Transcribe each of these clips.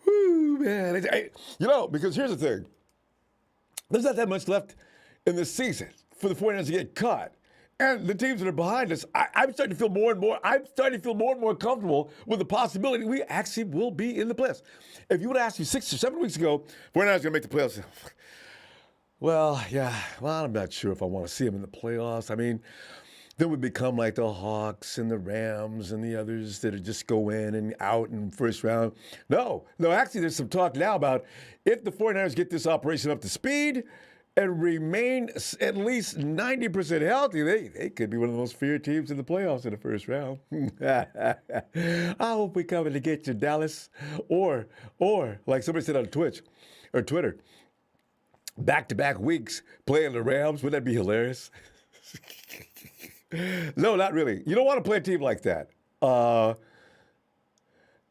Woo, man. Because here's the thing. There's not that much left in this season for the 49ers to get caught. And the teams that are behind us, I'm starting to feel more and more comfortable with the possibility we actually will be in the playoffs. If you would have asked me 6 or 7 weeks ago, 49ers are going to make the playoffs. Well, I'm not sure if I want to see them in the playoffs. I mean, then we become like the Hawks and the Rams and the others that just go in and out in the first round. No, actually there's some talk now about if the 49ers get this operation up to speed and remain at least 90% healthy, they could be one of the most feared teams in the playoffs in the first round. I hope we coming to get you, Dallas. Or like somebody said on Twitch or Twitter, back-to-back weeks playing the Rams. Wouldn't that be hilarious? No, not really. You don't want to play a team like that.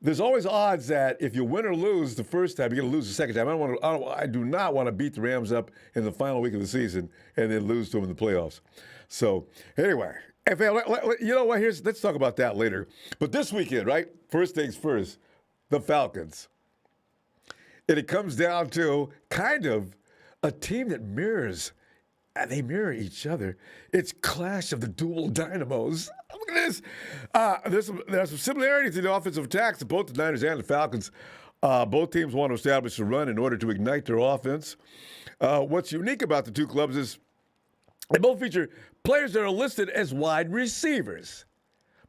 There's always odds that if you win or lose the first time, you're going to lose the second time. I do not want to beat the Rams up in the final week of the season and then lose to them in the playoffs. So anyway, you know what? Let's talk about that later. But this weekend, right? First things first, the Falcons. And it comes down to kind of a team that mirrors. And they mirror each other. It's clash of the dual dynamos. Look at this. There's some similarities in the offensive attacks of both the Niners and the Falcons. Both teams want to establish a run in order to ignite their offense. What's unique about the two clubs is they both feature players that are listed as wide receivers.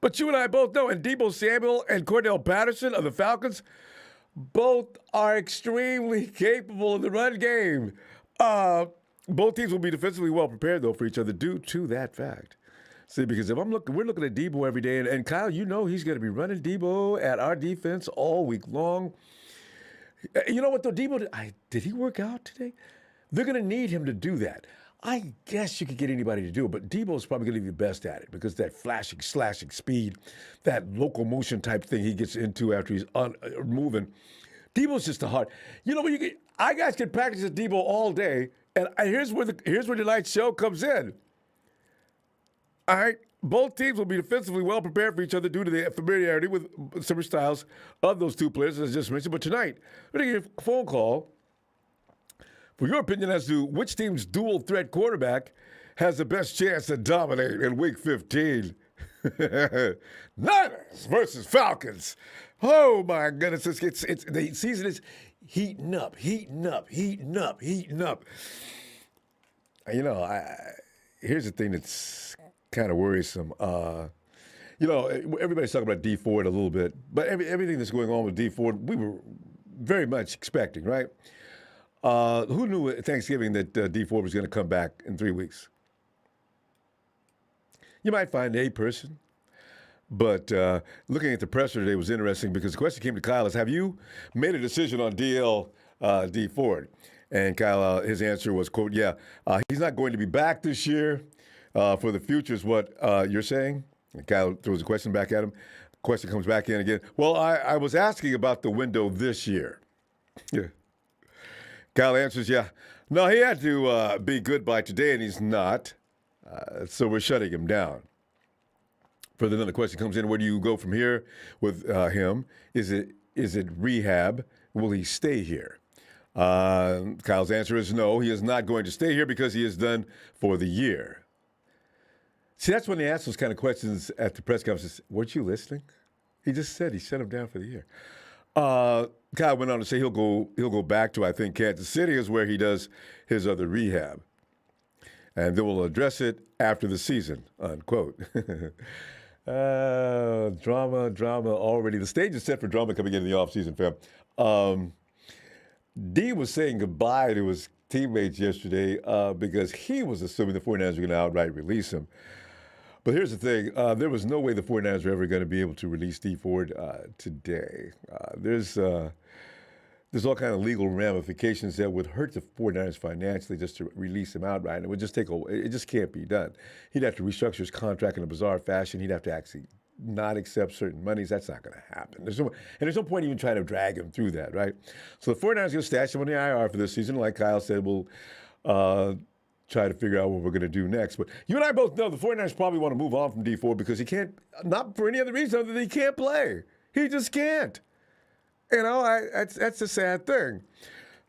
But you and I both know, and Deebo Samuel and Cordelle Patterson of the Falcons, both are extremely capable in the run game. Both teams will be defensively well prepared, though, for each other due to that fact. See, because if we're looking at Deebo every day, and Kyle, you know he's going to be running Deebo at our defense all week long. You know what, though? Deebo, did he work out today? They're going to need him to do that. I guess you could get anybody to do it, but Deebo's probably going to be the best at it because that flashing, slashing speed, that locomotion type thing he gets into after he's moving. Deebo's just a hard. You know, I guys can practice at Deebo all day. And here's where tonight's show comes in. All right, both teams will be defensively well prepared for each other due to the familiarity with similar styles of those two players, as I just mentioned. But tonight, we're going to get a phone call for your opinion as to which team's dual threat quarterback has the best chance to dominate in Week 15. Niners versus Falcons. Oh my goodness! It's the season is heating up. You know, here's the thing that's kind of worrisome. Everybody's talking about D Ford a little bit, but everything that's going on with D Ford, we were very much expecting, right? Who knew at Thanksgiving that D Ford was going to come back in 3 weeks? You might find a person. But looking at the presser today was interesting because the question came to Kyle is, have you made a decision on D Ford? And Kyle, his answer was, quote, yeah, he's not going to be back this year for the future is what you're saying. And Kyle throws a question back at him. Question comes back in again. Well, I was asking about the window this year. Yeah. Kyle answers, yeah. No, he had to be good by today, and he's not. So we're shutting him down. Further, then the question comes in, where do you go from here with him? Is it rehab? Will he stay here? Kyle's answer is no, he is not going to stay here because he is done for the year. See, that's when they ask those kind of questions at the press conference. Weren't you listening? He just said he shut him down for the year. Kyle went on to say he'll go back to, I think, Kansas City is where he does his other rehab. And then we'll address it after the season, unquote. Drama already. The stage is set for drama coming into the offseason, fam. D was saying goodbye to his teammates yesterday because he was assuming the 49ers were going to outright release him. But here's the thing. There was no way the 49ers were ever going to be able to release D Ford today. There's all kind of legal ramifications that would hurt the 49ers financially just to release him outright. And it would just it just can't be done. He'd have to restructure his contract in a bizarre fashion. He'd have to actually not accept certain monies. That's not going to happen. There's no point even trying to drag him through that, right? So the 49ers are going to stash him on the IR for this season. Like Kyle said, we'll try to figure out what we're going to do next. But you and I both know the 49ers probably want to move on from Dee Ford because he can't, not for any other reason other than he can't play. He just can't. You know, that's a sad thing.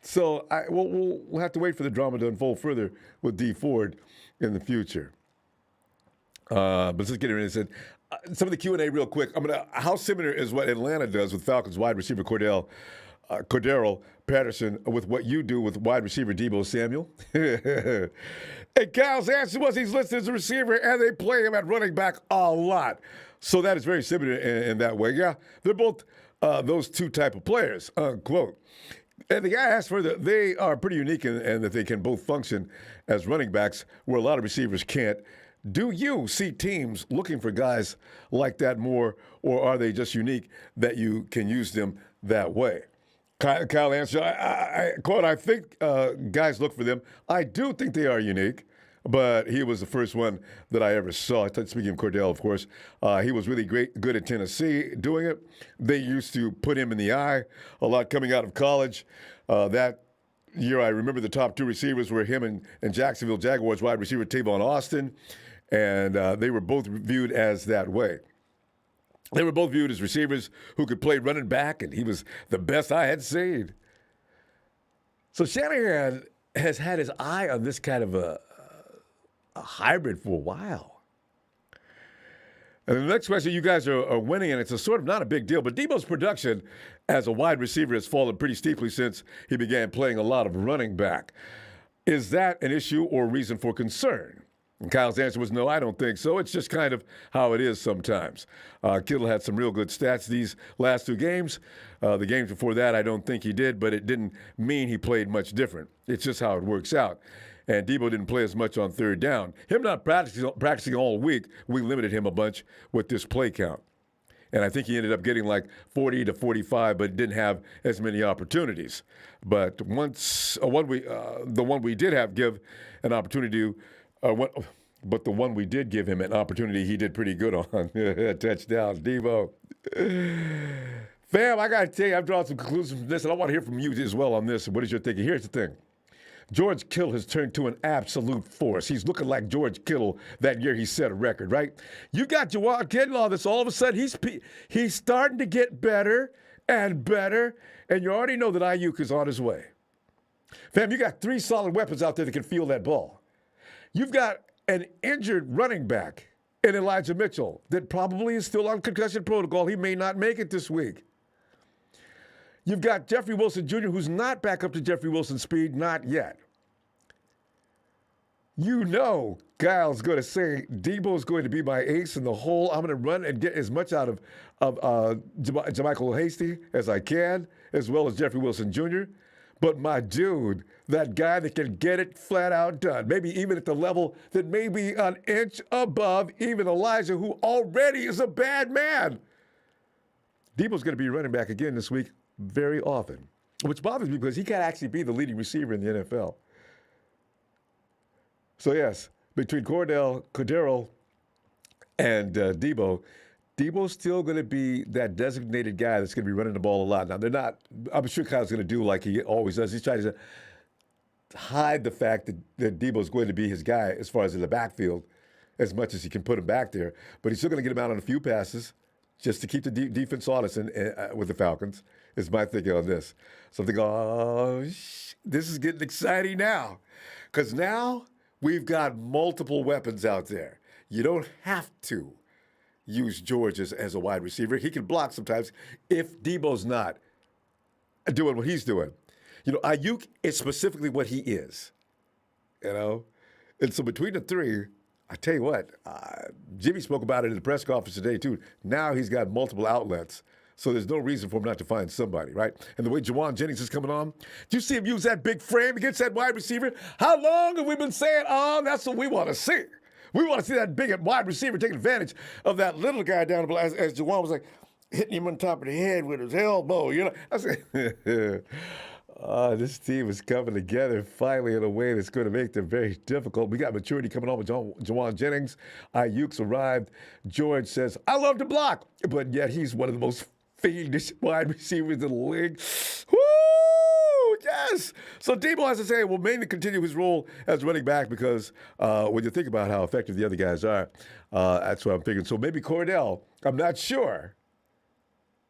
So we'll have to wait for the drama to unfold further with Dee Ford in the future. But let's get into it. Some of the Q&A real quick. How similar is what Atlanta does with Falcons wide receiver Cordelle Patterson with what you do with wide receiver Deebo Samuel? And Kyle's answer was he's listed as a receiver and they play him at running back a lot. So that is very similar in that way. Yeah, they're both those two type of players, unquote. And the guy asked further, they are pretty unique in that they can both function as running backs where a lot of receivers can't. Do you see teams looking for guys like that more, or are they just unique that you can use them that way? Kyle answered, I think guys look for them. I do think they are unique, but he was the first one that I ever saw. Speaking of Cordell, of course, he was really good at Tennessee doing it. They used to put him in the eye a lot coming out of college. That year, I remember the top two receivers were him and Jacksonville Jaguars wide receiver Tavon Austin, and they were both viewed as that way. They were both viewed as receivers who could play running back, and he was the best I had seen. So Shanahan has had his eye on this kind of a hybrid for a while. And the next question, you guys are winning, and it's a sort of not a big deal, but Deebo's production as a wide receiver has fallen pretty steeply since he began playing a lot of running back. Is that an issue or reason for concern? And Kyle's answer was no, I don't think so. It's just kind of how it is sometimes. Kittle had some real good stats these last two games. The games before that, I don't think he did, but it didn't mean he played much different. It's just how it works out. And Deebo didn't play as much on third down. Him not practicing all week, we limited him a bunch with this play count. And I think he ended up getting like 40 to 45, but didn't have as many opportunities. But the one we did have give an opportunity but the one we did give him an opportunity, he did pretty good on. Touchdown, Deebo. Fam, I got to tell you, I've drawn some conclusions from this, and I want to hear from you as well on this. What is your thinking? Here's the thing. George Kittle has turned to an absolute force. He's looking like George Kittle that year he set a record, right? You got Jawad Kinlaw that's all of a sudden he's starting to get better and better, and you already know that Ayuk is on his way. Fam, you got three solid weapons out there that can field that ball. You've got an injured running back in Elijah Mitchell that probably is still on concussion protocol. He may not make it this week. You've got Jeffrey Wilson Jr., who's not back up to Jeffrey Wilson's speed, not yet. You know Kyle's going to say, Deebo's going to be my ace in the hole. I'm going to run and get as much out of JaMycal Hasty as I can, as well as Jeffrey Wilson Jr., but my dude, that guy that can get it flat out done, maybe even at the level that may be an inch above even Elijah, who already is a bad man. Deebo's going to be running back again this week very often, which bothers me because he can't actually be the leading receiver in the NFL. So, yes, between Cordell and Deebo's still going to be that designated guy that's going to be running the ball a lot. Now, I'm sure Kyle's going to do like he always does. He's trying to hide the fact that Deebo's going to be his guy as far as in the backfield as much as he can put him back there. But he's still going to get him out on a few passes just to keep the defense honest with the Falcons, is my thinking on this. So I'm thinking, this is getting exciting now. Because now we've got multiple weapons out there. You don't have to use George as a wide receiver. He can block sometimes if Deebo's not doing what he's doing. You know, Ayuk is specifically what he is, you know? And so between the three, I tell you what, Jimmy spoke about it in the press conference today, too. Now he's got multiple outlets, so there's no reason for him not to find somebody, right? And the way Jawan Jennings is coming on, do you see him use that big frame against that wide receiver? How long have we been saying, that's what we want to see? We want to see that big wide receiver taking advantage of that little guy down the block, as Jawan was like hitting him on top of the head with his elbow. You know, I said, this team is coming together finally in a way that's going to make them very difficult. We got maturity coming on with Jawan Jennings. Ayuk's arrived. George says, I love to block, but yet he's one of the most fiendish wide receivers in the league. Woo! Yes. So Deebo has to say, will mainly continue his role as running back because when you think about how effective the other guys are, that's what I'm thinking. So maybe Cordell, I'm not sure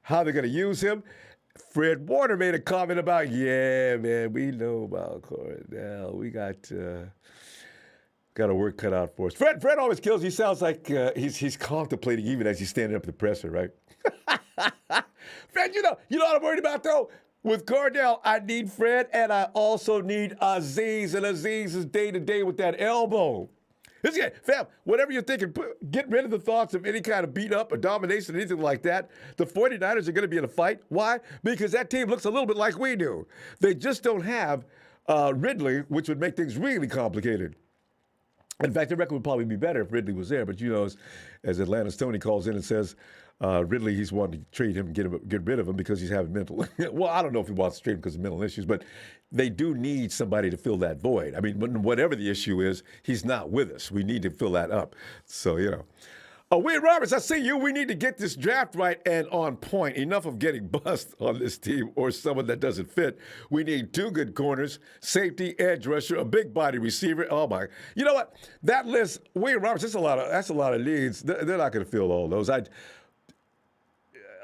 how they're going to use him. Fred Warner made a comment about, yeah, man, we know about Cordell. We got a work cut out for us. Fred always kills. He sounds like he's contemplating even as he's standing up at the presser, right? Fred, you know what I'm worried about, though? With Cordell, I need Fred, and I also need Aziz. And Aziz is day-to-day with that elbow. Fam, whatever you're thinking, get rid of the thoughts of any kind of beat up or domination or anything like that. The 49ers are going to be in a fight. Why? Because that team looks a little bit like we do. They just don't have Ridley, which would make things really complicated. In fact, the record would probably be better if Ridley was there. But, as Atlanta's Tony calls in and says, Ridley, he's wanting to trade him and get rid of him because he's having mental. Well, I don't know if he wants to trade him because of mental issues, but they do need somebody to fill that void. I mean, whatever the issue is, he's not with us. We need to fill that up. So, Wade Roberts, I see you. We need to get this draft right and on point. Enough of getting bust on this team or someone that doesn't fit. We need 2 good corners, safety, edge rusher, a big body receiver. Oh my! You know what? That list, Wade Roberts, that's a lot of needs. They're not going to fill all those.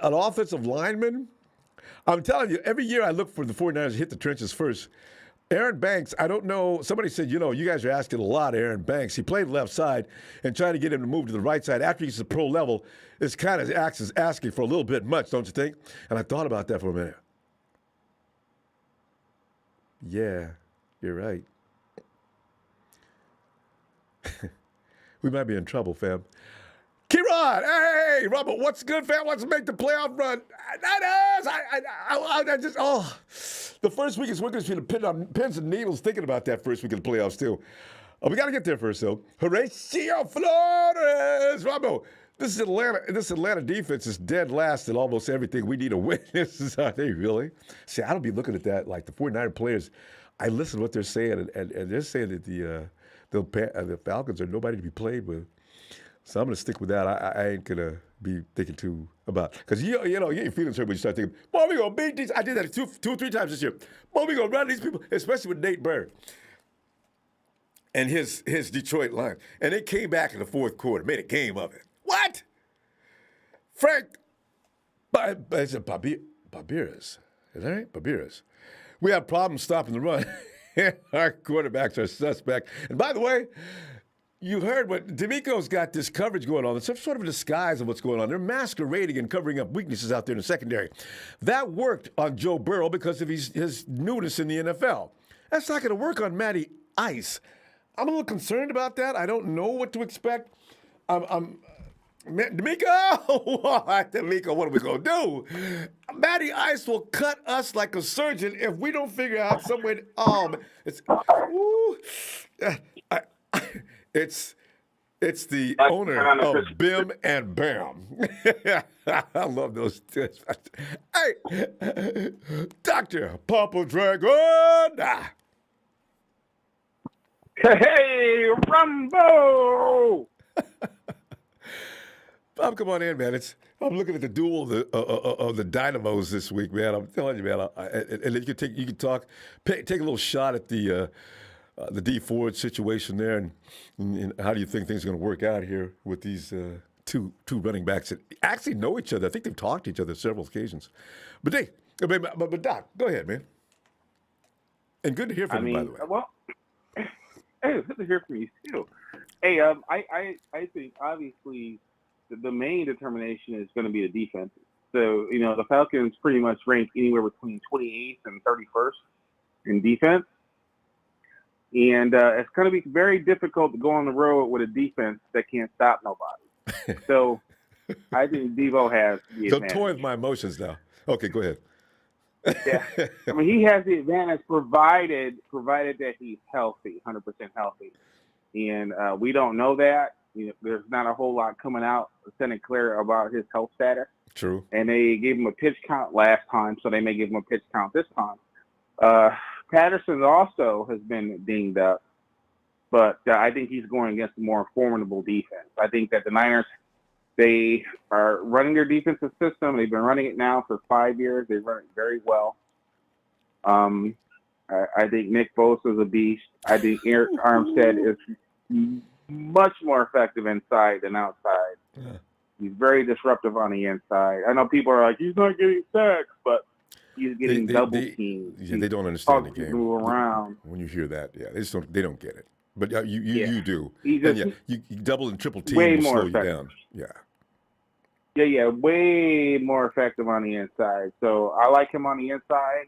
An offensive lineman. I'm telling you, every year I look for the 49ers to hit the trenches first. Aaron Banks, I don't know. Somebody said, you guys are asking a lot of Aaron Banks. He played left side, and trying to get him to move to the right side after he's at pro level is kind of asking for a little bit much, don't you think? And I thought about that for a minute. Yeah, you're right. We might be in trouble, fam. Kieran, hey, Ronbo, what's good, fam? Let's make the playoff run. Niners! The first week is we're going to be on pins and needles thinking about that first week of the playoffs, too. We got to get there first, though. Horatio Flores! Ronbo, this Atlanta defense is dead last in almost everything. We need a win. Are they really? See, I don't be looking at that like the 49er players. I listen to what they're saying, and they're saying that the Falcons are nobody to be played with. So I'm going to stick with that. I ain't going to be thinking too about, because you get your feelings hurt when you start thinking, boy, we going to beat these. I did that two or three times this year. Boy, we going to run these people, especially with Nate Bird and his Detroit line. And they came back in the fourth quarter, made a game of it. What? Frank, it's Barberas. Is that right? Barberas. We have problems stopping the run. Our quarterbacks are suspect. And by the way, you heard what D'Amico's got this coverage going on. It's some sort of a disguise of what's going on. They're masquerading and covering up weaknesses out there in the secondary. That worked on Joe Burrow because of his newness in the NFL. That's not going to work on Matty Ice. I'm a little concerned about that. I don't know what to expect. D'Amico, D'Amico, what are we going to do? Matty Ice will cut us like a surgeon if we don't figure out some way It's the owner of Bim and Bam. I love those. Hey, Dr. Papa Dragon. Hey, Ronbo. Bob, come on in, man. I'm looking at the duel of the Dynamos this week, man. I'm telling you, man. And you can talk, take a little shot at the D Ford situation there, and how do you think things are going to work out here with these two running backs that actually know each other? I think they've talked to each other several occasions. But Doc, go ahead, man. And good to hear from you, by the way. Well, hey, good to hear from you too. Hey, I think obviously the main determination is going to be the defense. So the Falcons pretty much rank anywhere between 28th and 31st in defense. And it's going to be very difficult to go on the road with a defense that can't stop nobody. So I think Deebo has the advantage. Don't toy with my emotions now. Okay, go ahead. Yeah. I mean, he has the advantage provided that he's healthy, 100% healthy. And we don't know that. There's not a whole lot coming out of Santa Clara about his health status. True. And they gave him a pitch count last time, so they may give him a pitch count this time. Patterson also has been dinged up, but I think he's going against a more formidable defense. I think that the Niners, they are running their defensive system. They've been running it now for 5 years. They run it very well. I think Nick Bosa is a beast. I think Eric Armstead is much more effective inside than outside. Yeah. He's very disruptive on the inside. I know people are like, he's not getting sacks, but he's getting double teamed. Yeah, they don't understand the game. Move around. When you hear that, yeah, they don't get it. But you do. He's And just, you double and triple team way will more slow you effective. down. Yeah. Yeah, way more effective on the inside. So I like him on the inside.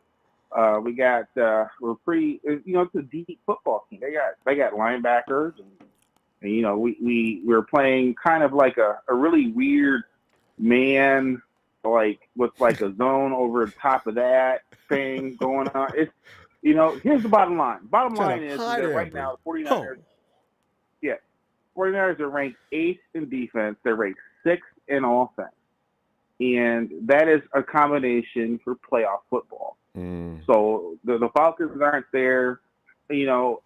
We're pretty, it's a deep football team. They got linebackers, and we're playing kind of like a really weird man, like with like a zone over the top of that thing going on. It's, here's the bottom line. Bottom line is that right now the 49ers, 49ers are ranked 8th in defense. They're ranked 6th in offense. And that is a combination for playoff football. So the Falcons aren't there. You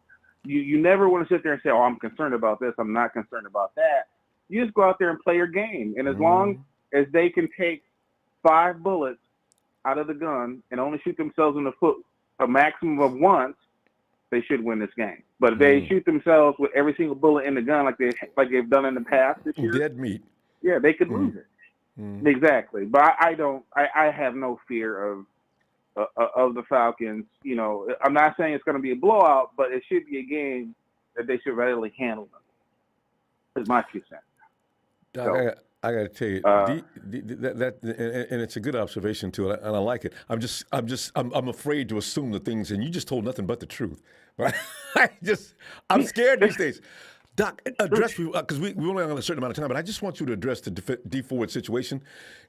never want to sit there and say, oh, I'm concerned about this. I'm not concerned about that. You just go out there and play your game. And as long as they can take 5 bullets out of the gun and only shoot themselves in the foot a maximum of once, they should win this game. But if they shoot themselves with every single bullet in the gun like they've done in the past this year, dead meat. Yeah, they could lose it. Exactly. But I have no fear of the Falcons. I'm not saying it's going to be a blowout, but it should be a game that they should readily handle them. Is my 2 cents. Doc, I got to tell you, and it's a good observation too, and I like it. I'm afraid to assume the things, and you just told nothing but the truth. Right? I'm scared these days. Doc, address, because we only have a certain amount of time, but I just want you to address the D Ford situation.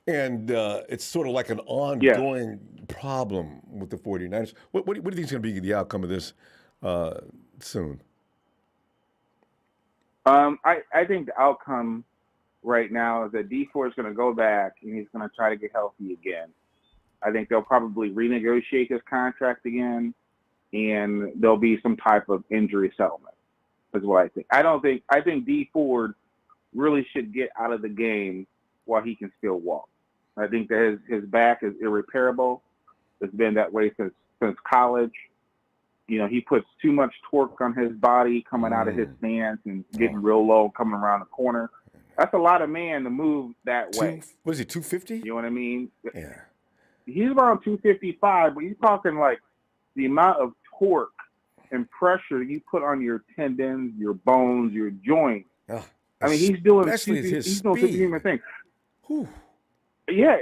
And it's sort of like an ongoing problem with the 49ers. What do you think is going to be the outcome of this soon? I think the outcome right now is that D Ford is going to go back and he's going to try to get healthy again. I think they'll probably renegotiate his contract again, and there'll be some type of injury settlement. Is what I think. I think D Ford really should get out of the game while he can still walk. I think that his back is irreparable. It's been that way since college. He puts too much torque on his body coming out of his stance and getting real low coming around the corner. That's a lot of man to move that way. What is he, 250? You know what I mean? Yeah. He's around 255, but you're talking like the amount of torque and pressure you put on your tendons, your bones, your joints. I mean, he's doing superhuman things. Whew. Yeah,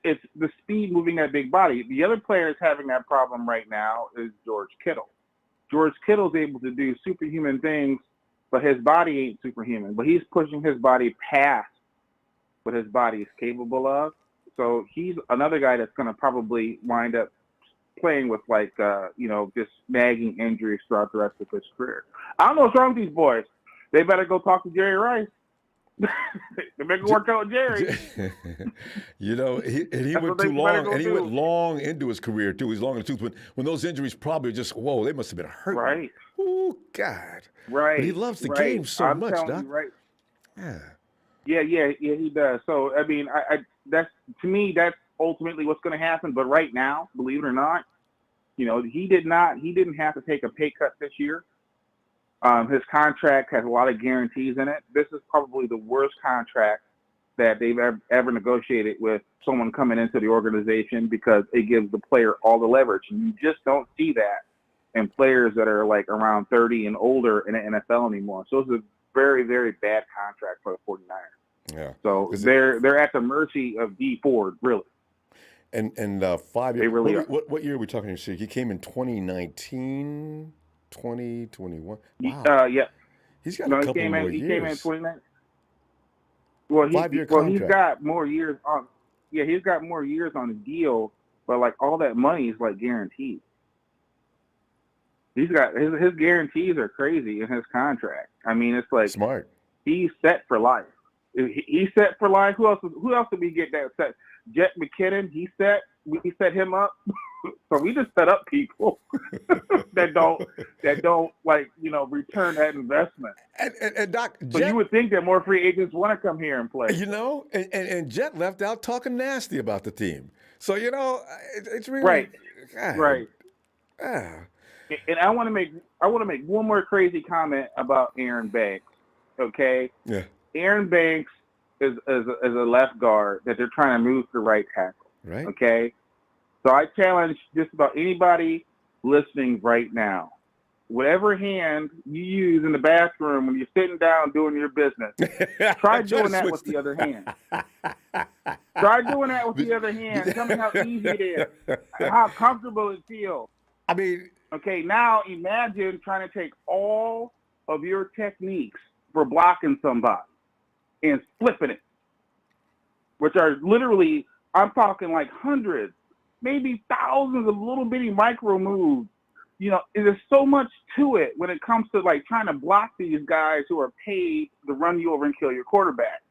it's the speed moving that big body. The other player is having that problem right now is George Kittle. George Kittle's able to do superhuman things, but his body ain't superhuman. But he's pushing his body past what his body is capable of. So he's another guy that's going to probably wind up playing with just nagging injuries throughout the rest of his career. I don't know what's wrong with these boys. They better go talk to Jerry Rice. They better work out with Jerry. He went too long, and he went long into his career too. He's long in the tooth. When those injuries probably just, they must have been hurting. Right. Oh God. Right. But he loves the game so much, Doc. Right. Yeah. Yeah, he does. So I mean, that's to me that's ultimately what's going to happen. But right now, believe it or not, he didn't have to take a pay cut this year. His contract has a lot of guarantees in it. This is probably the worst contract that they've ever negotiated with someone coming into the organization because it gives the player all the leverage. And you just don't see that in players that are like around 30 and older in the NFL anymore. So it's a very, very bad contract for the 49ers. Yeah. So they're at the mercy of D Ford, really. And 5 years. They really are. What year are we talking here? He came in 2019. 2021. Wow. Yeah. He's got a couple more years. He came in 29. Well, 5-year contract. He's got more years on. Yeah, he's got more years on the deal, but like all that money is like guaranteed. He's got his guarantees are crazy in his contract. I mean, it's like smart. He's set for life. He's set for life. Who else did we get that set? Jet McKinnon. We set him up. So we just set up people that don't return that investment. And Doc, so you would think that more free agents want to come here and play. And Jet left out talking nasty about the team. So it's really right. God. Right. And I want to make one more crazy comment about Aaron Banks. Okay. Yeah. Aaron Banks is a left guard that they're trying to move to right tackle. Right. Okay. So I challenge just about anybody listening right now. Whatever hand you use in the bathroom when you're sitting down doing your business, try doing that with the other hand. Try doing that with the other hand. Tell me how easy it is, how comfortable it feels. I mean, okay, now imagine trying to take all of your techniques for blocking somebody and flipping it, which are literally, I'm talking like hundreds, maybe thousands of little bitty micro moves. You know, there's so much to it when it comes to like trying to block these guys who are paid to run you over and kill your quarterback.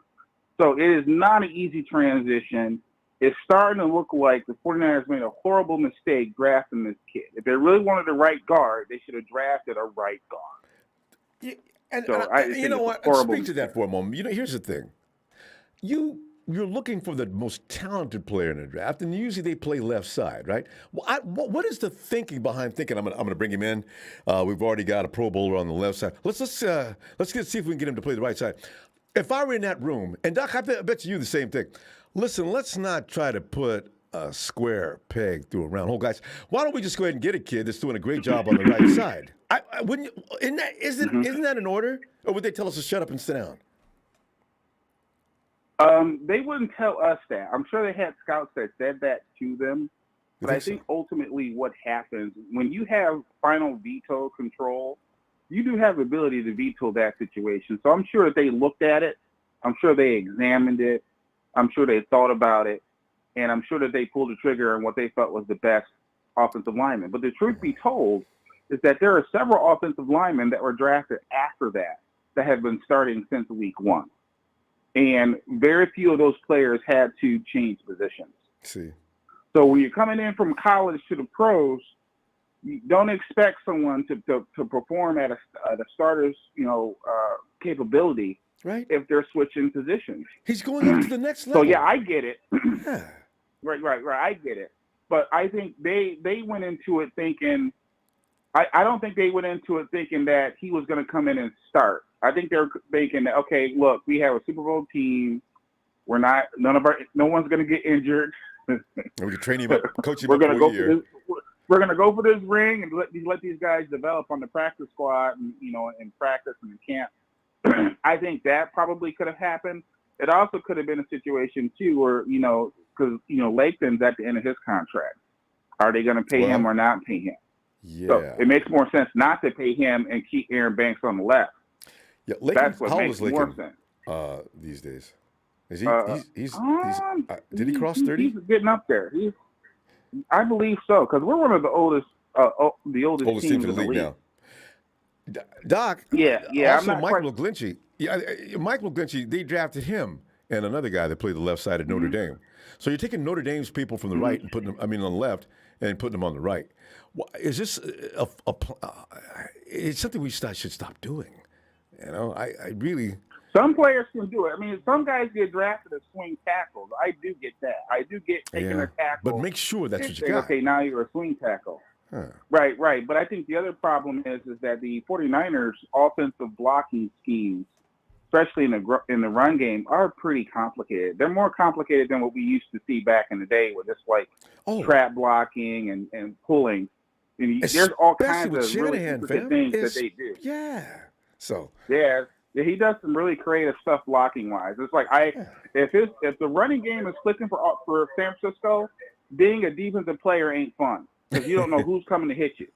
So it is not an easy transition. It's starting to look like the 49ers made a horrible mistake drafting this kid. If they really wanted a right guard, they should have drafted a right guard. Yeah, and you know what? Speak to that for a moment. You know, here's the thing. You're looking for the most talented player in the draft, and usually they play left side, right? Well, what is the thinking behind thinking I'm going to bring him in? We've already got a Pro Bowler on the left side. Let's see if we can get him to play the right side. If I were in that room, and Doc, I bet you the same thing. Listen, let's not try to put a square peg through a round hole, guys. Why don't we just go ahead and get a kid that's doing a great job on the right side? Wouldn't you, isn't that in order, or would they tell us to shut up and sit down? They wouldn't tell us that. I'm sure they had scouts that said that to them. But I think ultimately what happens, when you have final veto control, you do have the ability to veto that situation. So I'm sure that they looked at it. I'm sure they examined it. I'm sure they thought about it. And I'm sure that they pulled the trigger on what they felt was the best offensive lineman. But the truth be told is that there are several offensive linemen that were drafted after that have been starting since week one. And very few of those players had to change positions. See. So when you're coming in from college to the pros, you don't expect someone to perform at a starter's capability, right? If they're switching positions. He's going up to the next level. So yeah, I get it. Yeah. Right. I get it. But I think they went into it thinking. I don't think they went into it thinking that he was going to come in and start. I think they're thinking that, okay, look, we have a Super Bowl team. No one's going to get injured. We can train him up, coach him up for a year. We're going to go for this ring and let these guys develop on the practice squad and in practice and in camp. I think that probably could have happened. It also could have been a situation too, where because Lathan's at the end of his contract. Are they going to pay him or not pay him? Yeah. So it makes more sense not to pay him and keep Aaron Banks on the left. Yeah, that's what makes more sense. These days, is he? Did he cross 30? He's getting up there. I believe so, because we're one of the oldest teams in the league now. Doc. Yeah. Also, Mike McGlinchey. Yeah, Mike McGlinchey. They drafted him and another guy that played the left side at Notre Dame. So you're taking Notre Dame's people from the right and putting them, on the left and putting them on the right. Is this it's something we should stop doing? I really. Some players can do it. I mean, some guys get drafted as swing tackles. I do get that. I do get taking a tackle. But make sure that's what you got. Okay, now you're a swing tackle. Huh. Right. But I think the other problem is that the 49ers offensive blocking schemes, especially in the run game, are pretty complicated. They're more complicated than what we used to see back in the day with just like trap blocking and pulling. There's all kinds of really interesting things that they do. Yeah. So. Yeah, he does some really creative stuff blocking wise. It's like if the running game is clicking for San Francisco, being a defensive player ain't fun because you don't know who's coming to hit you.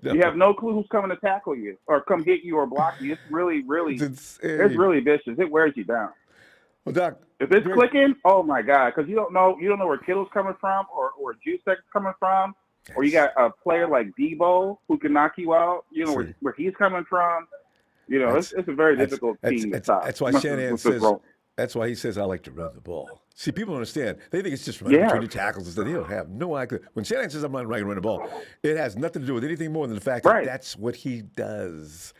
You have no clue who's coming to tackle you or come hit you or block you. It's really it's really vicious. It wears you down. Well, Doc, if it's clicking, oh my God, because you don't know where Kittle's coming from or Juszczyk's coming from, or you got a player like Deebo who can knock you out. Where he's coming from. It's a very difficult team to stop. That's why Shanahan says. That's why he says I like to run the ball. See, people don't understand. They think it's just running between the tackles and stuff. They don't have no idea. When Shanahan says I'm not running the ball, it has nothing to do with anything more than the fact that that's what he does.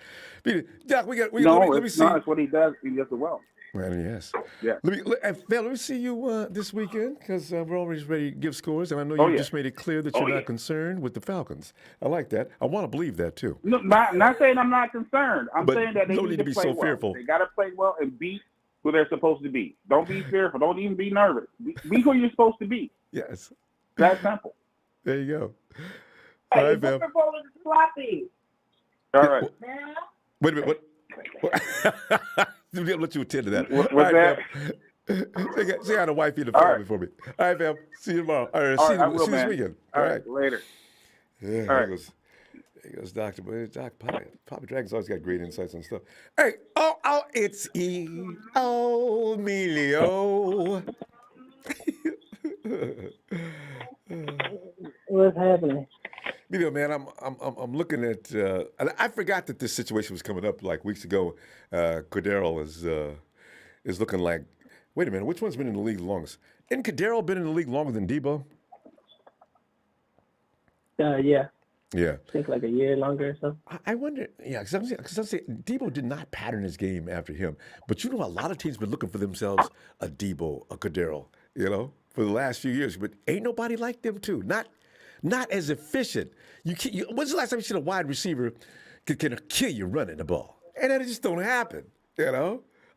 Doc, let me see. No, it's what he does. He does it well. Well, yes. Yeah. Phil, let me see you this weekend because we're always ready to give scores, and I know Oh, you yeah. just made it clear that you're not concerned with the Falcons. I like that. I want to believe that too. No, not saying I'm not concerned. I'm But saying that they no need need to to be play so well. fearful. They got to play well and beat who they're supposed to be. Don't be fearful. Don't even be nervous. Be who you're supposed to be. Yes. That simple. There you go. Hey, All right, Phil. Super Bowl is sloppy. All right. Wait a minute. What? I'll let you attend to that. What's All right, that? Phil. Say hi to wifey and the All family right. for me. All right, Phil. See you tomorrow. All right, All see right, I you will, this man. weekend. All right. Later. Yeah, All right. There goes Dr. Doc Papa Dragon's always got great insights and stuff. Hey, it's Emilio. What's happening? Emilio, man, I'm looking at. And I forgot that this situation was coming up like weeks ago. Cordelle is looking like. Wait a minute, which one's been in the league the longest? Isn't Cordelle been in the league longer than Deebo? Yeah. Yeah. I think like a year longer or so. I wonder, yeah, because I'm saying Deebo did not pattern his game after him. But you know, a lot of teams been looking for themselves a Deebo, a Cordell, for the last few years. But ain't nobody like them too. Not as efficient. When's the last time you seen a wide receiver can kill you running the ball? And that just don't happen.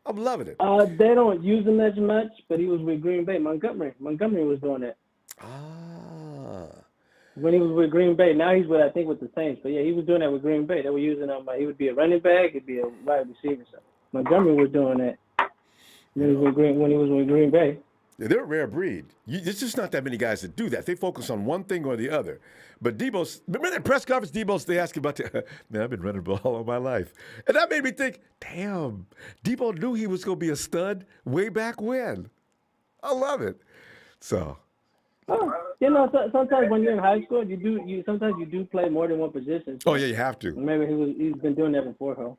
I'm loving it. They don't use him as much, but he was with Green Bay. Montgomery was doing that. When he was with Green Bay. Now he's with the Saints. But yeah, he was doing that with Green Bay. They were using him. He would be a running back. He'd be a wide receiver. So Montgomery was doing that when he was with Green Bay. Yeah, they're a rare breed. There's just not that many guys that do that. They focus on one thing or the other. But remember that press conference, they asked him about man, I've been running the ball all my life. And that made me think, damn, Deebo knew he was going to be a stud way back when. I love it. So. Oh, sometimes when you're in high school, sometimes you do play more than one position. Oh yeah, you have to. Maybe he's been doing that before, huh?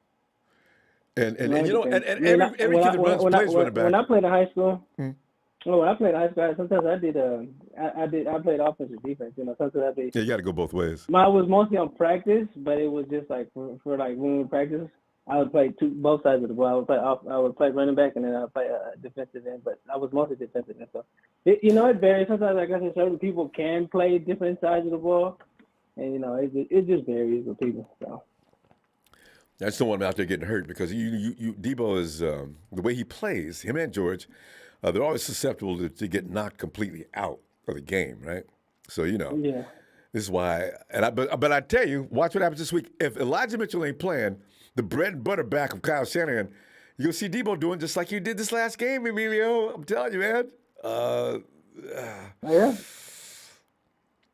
And every kid that runs plays running back. When I played in high school, sometimes I played offensive defense. Sometimes yeah, you got to go both ways. I was mostly on practice, but it was just like for like when we practice, I would play both sides of the ball. I would play running back and then I would play defensive end, but I was mostly defensive end. So it varies. Sometimes I guess certain people can play different sides of the ball, and it just varies with people. So. I just don't want him out there getting hurt because Deebo is the way he plays. Him and George, they're always susceptible to get knocked completely out of the game, right? So Yeah. This is why. But I tell you, watch what happens this week. If Elijah Mitchell ain't playing, the bread and butter back of Kyle Shanahan, you'll see Deebo doing just like you did this last game, Emilio. I'm telling you, man. Yeah.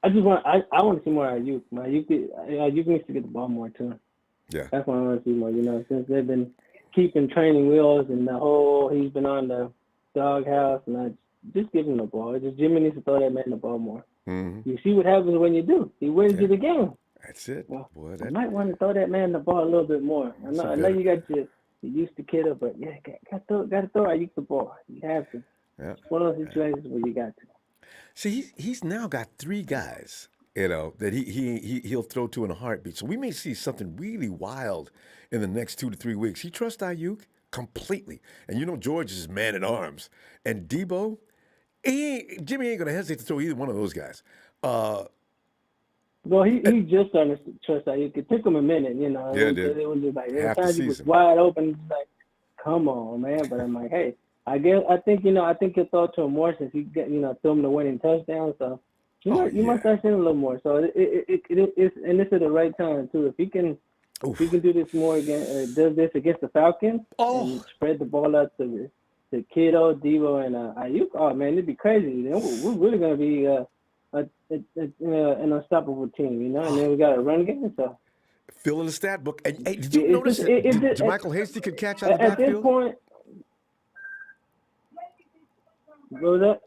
I want to see more Ayuk. Ayuk needs to get the ball more too. Yeah. That's what I want to see more. Since they've been keeping training wheels and he's been on the doghouse, and I just give him the ball. Jimmy needs to throw that man the ball more. Mm-hmm. You see what happens when you do. He wins you the game. That's it. Well, Boy, you might want to throw that man the ball a little bit more. I know you got your used to kiddo, but yeah, got to throw Ayuk the ball. You have to. Yeah. It's one of those situations where you got to. See, he's now got 3 guys, that he'll throw to in a heartbeat. So we may see something really wild in the next 2 to 3 weeks. He trusts Ayuk completely. And George is man at arms. And Deebo, Jimmy ain't going to hesitate to throw either one of those guys. Well, he just started to trust Ayuk. It took him a minute, Yeah, it did. It was just like every Half the time he was season. wide open, it's like, come on, man. But I'm like, hey, I think he'll throw to him more since he threw him the winning touchdown. So you might start seeing a little more. So it's and this is the right time too. If he can do this more again, does this against the Falcons and spread the ball out to Kiddo, Deebo, and Ayuk. Oh man, it'd be crazy. Then we're really gonna be an unstoppable team, and then we got a run game. So Fill in the stat book. And hey, did you notice that Michael Hasty could catch out of the at backfield? this point, what was that?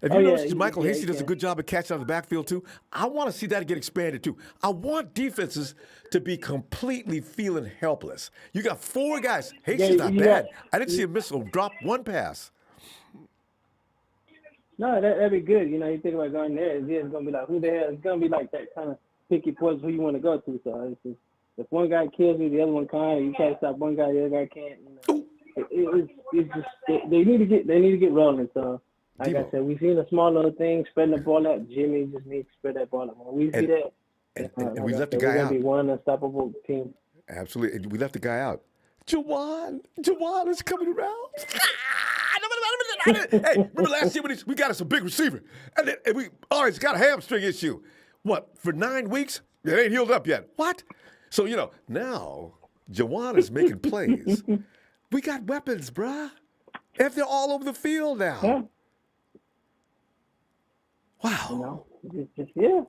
Have you noticed Michael Hasty does a good job of catching out of the backfield too? I want to see that get expanded too. I want defenses to be completely feeling helpless. You got 4 guys. Hasty's not bad. I didn't see a miss or drop one pass. No, that'd be good. You think about going there. It's gonna be like, who the hell? It's gonna be like that kind of picky points who you want to go to. So it's just, if one guy kills you, the other one can't. You try to stop one guy, the other guy can't. it's just they need to get rolling. So like Deebo. I said, we've seen a small little thing, spreading the ball out. Jimmy just needs to spread that ball out. When we see that, And we left the we're guy gonna out. be one unstoppable team. Absolutely. And we left the guy out. Jawan is coming around. Hey, remember last year when we got us a big receiver, and we always got a hamstring issue. What, for 9 weeks? It ain't healed up yet. What? So, now Jawan is making plays. We got weapons, bruh. And they're all over the field now. Yeah. Wow. Yeah.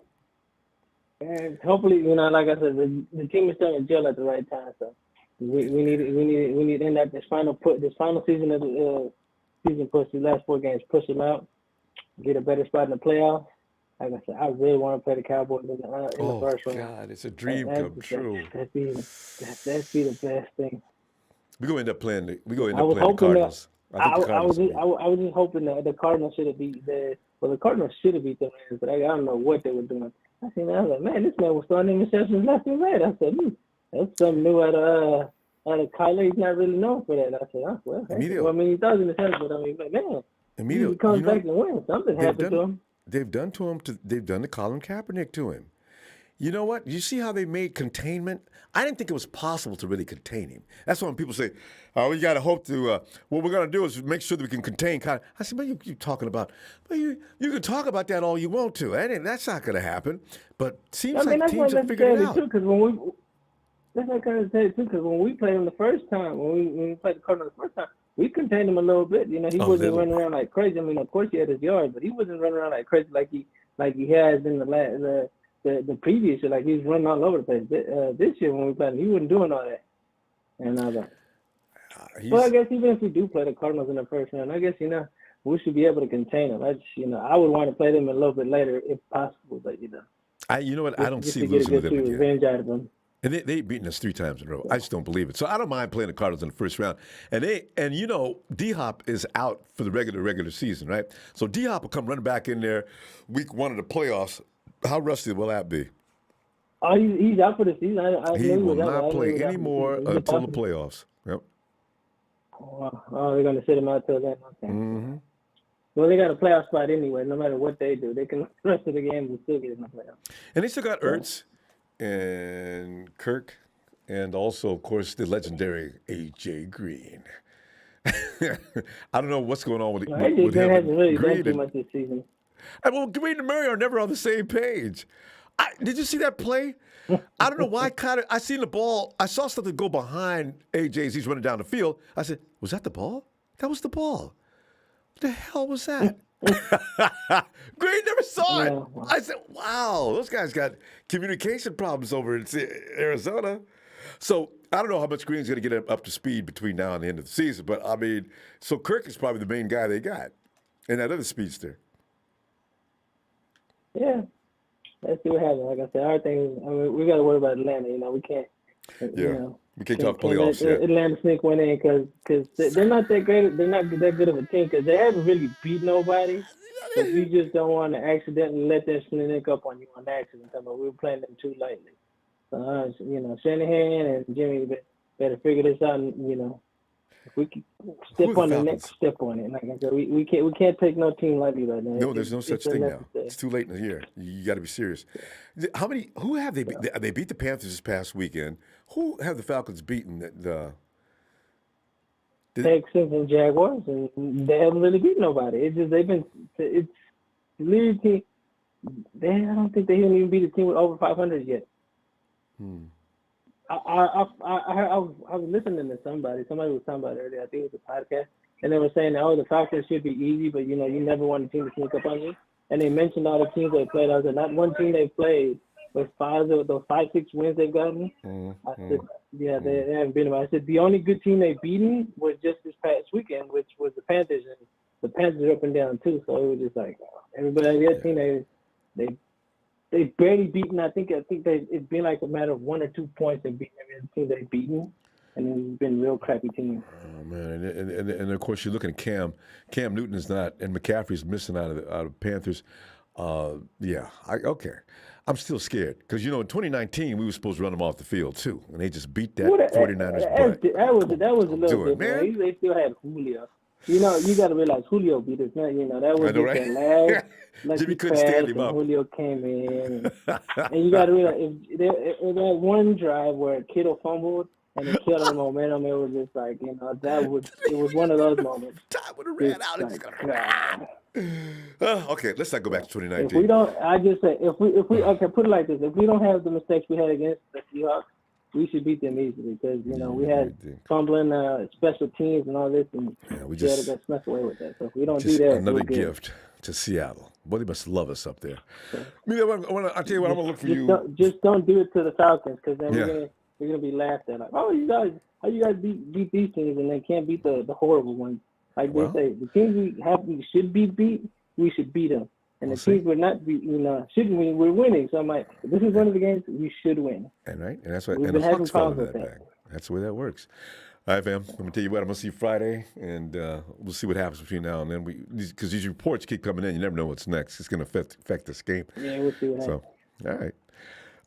And hopefully, like I said, the team is starting to gel at the right time. So we need to end up this final season of the season push, the last 4 games, push them out, get a better spot in the playoffs. Like I said, I really want to play the Cowboys in the first round. God, it's a dream come true. That'd be the best thing. We're going to end up playing the Cardinals. I was just hoping that the Cardinals should have beat the Cardinals should have beat the Rams, but I don't know what they were doing. I was like, man, this man was throwing interceptions left and right. I said, that's something new out of Kyler. He's not really known for that. I said, well, he throws interceptions, but man, he comes back and wins. Something happened to him. They've done to Colin Kaepernick to him. You know what? You see how they made containment? I didn't think it was possible to really contain him. That's why when people say, we got to hope to, what we're going to do is make sure that we can contain Colin. I said, you keep talking about, you can talk about that all you want to. That's not going to happen. But seems like teams have figured it out. That's what I kind of say, too, because when we played him the first time, when we played the Cardinals the first time, we contained him a little bit. He wasn't running around like crazy. I mean, of course he had his yards, but he wasn't running around like crazy like he has in the previous year. Like he's running all over the place. This year when we played him, he wasn't doing all that. And I was like, well, I guess even if we do play the Cardinals in the first round, I guess we should be able to contain them. I would want to play them a little bit later if possible, but you know what? I don't see losing with them again. Revenge out of them. And they've beaten us 3 times in a row. I just don't believe it. So I don't mind playing the Cardinals in the first round. And D-Hop is out for the regular season, right? So D-Hop will come running back in there week 1 of the playoffs. How rusty will that be? Oh, he's out for the season. He will not play anymore until the playoffs. Yep. Oh, they're going to sit him out till then. Okay. Mm-hmm. Well, they got a playoff spot anyway. No matter what they do, they can the rest of the games and still get in the playoffs. And they still got Ertz and Kirk, and also, of course, the legendary A.J. Green. I don't know what's going on with him. A.J. Green hasn't really done too much this season. Well, Green and Murray are never on the same page. Did you see that play? I don't know why. I seen the ball. I saw something go behind A.J. as he's running down the field. I said, was that the ball? That was the ball. What the hell was that? Green never saw it. I said, wow, those guys got communication problems over in Arizona. So I don't know how much Green's going to get up to speed between now and the end of the season. But, I mean, so Kirk is probably the main guy they got. And that other speedster. Yeah. Let's see what happens. Like I said, our thing, we got to worry about Atlanta. We can't. We can't talk playoffs yet. Atlanta sneak one in because they're not that great. They're not that good of a team because they haven't really beat nobody. But you just don't want to accidentally let them sneak up on you on accident. We were playing them too lightly. So, Shanahan and Jimmy better figure this out. And, if we can step on the next step on it. Like I said, we can't take no team lightly right now. No, there's no such thing now. It's too late in the year. You got to be serious. Who have they beat? They beat the Panthers this past weekend. Who have the Falcons beaten? Texans and Jaguars, and they haven't really beat nobody. It's just it's literally team. I don't think they haven't even beat a team with over 500 yet. I was listening to somebody. Somebody was talking about it earlier. I think it was a podcast, and they were saying, the Falcons should be easy, but you never want a team to sneak up on you. And they mentioned all the teams they played. I was like, not one team they played was those 5-6 wins they've gotten. I said, they haven't beaten them. I said the only good team they beaten was just this past weekend, which was the Panthers, and the Panthers are up and down too. So it was just like everybody else team they barely beaten. I think it's been like a matter of 1 or 2 points they beaten every team they've beaten, and it's been real crappy teams. Oh man, and of course you're looking at Cam Newton is not, and McCaffrey's missing out of Panthers. Yeah. Okay. I'm still scared because, in 2019, we were supposed to run them off the field, too. And they just beat that 49ers butt. That was a little do it, different. man. They still had Julio. You got to realize Julio beat us. That was I know, just right? that last lucky Jimmy couldn't pass, stand him and up. Julio came in. And you got to realize if that one drive where Kittle fumbled and it killed the momentum, it was just like, it was one of those moments. Time would have ran out. Like, God. Okay, let's not go back to 2019. If we don't, I just say if we okay, put it like this: if we don't have the mistakes we had against the Seahawks, we should beat them easily because we had fumbling special teams and all this, and we just got snuck away with that. So if we don't just do that, another gift to Seattle. Boy, they must love us up there. I'll tell you what, I'm gonna look for you. Just don't do it to the Falcons because then we're gonna be laughed at. Like, oh, how you guys beat these teams and then can't beat the horrible ones? Like they say, the teams we should be beat, we should beat them. And the teams we're not beat, shouldn't win, we're winning. So I'm like, this is one of the games we should win. And that's what. We've and been the having Hawks fall problems into with that bag. That's the way that works. All right, fam. I'm gonna tell you what. I'm gonna see you Friday, and we'll see what happens between now and then. Because these reports keep coming in, you never know what's next. It's gonna affect this game. Yeah, we'll see what happens. So, all right.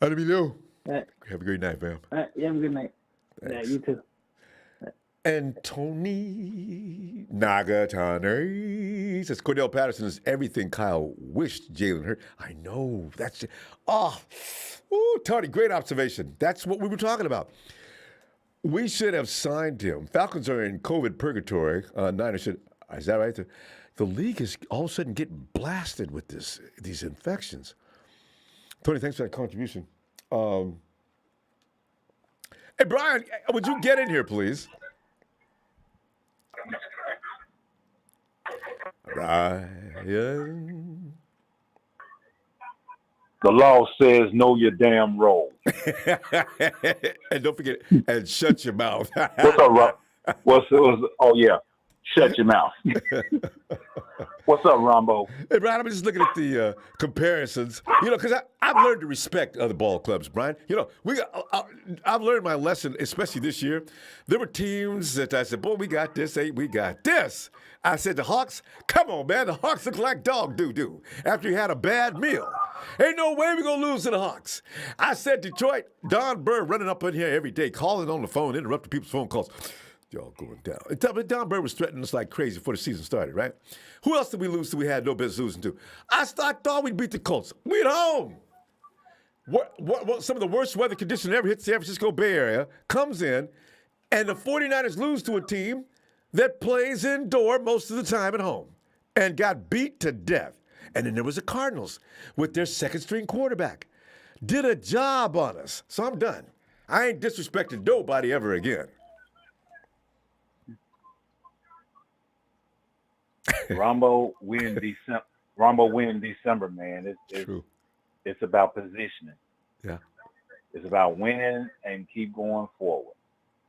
How do we do? All right. Have a great night, fam. All right. You have a good night. Thanks. Yeah, you too. And Tony Nagatane says Cordelle Patterson is everything Kyle wished Jalen hurt. I know. That's it. Tony, great observation. That's what we were talking about. We should have signed him. Falcons are in COVID purgatory. Niners should. Is that right? The league is all of a sudden getting blasted with these infections. Tony, thanks for that contribution. Hey, Brian, would you get in here, please? Brian. The law says know your damn role. And don't forget, and shut your mouth. What's up, Rob? Oh, yeah. Shut your mouth. What's up, Ronbo? Hey, Brian, I'm just looking at the comparisons. Because I've learned to respect other ball clubs, Brian. I've learned my lesson, especially this year. There were teams that I said, boy, we got this, we got this. I said, the Hawks, come on, man. The Hawks look like dog doo-doo after you had a bad meal. Ain't no way we're going to lose to the Hawks. I said, Detroit, Don Burr running up in here every day, calling on the phone, interrupting people's phone calls. Y'all going down. Don Burr was threatening us like crazy before the season started, right? Who else did we lose to we had no business losing to? I thought we'd beat the Colts. We at home. What some of the worst weather conditions ever hit the San Francisco Bay Area comes in, and the 49ers lose to a team that plays indoor most of the time at home and got beat to death. And then there was the Cardinals with their second-string quarterback. Did a job on us. So I'm done. I ain't disrespecting nobody ever again. Ronbo win December, man. True. It's about positioning. Yeah. It's about winning and keep going forward.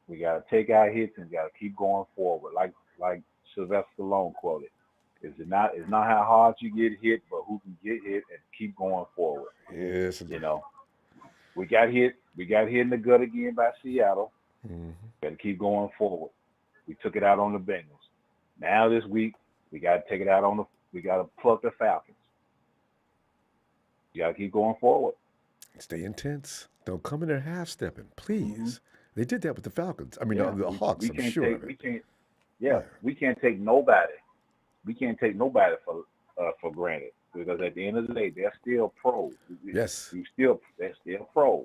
We got to take our hits and got to keep going forward. Like Sylvester Stallone quoted, it's not how hard you get hit, but who can get hit and keep going forward. Yes. We got hit in the gut again by Seattle. Mm-hmm. Got to keep going forward. We took it out on the Bengals. Now this week we got to take it out we got to pluck the Falcons. You got to keep going forward. Stay intense. Don't come in there half-stepping, please. Mm-hmm. They did that with the Falcons. I mean, the Hawks, I'm sure. We can't take nobody. We can't take nobody for granted because at the end of the day, they're still pros. Yes. They're still pros.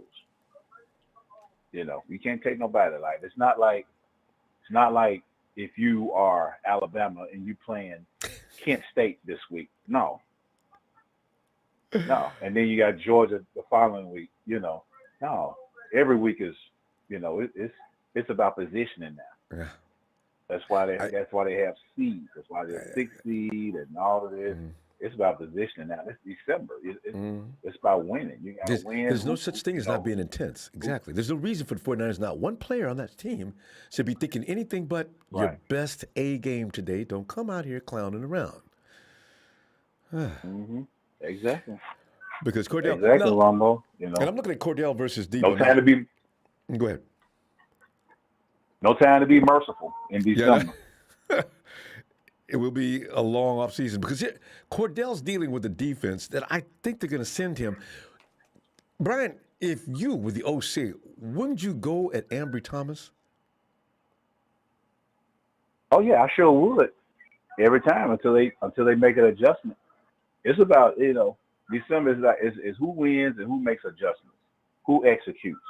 We can't take nobody. It's not like if you are Alabama and you playing Kent State this week. No. And then you got Georgia the following week. No. Every week is. It's about positioning now. Yeah. That's why they have seeds. That's why they're 6 seed and all of this. Mm-hmm. It's about positioning now. It's December. It's about winning. You got to win. There's no such thing as not being intense. Exactly. There's no reason for the 49ers. Not one player on that team should be thinking anything but your best A game today. Don't come out here clowning around. Mm-hmm. Exactly. Because Cordelle. Exactly, Ronbo. And I'm looking at Cordelle versus Deebo. No time to be. Go ahead. No time to be merciful in December. it will be a long offseason because Cordell's dealing with the defense that I think they're going to send him. Brian, if you were the OC, wouldn't you go at Ambry Thomas? Oh yeah, I sure would. Every time until they make an adjustment. It's about, December is who wins and who makes adjustments, who executes.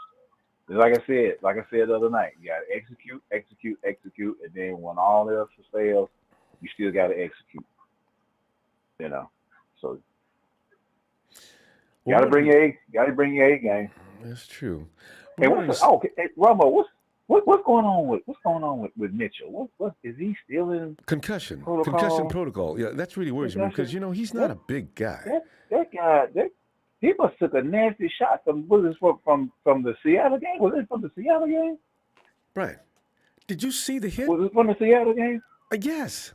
Like I said the other night, you got to execute, and then when all else fails, you still got to execute. So you got to bring your A game. That's true. Hey, Ronbo, what's going on with Mitchell? What is he still in concussion protocol? Yeah, that's really worries me because he's not a big guy. That guy, he must have took a nasty shot from the Seattle game. Was it from the Seattle game? Right. Did you see the hit? Was it from the Seattle game? Yes.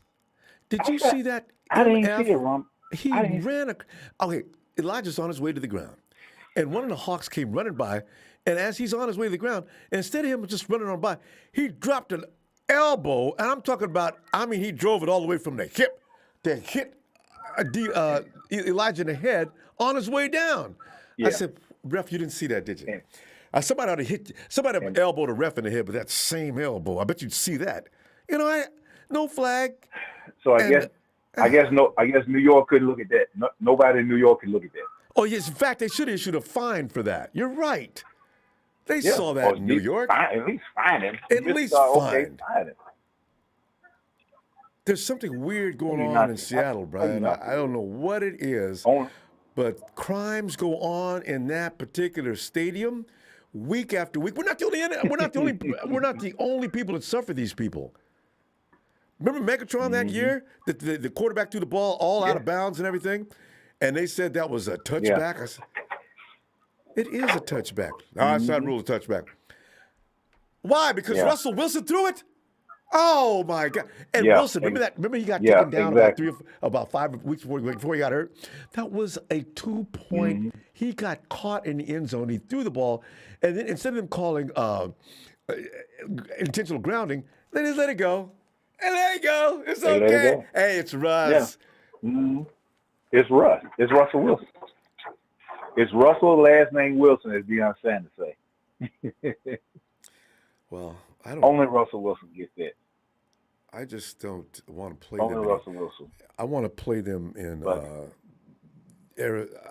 Did you see that? I didn't see it, Ron. He ran okay, Elijah's on his way to the ground. And one of the Hawks came running by, and as he's on his way to the ground, instead of him just running on by, he dropped an elbow, and I'm talking about, he drove it all the way from the hip to hit Elijah in the head on his way down. Yeah. I said, ref, you didn't see that, did you? Yeah. Somebody ought to elbowed a ref in the head with that same elbow. I bet you'd see that. No flag. So I guess New York couldn't look at that. No, nobody in New York could look at that. Oh yes, in fact, they should have issued a fine for that. You're right. They saw that in New York. At least fine him. Fine him. There's something weird going on in Seattle, Brian. I don't know what it is, but crimes go on in that particular stadium week after week. We're not the only people that suffer these people. Remember Megatron that year? The quarterback threw the ball all out of bounds and everything, and they said that was a touchback. I said, it is a touchback. It's not ruled a touchback. Why? Because Russell Wilson threw it? Oh my God! And Wilson, remember he got taken down about 5 weeks before he got hurt. That was a 2-point. He got caught in the end zone. He threw the ball, and then instead of them calling intentional grounding, they just let it go. And there you go. It's okay. Hey, it's Russ. Yeah. Mm-hmm. It's Russ. It's Russell Wilson. It's Russell, last name Wilson, as Deion Sanders say. Well, I don't. Only Russell Wilson gets that. I just don't want to play them. Only Russell Wilson. I want to play them in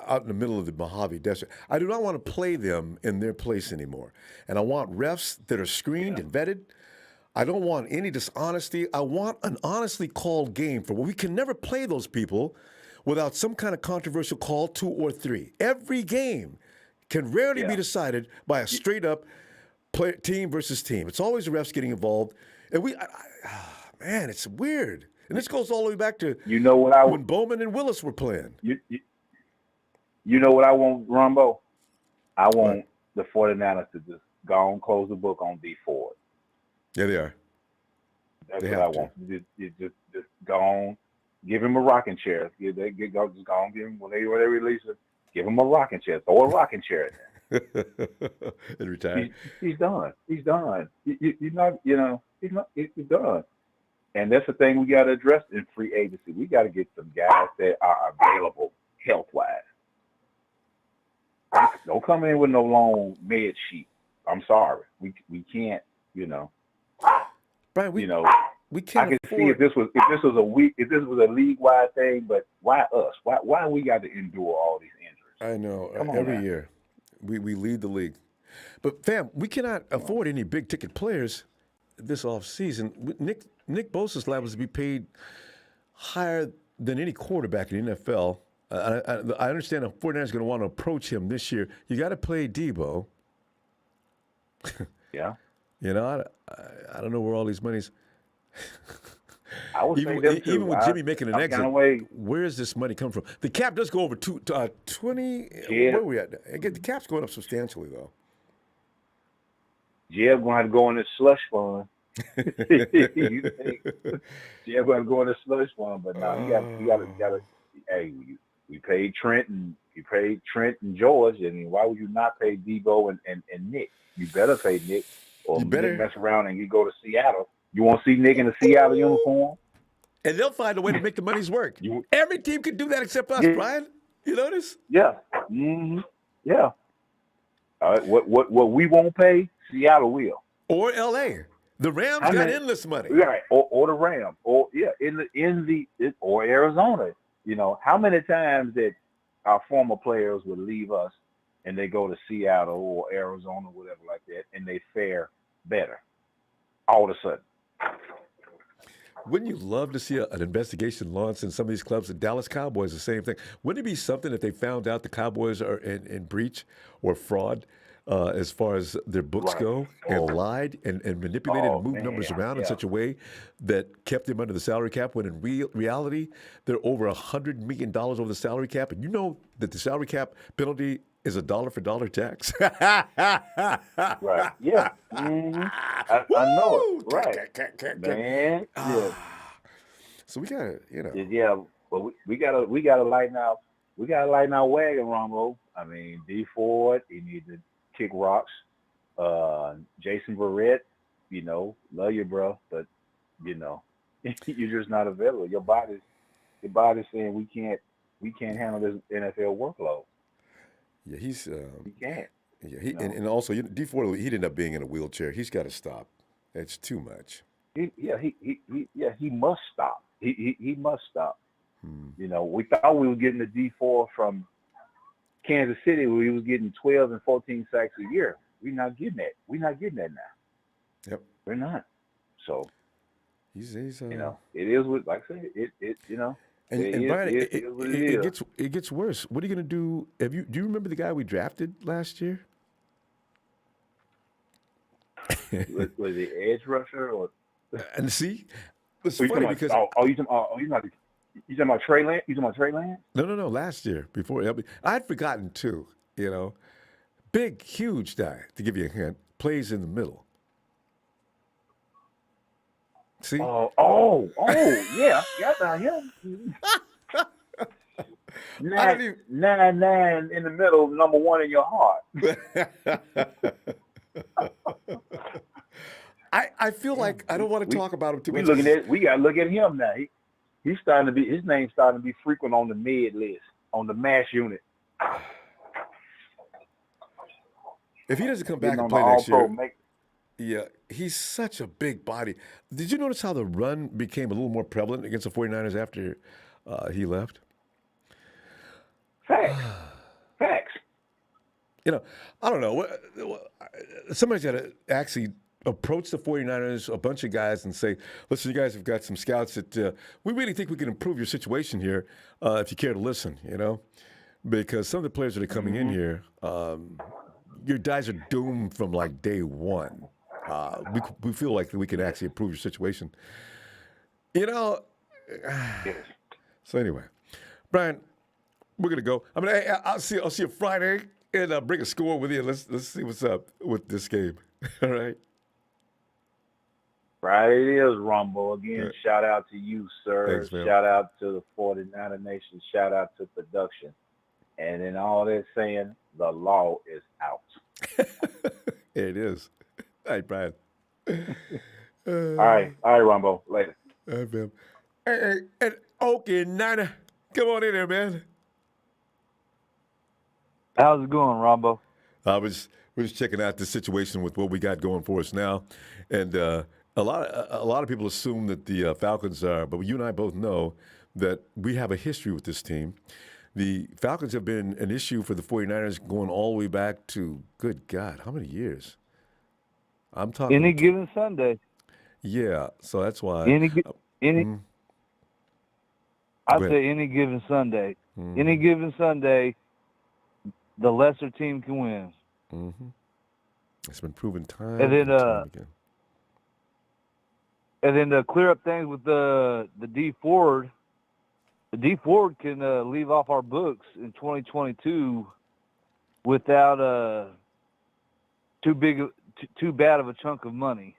out in the middle of the Mojave Desert. I do not want to play them in their place anymore. And I want refs that are screened and vetted. I don't want any dishonesty. I want an honestly called game we can never play those people without some kind of controversial call, 2 or 3. Every game can rarely be decided by a straight-up team versus team. It's always the refs getting involved. And man, it's weird. And this goes all the way back to when Bowman and Willis were playing. You know what I want, Ronbo? I want the 49ers to just go and close the book on D Ford. Yeah, they are. That's what I want. Just go on, give him a rocking chair. Just go on, give him when they release it. Give him a rocking chair. Throw a rocking chair in there. And retire. He's done. He's done. He's done. And that's the thing we got to address in free agency. We got to get some guys that are available health-wise. Don't come in with no long med sheet. I'm sorry. We can't. Brian, we can't. I can see if this was a league-wide thing, but why us? Why we got to endure all these injuries? I know. Every year, we lead the league, but fam, we cannot afford any big-ticket players this offseason. Nick Bosa's liable to be paid higher than any quarterback in the NFL. I understand the 49ers going to want to approach him this year. You got to play Deebo. Yeah. I don't know where all these money's. I would even, say that even with Jimmy making an exit, where does this money come from? The cap does go over 20. Yeah. Where are we at? Again, the cap's going up substantially, though. Jeb going to have to go in this slush fund. Jeb going to go in this slush fund, but now you got to. Hey, we paid Trent and George, and why would you not pay Deebo and Nick? You better pay Nick, or Nick mess around and you go to Seattle. You want to see Nick in a Seattle uniform? and they'll find a way to make the monies work. Every team can do that except us, Yeah. Brian. You notice? Yeah. Yeah. All right. What we won't pay, Seattle will. Or L.A. The Rams got endless money. Right. Or the Rams. Or or Arizona. You know, how many times that our former players would leave us and they go to Seattle or Arizona, whatever like that, and they fare better all of a sudden. Wouldn't you love to see an investigation launched in some of these clubs? The Dallas Cowboys, the same thing. Wouldn't it be something if they found out the Cowboys are in breach or fraud as far as their books go and lied and manipulated and moved numbers around in such a way that kept them under the salary cap when in reality they're over $100 million over the salary cap? And you know that the salary cap penalty is a dollar for dollar tax. Right. Yeah. I know it. Right. Man. Yeah. So we gotta, Yeah, but we gotta lighten our wagon, Ronbo. I mean, D Ford, he needs to kick rocks. Jason Verrett, you know, love you, bro, but you know, you're just not available. Your body's saying we can't handle this NFL workload. Yeah, he's We can't. Yeah, and also D Ford, he'd end up being in a wheelchair. He's got to stop. It's too much. He must stop. He must stop. You know, we thought we were getting the D4 from Kansas City where he was getting 12 and 14 sacks a year. We're not getting that. We're not getting that now. Yep. We're not. So he's you know, it is what, like I said, it you know. And Brian, it gets worse. What are you going to do? Do you remember the guy we drafted last year? was the edge rusher or? And see, it's funny because you talking about Trey Lance? You talking about Trey Lance? No. Last year, before I'd forgotten too. You know, big, huge guy. To give you a hint, plays in the middle. See? Yeah, about him. 9 in the middle, number 1 in your heart. I feel like I don't want to talk about him too much. We gotta look at him now. He's starting to be, his name's starting to be frequent on the mid list, on the mass unit. If he doesn't come back and play next year, yeah, he's such a big body. Did you notice how the run became a little more prevalent against the 49ers after he left? Facts. You know, I don't know. Somebody's got to actually approach the 49ers, a bunch of guys, and say, listen, you guys have got some scouts that we really think we can improve your situation here if you care to listen, you know? Because some of the players that are coming in here, your guys are doomed from like day one. We feel like we can actually improve your situation. You know? So anyway, Brian, we're going to go. I mean, I'll see you Friday and bring a score with you. Let's see what's up with this game. All right? Friday it is, Ronbo. Again, shout out to you, sir. Thanks, man. Shout out to the 49er Nation. Shout out to production. And in all that saying, the law is out. It is. All right, Brian. All right, Ronbo. Later. All right, man. Hey, and okay, Niner, come on in there, man. How's it going, Ronbo? We're just checking out the situation with what we got going for us now, and a lot of people assume that the Falcons are, but you and I both know that we have a history with this team. The Falcons have been an issue for the 49ers going all the way back to, good God, how many years? I'm talking Any given Sunday. Yeah, so that's why. I'd say any given Sunday. Any given Sunday, the lesser team can win. Mm-hmm. It's been proven time And then, time again. And then to clear up things with the D Ford, the D Ford can leave off our books in 2022 without too bad of a chunk of money,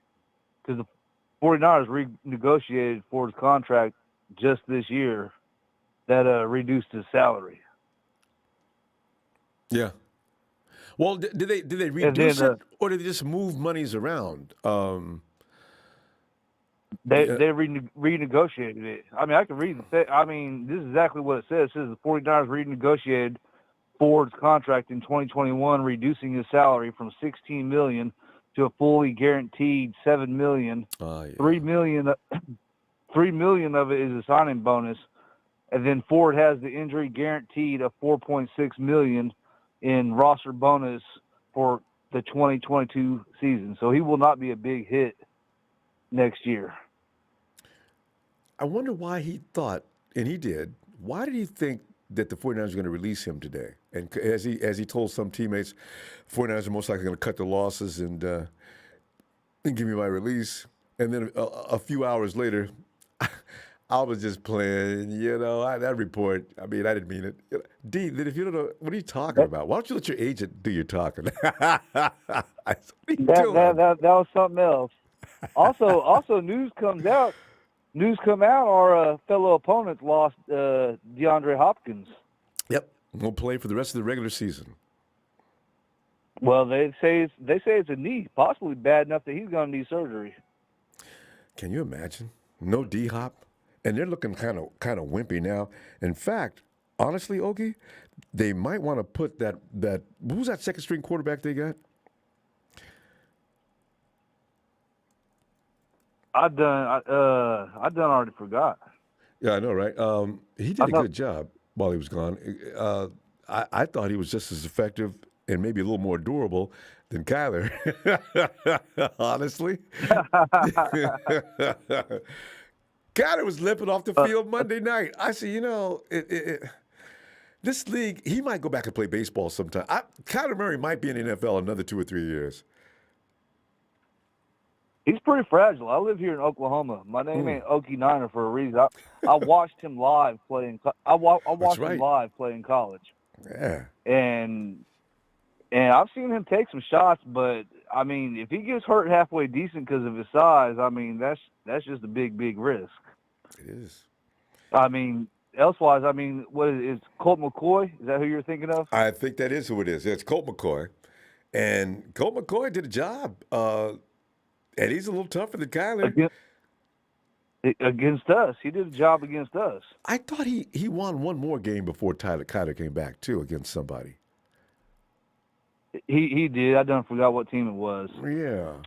because the 49ers renegotiated Ford's contract just this year that reduced his salary. Yeah. Well, did they reduce it, or did they just move monies around? They renegotiated it. I mean, I can read the. I mean, this is exactly what it says. It says the 49ers renegotiated Ford's contract in 2021, reducing his salary from $16 million to a fully guaranteed $7 million. Yeah. $3 million of it is a signing bonus, and then Ford has the injury guaranteed of $4.6 million in roster bonus for the 2022 season. So he will not be a big hit next year. I wonder why he thought, and he did, why did he think that the 49ers were going to release him today? And as he told some teammates, 49ers are most likely going to cut their losses and give me my release. And then a few hours later, I was just playing, that report. I mean, I didn't mean it. D, then if you don't know, what are you talking about? Why don't you let your agent do your talking? That was something else. Also, news come out. Our fellow opponents lost DeAndre Hopkins. Yep, won't play for the rest of the regular season. Well, they say it's a knee, possibly bad enough that he's going to need surgery. Can you imagine? No D-Hop, and they're looking kind of wimpy now. In fact, honestly, Ogie, they might want to put that who's that second string quarterback they got? I already forgot. Yeah, I know, right? He did a good job while he was gone. I thought he was just as effective and maybe a little more durable than Kyler. Honestly. Kyler was limping off the field Monday night. I said, this league, he might go back and play baseball sometime. Kyler Murray might be in the NFL another 2 or 3 years. He's pretty fragile. I live here in Oklahoma. My name ain't Okie Niner for a reason. I watched him live playing. I watched him live playing college. Yeah. And I've seen him take some shots, but I mean, if he gets hurt halfway decent because of his size, I mean, that's just a big risk. It is. I mean, elsewise, I mean, what is Colt McCoy? Is that who you're thinking of? I think that is who it is. It's Colt McCoy, and Colt McCoy did a job. And he's a little tougher than Kyler. Against us. He did a job against us. I thought he won one more game before Kyler came back, too, against somebody. He did. I done forgot what team it was. Yeah.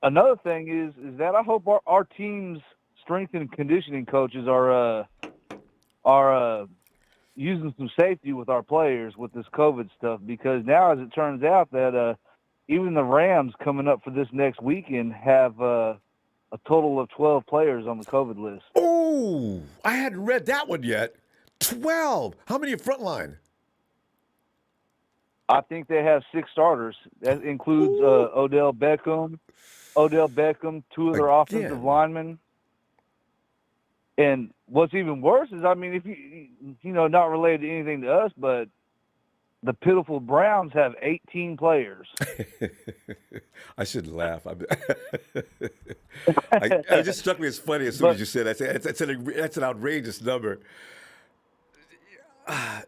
Another thing is that I hope our team's strength and conditioning coaches are using some safety with our players with this COVID stuff, because now, as it turns out, that even the Rams coming up for this next weekend have a total of 12 players on the COVID list. Oh, I hadn't read that one yet. 12. How many are frontline? I think they have 6 starters. That includes Odell Beckham, 2 of their offensive linemen. And what's even worse is, I mean, if you not related to anything to us, but the pitiful Browns have 18 players. I shouldn't laugh. It just struck me as funny as soon as you said that. That's an outrageous number.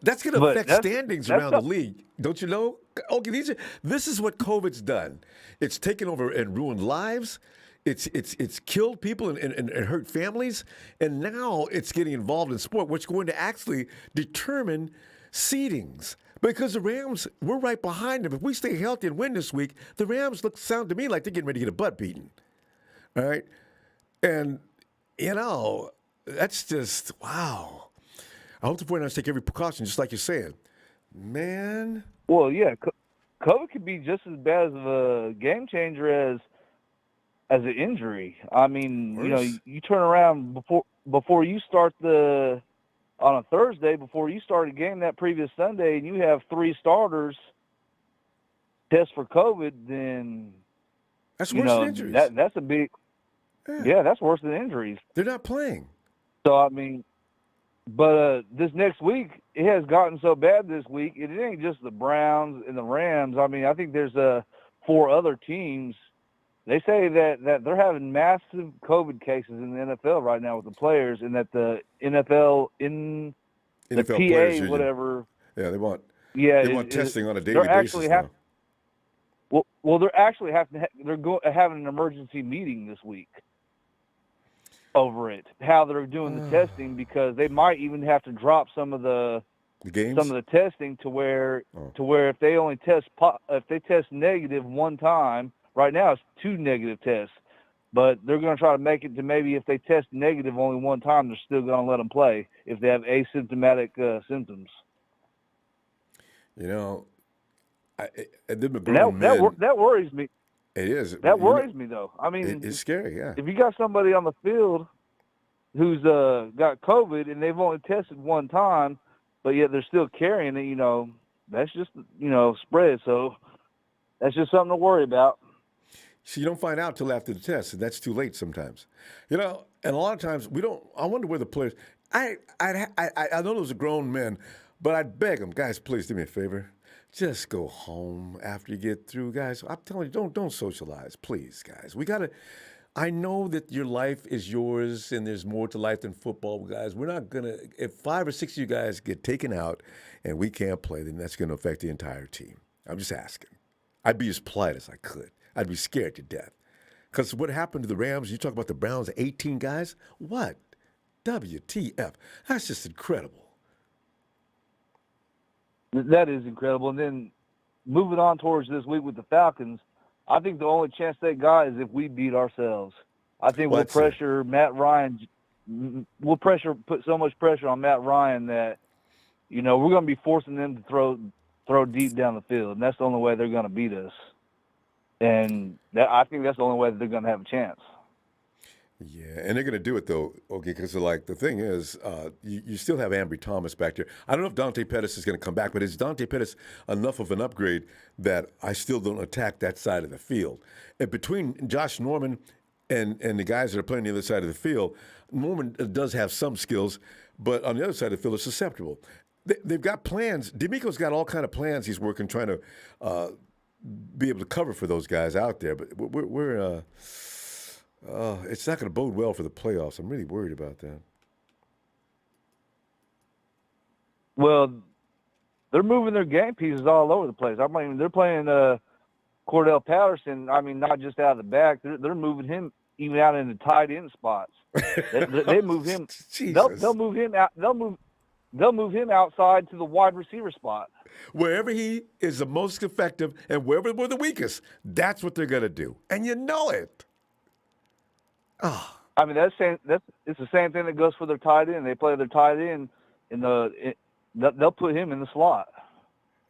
That's going to affect standings around the league, don't you know? Okay, this is what COVID's done. It's taken over and ruined lives. It's killed people and hurt families, and now it's getting involved in sport, which is going to actually determine seedings. Because the Rams, we're right behind them. If we stay healthy and win this week, the Rams sound to me like they're getting ready to get a butt beaten. All right? And, that's just, wow. I hope the 49ers take every precaution, just like you're saying. Man. Well, yeah, COVID could be just as bad of a game changer as an injury. I mean, you turn around before you start on a Thursday, before you start a game that previous Sunday, and you have 3 starters test for COVID, then that's worse than injuries. That's a big, that's worse than injuries. They're not playing. So I mean, but this next week it has gotten so bad this week. It ain't just the Browns and the Rams. I mean, I think there's 4 other teams. They say that they're having massive COVID cases in the NFL right now with the players, and that the NFL the PA, whatever. Yeah, they want testing on a daily basis now. Well, they're actually having an emergency meeting this week. over it, how they're doing the testing, because they might even have to drop some of the games, some of the testing to where if they only if they test negative one time, right now it's 2 negative tests, but they're going to try to make it to maybe if they test negative only one time, they're still going to let them play if they have asymptomatic symptoms. You know, that worries me. It is. That worries me, though. I mean, it's scary. Yeah. If you got somebody on the field who's got COVID and they've only tested one time, but yet they're still carrying it, that's just spread. So that's just something to worry about. So you don't find out till after the test, and that's too late sometimes. And a lot of times we don't. I wonder where the players. I know those are grown men, but I'd beg them, guys, please do me a favor. Just go home after you get through, guys. I'm telling you, don't socialize, please, guys. We gotta. I know that your life is yours, and there's more to life than football, guys. We're not gonna. If 5 or 6 of you guys get taken out, and we can't play, then that's gonna affect the entire team. I'm just asking. I'd be as polite as I could. I'd be scared to death, because what happened to the Rams? You talk about the Browns, 18 guys. What? WTF? That's just incredible. That is incredible. And then moving on towards this week with the Falcons, I think the only chance they got is if we beat ourselves. I think we'll pressure Matt Ryan. We'll put so much pressure on Matt Ryan that, we're going to be forcing them to throw deep down the field. And that's the only way they're going to beat us. And I think that's the only way that they're going to have a chance. Yeah, and they're going to do it, though, okay, because, the thing is, you still have Ambry Thomas back there. I don't know if Dante Pettis is going to come back, but is Dante Pettis enough of an upgrade that I still don't attack that side of the field? And between Josh Norman and the guys that are playing the other side of the field, Norman does have some skills, but on the other side of the field is susceptible. They've got plans. D'Amico's got all kind of plans he's working, trying to be able to cover for those guys out there, but it's not going to bode well for the playoffs. I'm really worried about that. Well, they're moving their game pieces all over the place. I mean, they're playing Cordelle Patterson. I mean, not just out of the back. They're moving him even out in the tight end spots. They move him. They'll move him out. They'll move him outside to the wide receiver spot. Wherever he is the most effective and wherever we're the weakest, that's what they're going to do. And you know it. Oh. I mean, it's the same thing that goes for their tight end. They play their tight end they'll put him in the slot.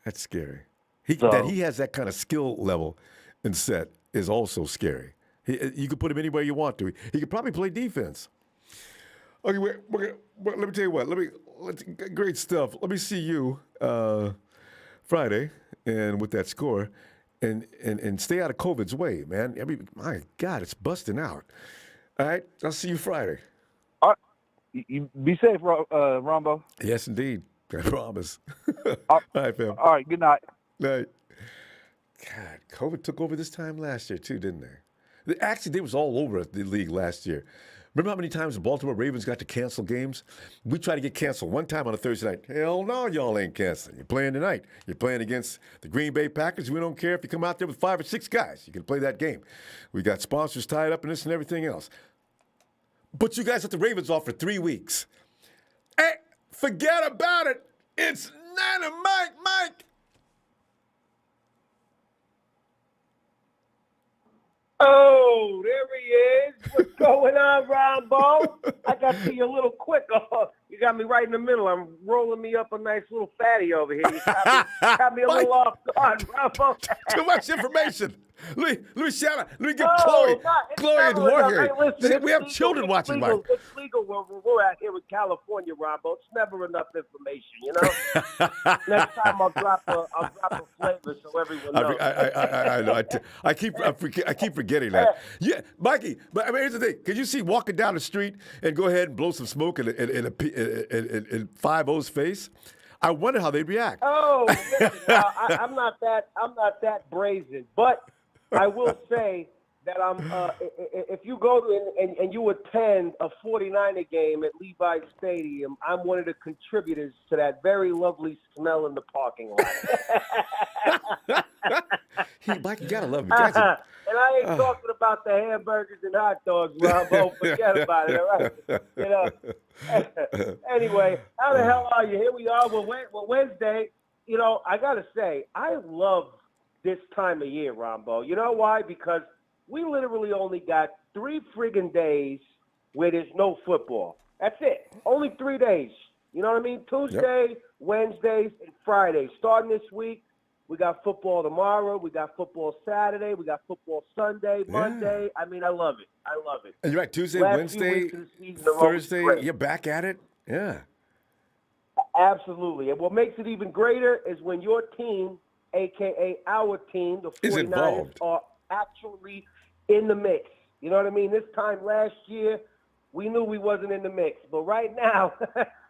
That's scary. That he has that kind of skill level and set is also scary. You could put him anywhere you want to. He could probably play defense. Okay, let me tell you what. Great stuff. Let me see you Friday, and with that score, and stay out of COVID's way, man. My God, it's busting out. All right, I'll see you Friday. All right. You be safe, Ronbo. Yes, indeed. I promise. All right, fam. All right, good night. Night. God, COVID took over this time last year, too, didn't they? Actually, they was all over the league last year. Remember how many times the Baltimore Ravens got to cancel games? We tried to get canceled one time on a Thursday night. Hell no, y'all ain't canceling. You're playing tonight. You're playing against the Green Bay Packers. We don't care if you come out there with 5 or 6 guys. You can play that game. We got sponsors tied up in this and everything else. But you guys let the Ravens off for 3 weeks. Hey, forget about it. It's Niner Mike. Oh, there he is. What's going on, Ronbo? I got to you a little quick. You got me right in the middle. I'm rolling me up a nice little fatty over here. You got me a little off guard, Ronbo. Too much information. Let me shout out. Let me get Chloe and Jorge. Listen, we have children watching, Mike. It's legal where we're out here in California, Ronbo. It's never enough information, you know? Next time I'll drop a flavor so everyone knows. I know. I keep forgetting that. Yeah, Mikey. But I mean, here's the thing. Could you see walking down the street and go ahead and blow some smoke in 5-0's face? I wonder how they'd react. Oh, listen, I'm not that brazen, but I will say that if you go to and you attend a 49er game at Levi's Stadium, I'm one of the contributors to that very lovely smell in the parking lot. Mike, you gotta love me. And I ain't talking about the hamburgers and hot dogs, Ronbo. Forget about it, all right? You know. Anyway, how the hell are you? Here we are. Well, Wednesday. You know, I got to say, I love this time of year, Ronbo. You know why? Because we literally only got 3 friggin' days where there's no football. That's it. Only 3 days. You know what I mean? Tuesday, Wednesdays, and Fridays. Starting this week, we got football tomorrow. We got football Saturday. We got football Sunday, Monday. I mean, I love it. I love it. And you're right, Tuesday, Last Wednesday, few weeks of the season are Thursday, always great. you're back at it? Yeah. Absolutely. And what makes it even greater is when your team, a.k.a. our team, the Is 49ers, involved. are actually in the mix. You know what I mean? This time last year, we knew we wasn't in the mix. But right now,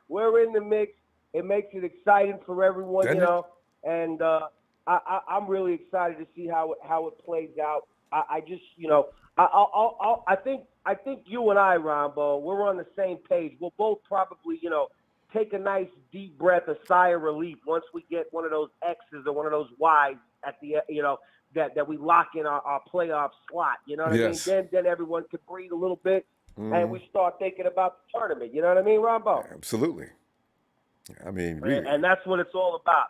we're in the mix. It makes it exciting for everyone, Doesn't you know. And I'm really excited to see how it plays out. I just, you know, I think you and I, Ronbo, we're on the same page. We'll both probably, you know, take a nice deep breath, a sigh of relief once we get one of those X's or one of those Y's at the, you know, that we lock in our playoff slot. You know what Yes. I mean? Then everyone can breathe a little bit, and we start thinking about the tournament. You know what I mean, Ronbo? Absolutely. I mean, really. And that's what it's all about.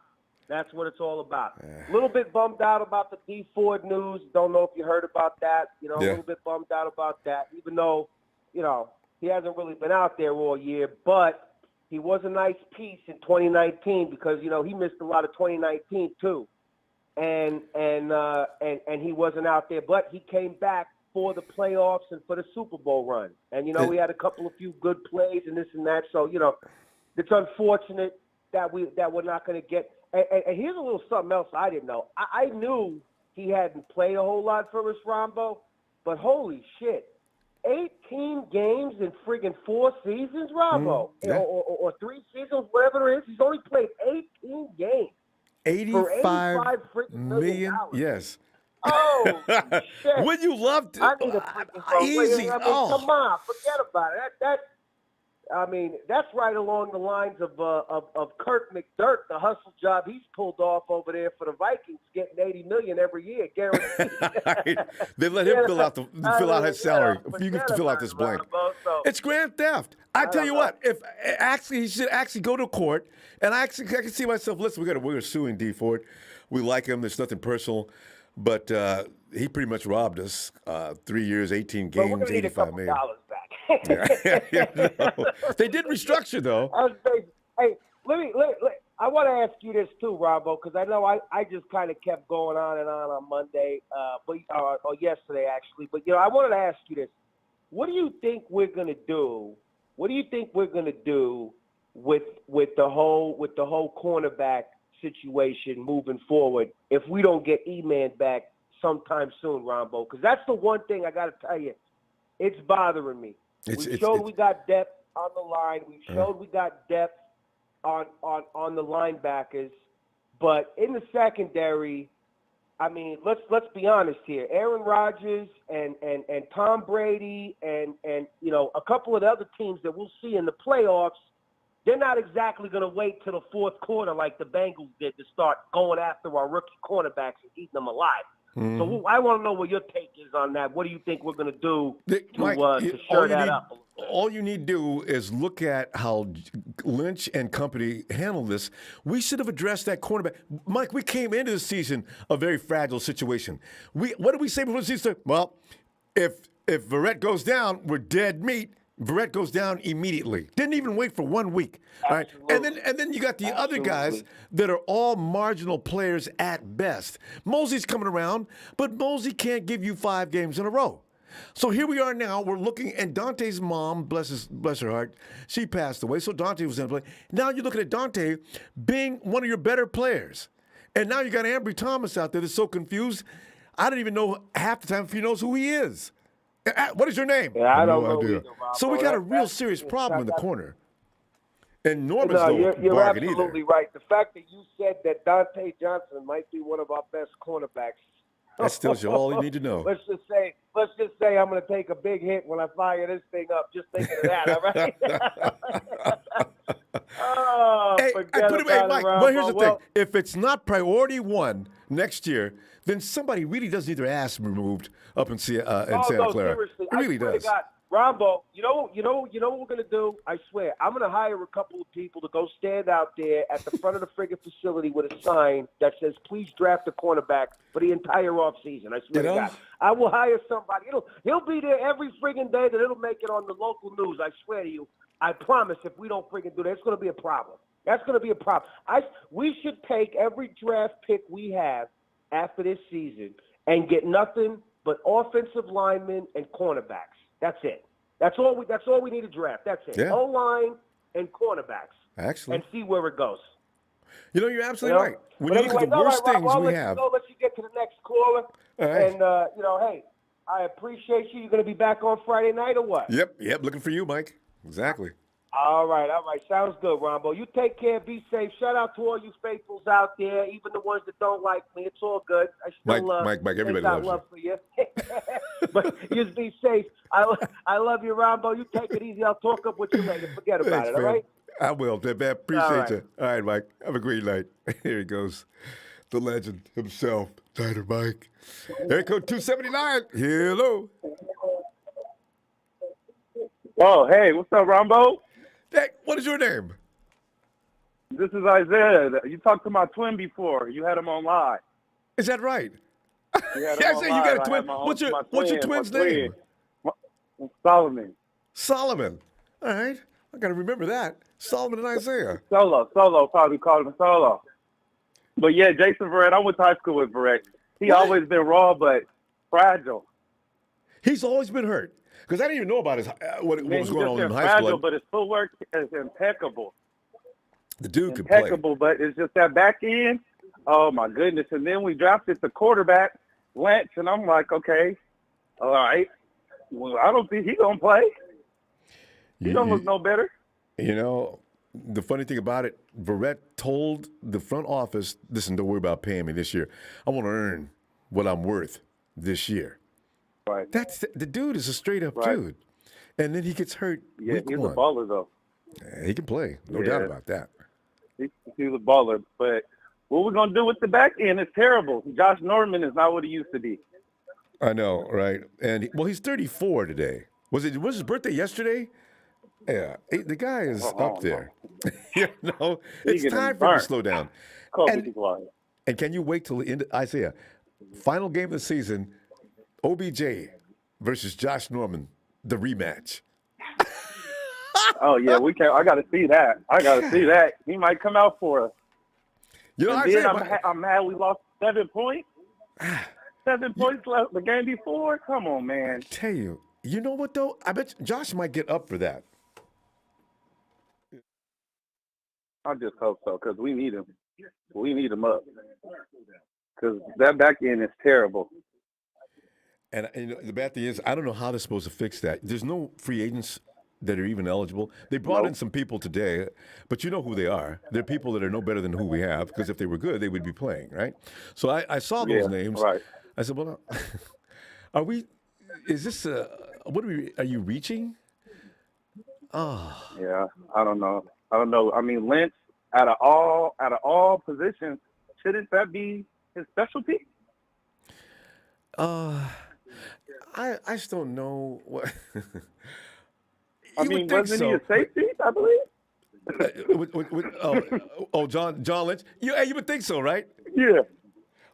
That's what it's all about. A little bit bummed out about the D Ford news. Don't know if you heard about that. You know, a little bit bummed out about that, even though, you know, he hasn't really been out there all year. But he was a nice piece in 2019 because, you know, he missed a lot of 2019 too. And he wasn't out there. But he came back for the playoffs and for the Super Bowl run. And, you know, we had a few good plays and this and that. So, you know, it's unfortunate that we're not going to get – and here's a little something else I didn't know. I knew he hadn't played a whole lot for us, Ronbo, but holy shit, 18 games in friggin' 4 seasons, Ronbo, or 3 seasons, whatever it is. He's only played 18 games. 85 million. Yes. Oh, shit. Would you love to? I need a freaking easy. I mean, come on, forget about it. I mean, that's right along the lines of Kirk McDirt, the hustle job he's pulled off over there for the Vikings, getting $80 million every year, guaranteed. They let him fill out his salary. You can fill out this blank. It's grand theft. I tell you what, if actually he should actually go to court, and I can see myself. Listen, we're suing D Ford. We like him. There's nothing personal, but he pretty much robbed us. 3 years, 18 games, $85 million. Back. They did restructure though. Hey, I want to ask you this too, Ronbo, because I know I just kind of kept going on and on Monday, or yesterday actually. But you know, I wanted to ask you this: what do you think we're gonna do? What do you think we're gonna do with the whole cornerback situation moving forward if we don't get E-Man back sometime soon, Ronbo? Because that's the one thing I got to tell you, it's bothering me. We showed we got depth on the line. We showed we got depth on the linebackers, but in the secondary, I mean, let's be honest here. Aaron Rodgers and Tom Brady and you know, a couple of the other teams that we'll see in the playoffs, they're not exactly going to wait till the fourth quarter like the Bengals did to start going after our rookie cornerbacks and eating them alive. So I want to know what your take is on that. What do you think we're going to do to shore that up? All you need to do is look at how Lynch and company handled this. We should have addressed that cornerback. Mike, we came into the season a very fragile situation. What did we say before the season? Well, if Verrett goes down, we're dead meat. Verrett goes down immediately. Didn't even wait for 1 week. All right? And then you got the other guys that are all marginal players at best. Mosey's coming around, but Mosey can't give you 5 games in a row. So here we are now. We're looking, and Dante's mom, bless her heart, she passed away. So Dante was in play. Now you're looking at Dante being one of your better players. And now you got Ambry Thomas out there that's so confused. I don't even know half the time if he knows who he is. What is your name? Yeah, I don't know. Either, so we got a real serious problem in the corner. And Norman's you're bargain absolutely either. right. The fact that you said that Dante Johnson might be one of our best cornerbacks. That tells you all you need to know. Let's just say I'm going to take a big hit when I fire this thing up. Just thinking of that, all right? Oh, Hey, forget hey, about Mike, it, Ronbo. well, here's the Well, thing. If it's not priority one next year, then somebody really does need their ass removed up in Santa no, Clara. seriously. It really I swear does. to God. Ronbo, you know what we're gonna do? I swear, I'm gonna hire a couple of people to go stand out there at the front of the friggin' facility with a sign that says, "Please draft a cornerback for the entire off season." I swear You to know? God, I will hire somebody. He'll be there every friggin' day that it'll make it on the local news. I swear to you. I promise. If we don't friggin' do that, it's gonna be a problem. That's gonna be a problem. We should take every draft pick we have after this season and get nothing but offensive linemen and cornerbacks. That's it. That's all we need to draft. That's it. Yeah. O-line and cornerbacks. Actually. And see where it goes. You know, you're absolutely right. When But you look at the all worst right, things I'll we let have. You let you get to the next caller. All right. And, hey, I appreciate you. You're going to be back on Friday night or what? Yep. Looking for you, Mike. Exactly. All right. Sounds good, Ronbo. You take care. Be safe. Shout out to all you faithfuls out there, even the ones that don't like me. It's all good. I still Mike, everybody got loves love for you. But you just be safe. I love you, Ronbo. You take it easy. I'll talk up with you later. Forget about Thanks, it, man. all right? I will, man. Appreciate right. you. All right, Mike. Have a great night. Here he goes. The legend himself, Diner Mike. Here code 279. Hello. Oh, hey, what's up, Ronbo? Hey, what is your name? This is Isaiah. You talked to my twin before. You had him on live. Is that right? You had him Yeah, I on said you live. got a I twin. had my What's your my twin's twin. name? Solomon. Solomon. All right. I got to remember that. Solomon and Isaiah. Solo, probably called him Solo. But yeah, Jason Verrett, I went to high school with Verrett. He What? always been raw, but fragile. He's always been hurt. Because I didn't even know about what Man, was he going just on in been high fragile, school. but his footwork is impeccable. The dude could play. Impeccable, but it's just that back end. Oh, my goodness. And then we drafted the quarterback, Lentz, and I'm like, okay, all right. Well, I don't think he's going to play. He don't look no better. You know, the funny thing about it, Verrett told the front office, listen, don't worry about paying me this year. I want to earn what I'm worth this year. Right. The dude is a straight-up Right. dude. And then he gets hurt Yeah, week he's one. a baller, though. He can play. No doubt about that. He's a baller. But what we're going to do with the back end is terrible. Josh Norman is not what he used to be. I know, right? And he's 34 today. Was his birthday yesterday? Yeah, the guy is up there. You know, it's time for him to slow down. And can you wait till the end? Isaiah, final game of the season, OBJ versus Josh Norman, the rematch. Oh yeah, we can. I got to see that. He might come out for us. You know, and Isaiah, then I'm mad we lost 7 points. 7 points left the game before. Come on, man. I tell you, you know what though? I bet Josh might get up for that. I just hope so because we need him. We need him up because that back end is terrible. And you know, the bad thing is, I don't know how they're supposed to fix that. There's no free agents that are even eligible. They brought in some people today, but you know who they are. They're people that are no better than who we have, because if they were good, they would be playing, right? So I saw those names. Right. I said, well, is this, are you reaching? Oh. Yeah, I don't know. I mean, Lynch, out of all positions, shouldn't that be his specialty? I just don't know what. I mean, wasn't he a safety, I believe? John Lynch. Yeah, you would think so, right? Yeah.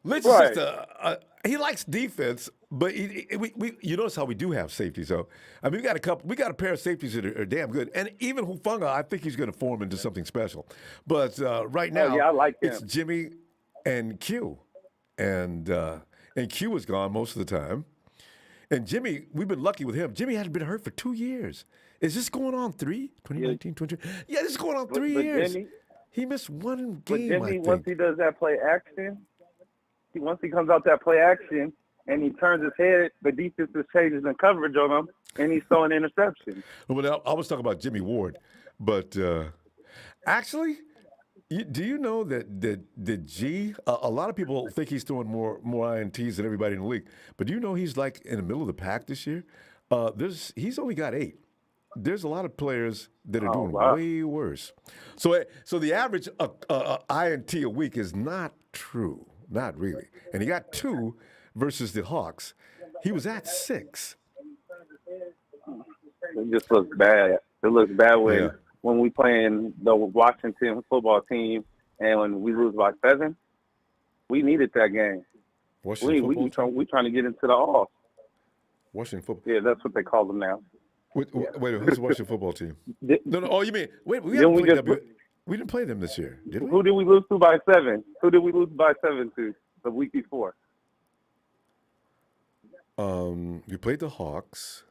Lynch is just he likes defense, but you notice how we do have safeties. So I mean, we got a pair of safeties that are damn good, and even Hufanga, I think he's going to form into something special. But right now, I like him. It's Jimmy and Q, and Q is gone most of the time. And Jimmy, we've been lucky with him. Jimmy hadn't been hurt for 2 years. Is this going on 3? 2019, 20? Yeah, this is going on 3 years. Jimmy, he missed one but game, Jimmy, I think. once he does that play action, once he comes out that play action and he turns his head, the defense is changing the coverage on him, and he's throwing interceptions. Well, I was talking about Jimmy Ward, but actually, do you know that G? A lot of people think he's throwing more INTs than everybody in the league, but do you know he's like in the middle of the pack this year? He's only got 8. there's a lot of players that are doing wow. way worse. So the average INT a week is not true, not really. And he got 2 versus the Hawks. He was at 6. It just looks bad. It looks bad Yeah. when we playing the Washington football team and when we lose by 7. We needed that game. Washington football team? We trying to get into the off. Washington football. Yeah, that's what they call them now. Wait, who's the Washington football team? Did- No. Oh, you mean we Then haven't we played just- we didn't play them this year, did we? Who did we lose to by 7? Who did we lose by 7 to the week before? We played the Hawks.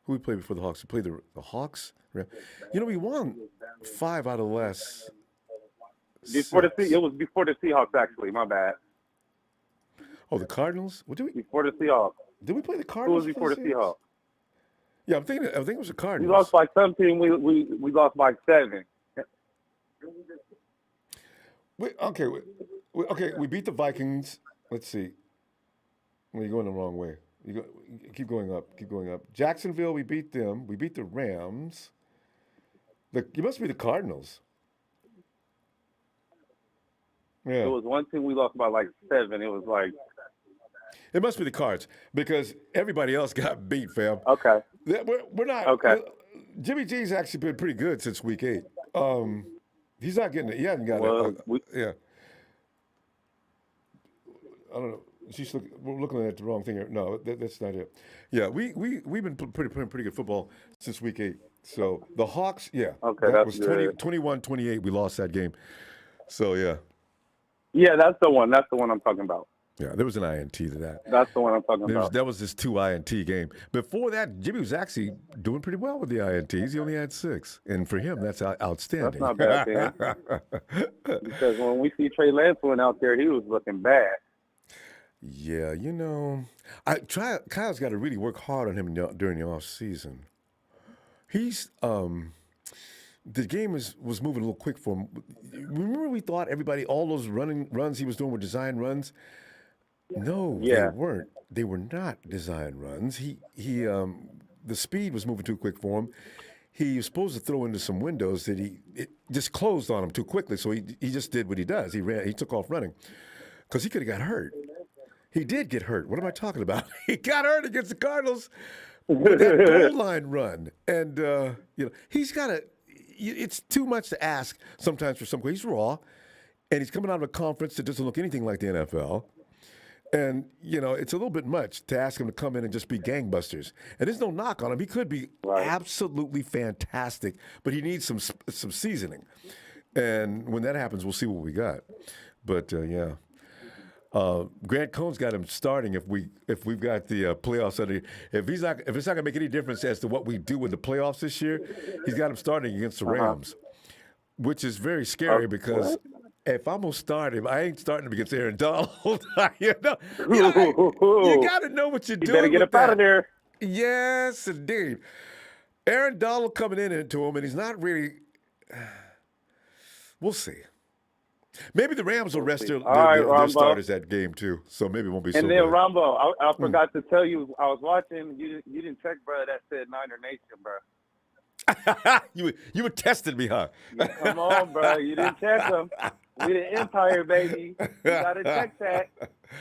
Who we played before the Hawks? We played the Hawks. You know, we won 5 out of the last. It was before the Seahawks, actually. My bad. Oh, the Cardinals. What did we? Before the Seahawks. Did we play the Who Cardinals? was before the Seahawks? Yeah, I think it was the We Cardinals. lost by 17. We lost by 7. We beat the Vikings. Let's see. Well, you're going the wrong way. Keep going up. Jacksonville, we beat them. We beat the Rams. You must be the Cardinals. Yeah. It was one team we lost by like 7. It was like, It must be the Cards because everybody else got beat, fam. okay. We're not. Okay. Jimmy G's actually been pretty good since week 8. He's not getting it. He hasn't got it. Yeah. I don't know. We're looking at the wrong thing here. No, that's not it. Yeah, we've been playing pretty good football since week 8. So the Hawks, yeah. Okay, that that's was good. 21-28. We lost that game. So yeah. Yeah, that's the one. That's the one I'm talking about. Yeah, there was an INT to that. That's the one I'm talking about. That was his 2 INT game. Before that, Jimmy was actually doing pretty well with the INTs. He only had 6. And for him, that's outstanding. That's not bad, man. Because when we see Trey Lance went out there, he was looking bad. Yeah, you know, Kyle's got to really work hard on him during the off season. He's the game was moving a little quick for him. Remember, we thought all those runs he was doing were design runs. No, Yeah. they weren't. They were not design runs. The speed was moving too quick for him. He was supposed to throw into some windows that it just closed on him too quickly. So he just did what he does. He ran. He took off running because he could have got hurt. He did get hurt. What am I talking about? He got hurt against the Cardinals with that goal line run. And, he's got to – it's too much to ask sometimes for some – he's raw, and he's coming out of a conference that doesn't look anything like the NFL. And, it's a little bit much to ask him to come in and just be gangbusters. And there's no knock on him. He could be absolutely fantastic, but he needs some seasoning. And when that happens, we'll see what we got. But, yeah. Grant Cohn's got him starting if we've got the playoffs under. If it's not going to make any difference as to what we do with the playoffs this year, he's got him starting against the Rams, which is very scary because if I'm gonna start him, I ain't starting him against Aaron Donald. you got to know what you're doing. You better get up out of there. Yes, indeed. Aaron Donald coming into him, and he's not really. We'll see. Maybe the Rams will rest their starters that game too, so maybe it won't be so And then bad. Ronbo, I forgot to tell you, I was watching. You didn't check, bro. That said Niner Nation, bro. you were testing me, huh? Come on, bro. You didn't check them. We the Empire, baby. You gotta check that.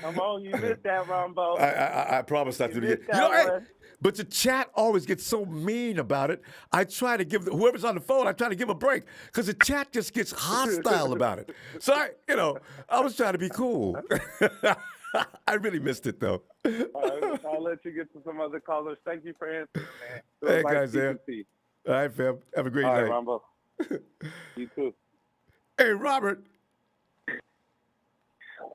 Come on, you missed that, Ronbo. I promise not to do it. But the chat always gets so mean about it. I try to give whoever's on the phone, I try to give a break because the chat just gets hostile about it. So I was trying to be cool. I really missed it though. I'll let you get to some other callers. Thank you for answering, man. Hey guys, there. All right, fam. Have a great night. All right, Ronbo. You too. Hey, Robert.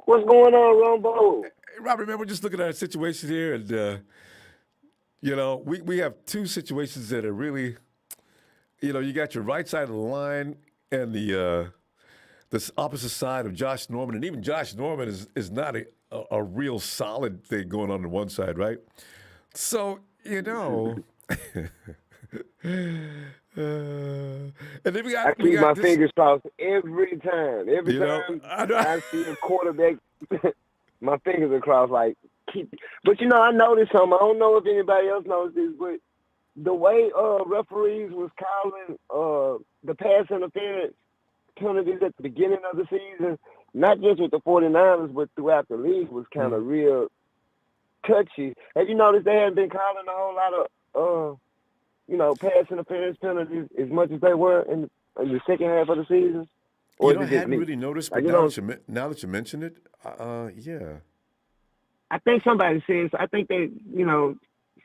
What's going on, Ronbo? Hey, Robert, man, we're just looking at a situation here, and we have 2 situations that are really, you got your right side of the line and the opposite side of Josh Norman, and even Josh Norman is not a real solid thing going on one side, right? So and then we got. I keep my fingers crossed every time. Every time I see a quarterback, my fingers are crossed. Like, but I noticed something. I don't know if anybody else knows this, but the way referees was calling the pass interference penalties at the beginning of the season, not just with the 49ers, but throughout the league, was kind of real touchy. Have you noticed they haven't been calling a whole lot of, pass interference penalties as much as they were in the second half of the season? Or I hadn't really noticed, but now that you mention it, yeah. I think somebody says, I think they,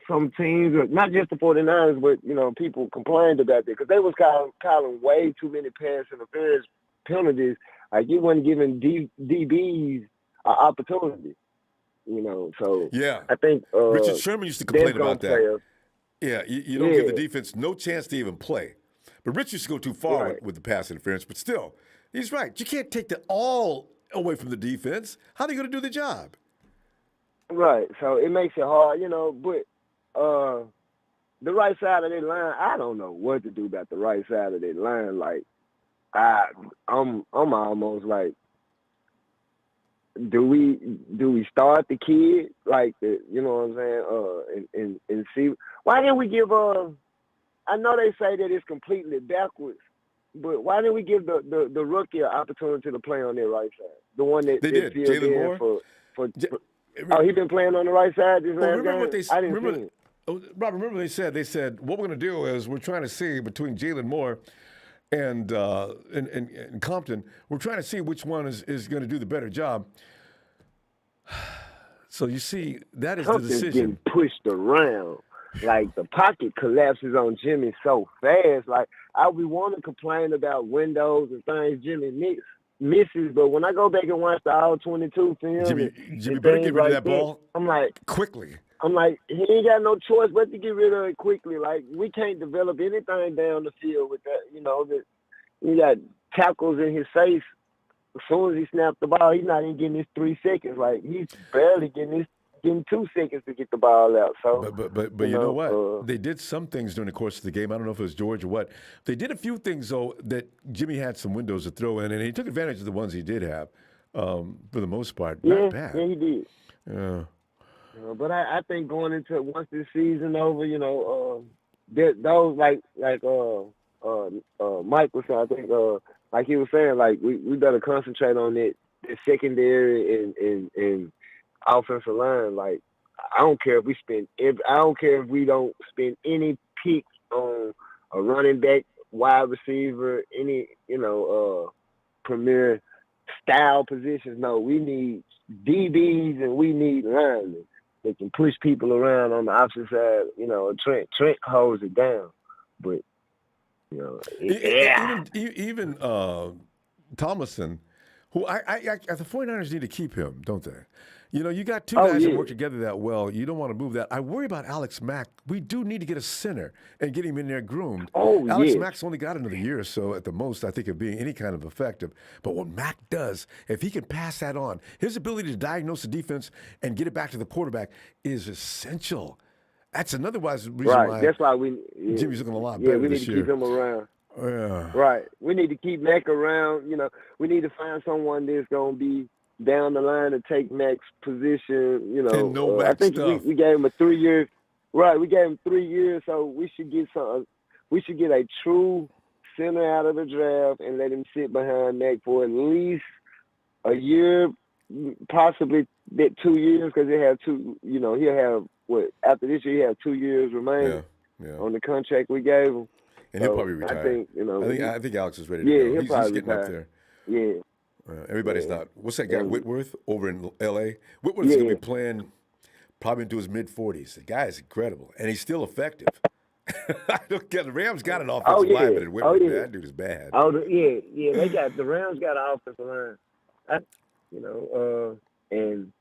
some teams, not just the 49ers, but, people complained about that because they was calling way too many pass interference penalties. Like, you weren't giving DBs an opportunity, So, yeah. I think Richard Sherman used to complain about that. Yeah, you don't give the defense no chance to even play. But Rich used to go too far with the pass interference, but still, he's right. You can't take that all away from the defense. How are they going to do the job? Right, so it makes it hard, but the right side of that line, I don't know what to do about the right side of that line. Like, I'm almost like, do we start the kid, like, you know what I'm saying, and see, why didn't we give, I know they say that it's completely backwards, but why didn't we give the rookie an opportunity to play on their right side? The one that they did, Jalen Moore. He been playing on the right side this last game? What they I didn't see it. Robert, remember they said, what we're going to do is we're trying to see between Jalen Moore and Compton, we're trying to see which one is going to do the better job. So you see, that is Compton's the decision. Getting pushed around. Like, the pocket collapses on Jimmy so fast. Like, we want to complain about windows and things Jimmy misses, but when I go back and watch the all-22 film, Jimmy better get rid of that ball. I'm like, quickly. I'm like, he ain't got no choice but to get rid of it quickly. Like, we can't develop anything down the field with that. That he got tackles in his face. As soon as he snapped the ball, he's not even getting his 3 seconds. Like, he's barely getting 2 seconds to get the ball out. So, but you know what? They did some things during the course of the game. I don't know if it was George or what. They did a few things though that Jimmy had some windows to throw in, and he took advantage of the ones he did have for the most part. Not bad. Yeah, he did. Yeah. But I think going into once this season over, those like Mike was saying, I think like he was saying, like we better concentrate on the secondary and offensive line. Like, I don't care if we don't spend any picks on a running back, wide receiver, any premier style positions. No, we need DBs and we need linemen that can push people around on the opposite side. Trent holds it down, but even Tomlinson, who the 49ers need to keep him, don't they? You got two guys that work together that well. You don't want to move that. I worry about Alex Mack. We do need to get a center and get him in there groomed. Alex Mack's only got another year or so at the most, I think, of being any kind of effective. But what Mack does, if he can pass that on, his ability to diagnose the defense and get it back to the quarterback is essential. That's another reason why. That's why Jimmy's looking a lot better we need this to year. keep him around. Yeah. Right. We need to keep Mack around. We need to find someone that's going to be down the line to take Mack's position. And no Mack I think stuff. we gave him a 3 year. Right. We gave him 3 years, so we should get we should get a true center out of the draft and let him sit behind Mack for at least a year, possibly 2 years, because he'll have two. He'll have after this year, he have 2 years remaining on the contract we gave him. And he'll probably retire. I think Alex is ready to go. He's getting retire. up there. Yeah. Everybody's not. What's that guy, Whitworth, over in L.A.? Whitworth's going to be playing probably into his mid-40s. The guy is incredible, and he's still effective. I don't get the Rams got an offensive lineman, and Whitworth, that dude is bad. They got the Rams got an offensive line. And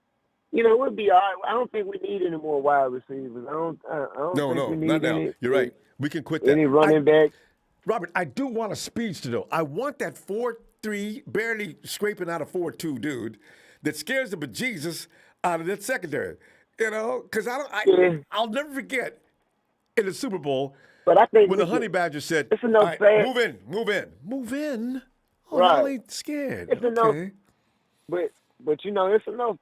we'll be all right. I don't think we need any more wide receivers. I don't think we need not now. You're right. We can quit that. Any running back. Robert, I do want a speedster, though. I want that 4'3", barely scraping out a 4'2" dude that scares the bejesus out of that secondary. Because I'll never forget in the Super Bowl but I think when the Honey Badger said, it's enough right, move in. Oh, right. y'all ain't scared. It's enough, but it's enough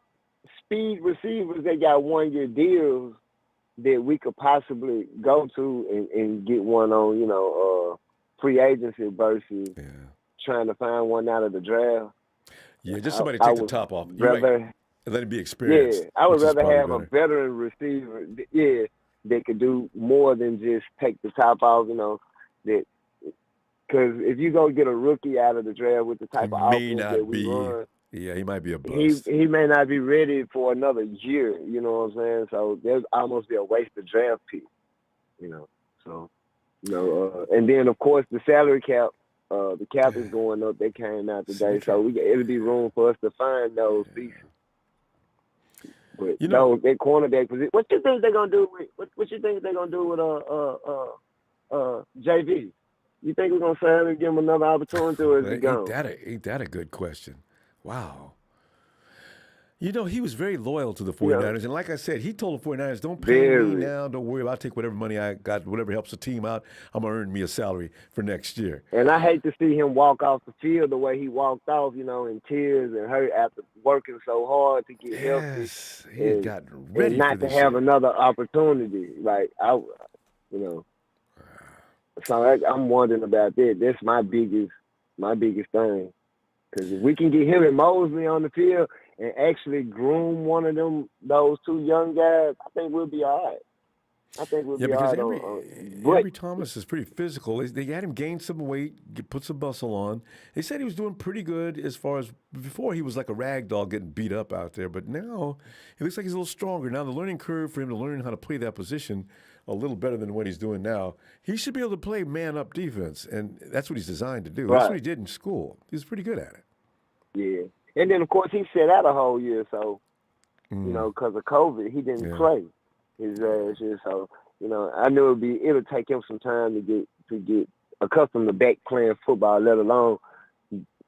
speed receivers that got 1 year deals that we could possibly go to and get one on, free agency versus trying to find one out of the draft. Yeah, just somebody to take the top off. Rather, let it be experienced. I would rather have better. a veteran receiver, that could do more than just take the top off, that. Because if you go get a rookie out of the draft with the type of offense that we run, he might be a bust. He may not be ready for another year. You know what I'm saying? So there's almost be a waste of draft pick. So and then of course the salary cap, the cap is going up. They came out today, so it'll be room for us to find those pieces. But that cornerback position. What you think they're gonna do with? What you think they're gonna do with JV? You think we're going to sign and give him another opportunity, or is he gone? Ain't that a good question? Wow. He was very loyal to the 49ers. And like I said, he told the 49ers, don't pay me now. Don't worry about it. I'll take whatever money I got, whatever helps the team out. I'm going to earn me a salary for next year. And I hate to see him walk off the field the way he walked off, in tears and hurt after working so hard to get healthy. He had gotten ready and not for this to have year. another opportunity. So I'm wondering about that. That's my biggest thing. Because if we can get him and Mosley on the field and actually groom one of those two young guys, I think we'll be all right. I think we'll be all right. Henry Thomas is pretty physical. They had him gain some weight, put some muscle on. They said he was doing pretty good as far as before he was like a rag doll getting beat up out there. But now he looks like he's a little stronger. Now the learning curve for him to learn how to play that position a little better than what he's doing now. He should be able to play man-up defense, and that's what he's designed to do. Right. That's what he did in school. He was pretty good at it. Yeah. And then, of course, he sat out a whole year, so, because of COVID, he didn't play his last year. So, I knew it'll take him some time to get accustomed to back playing football, let alone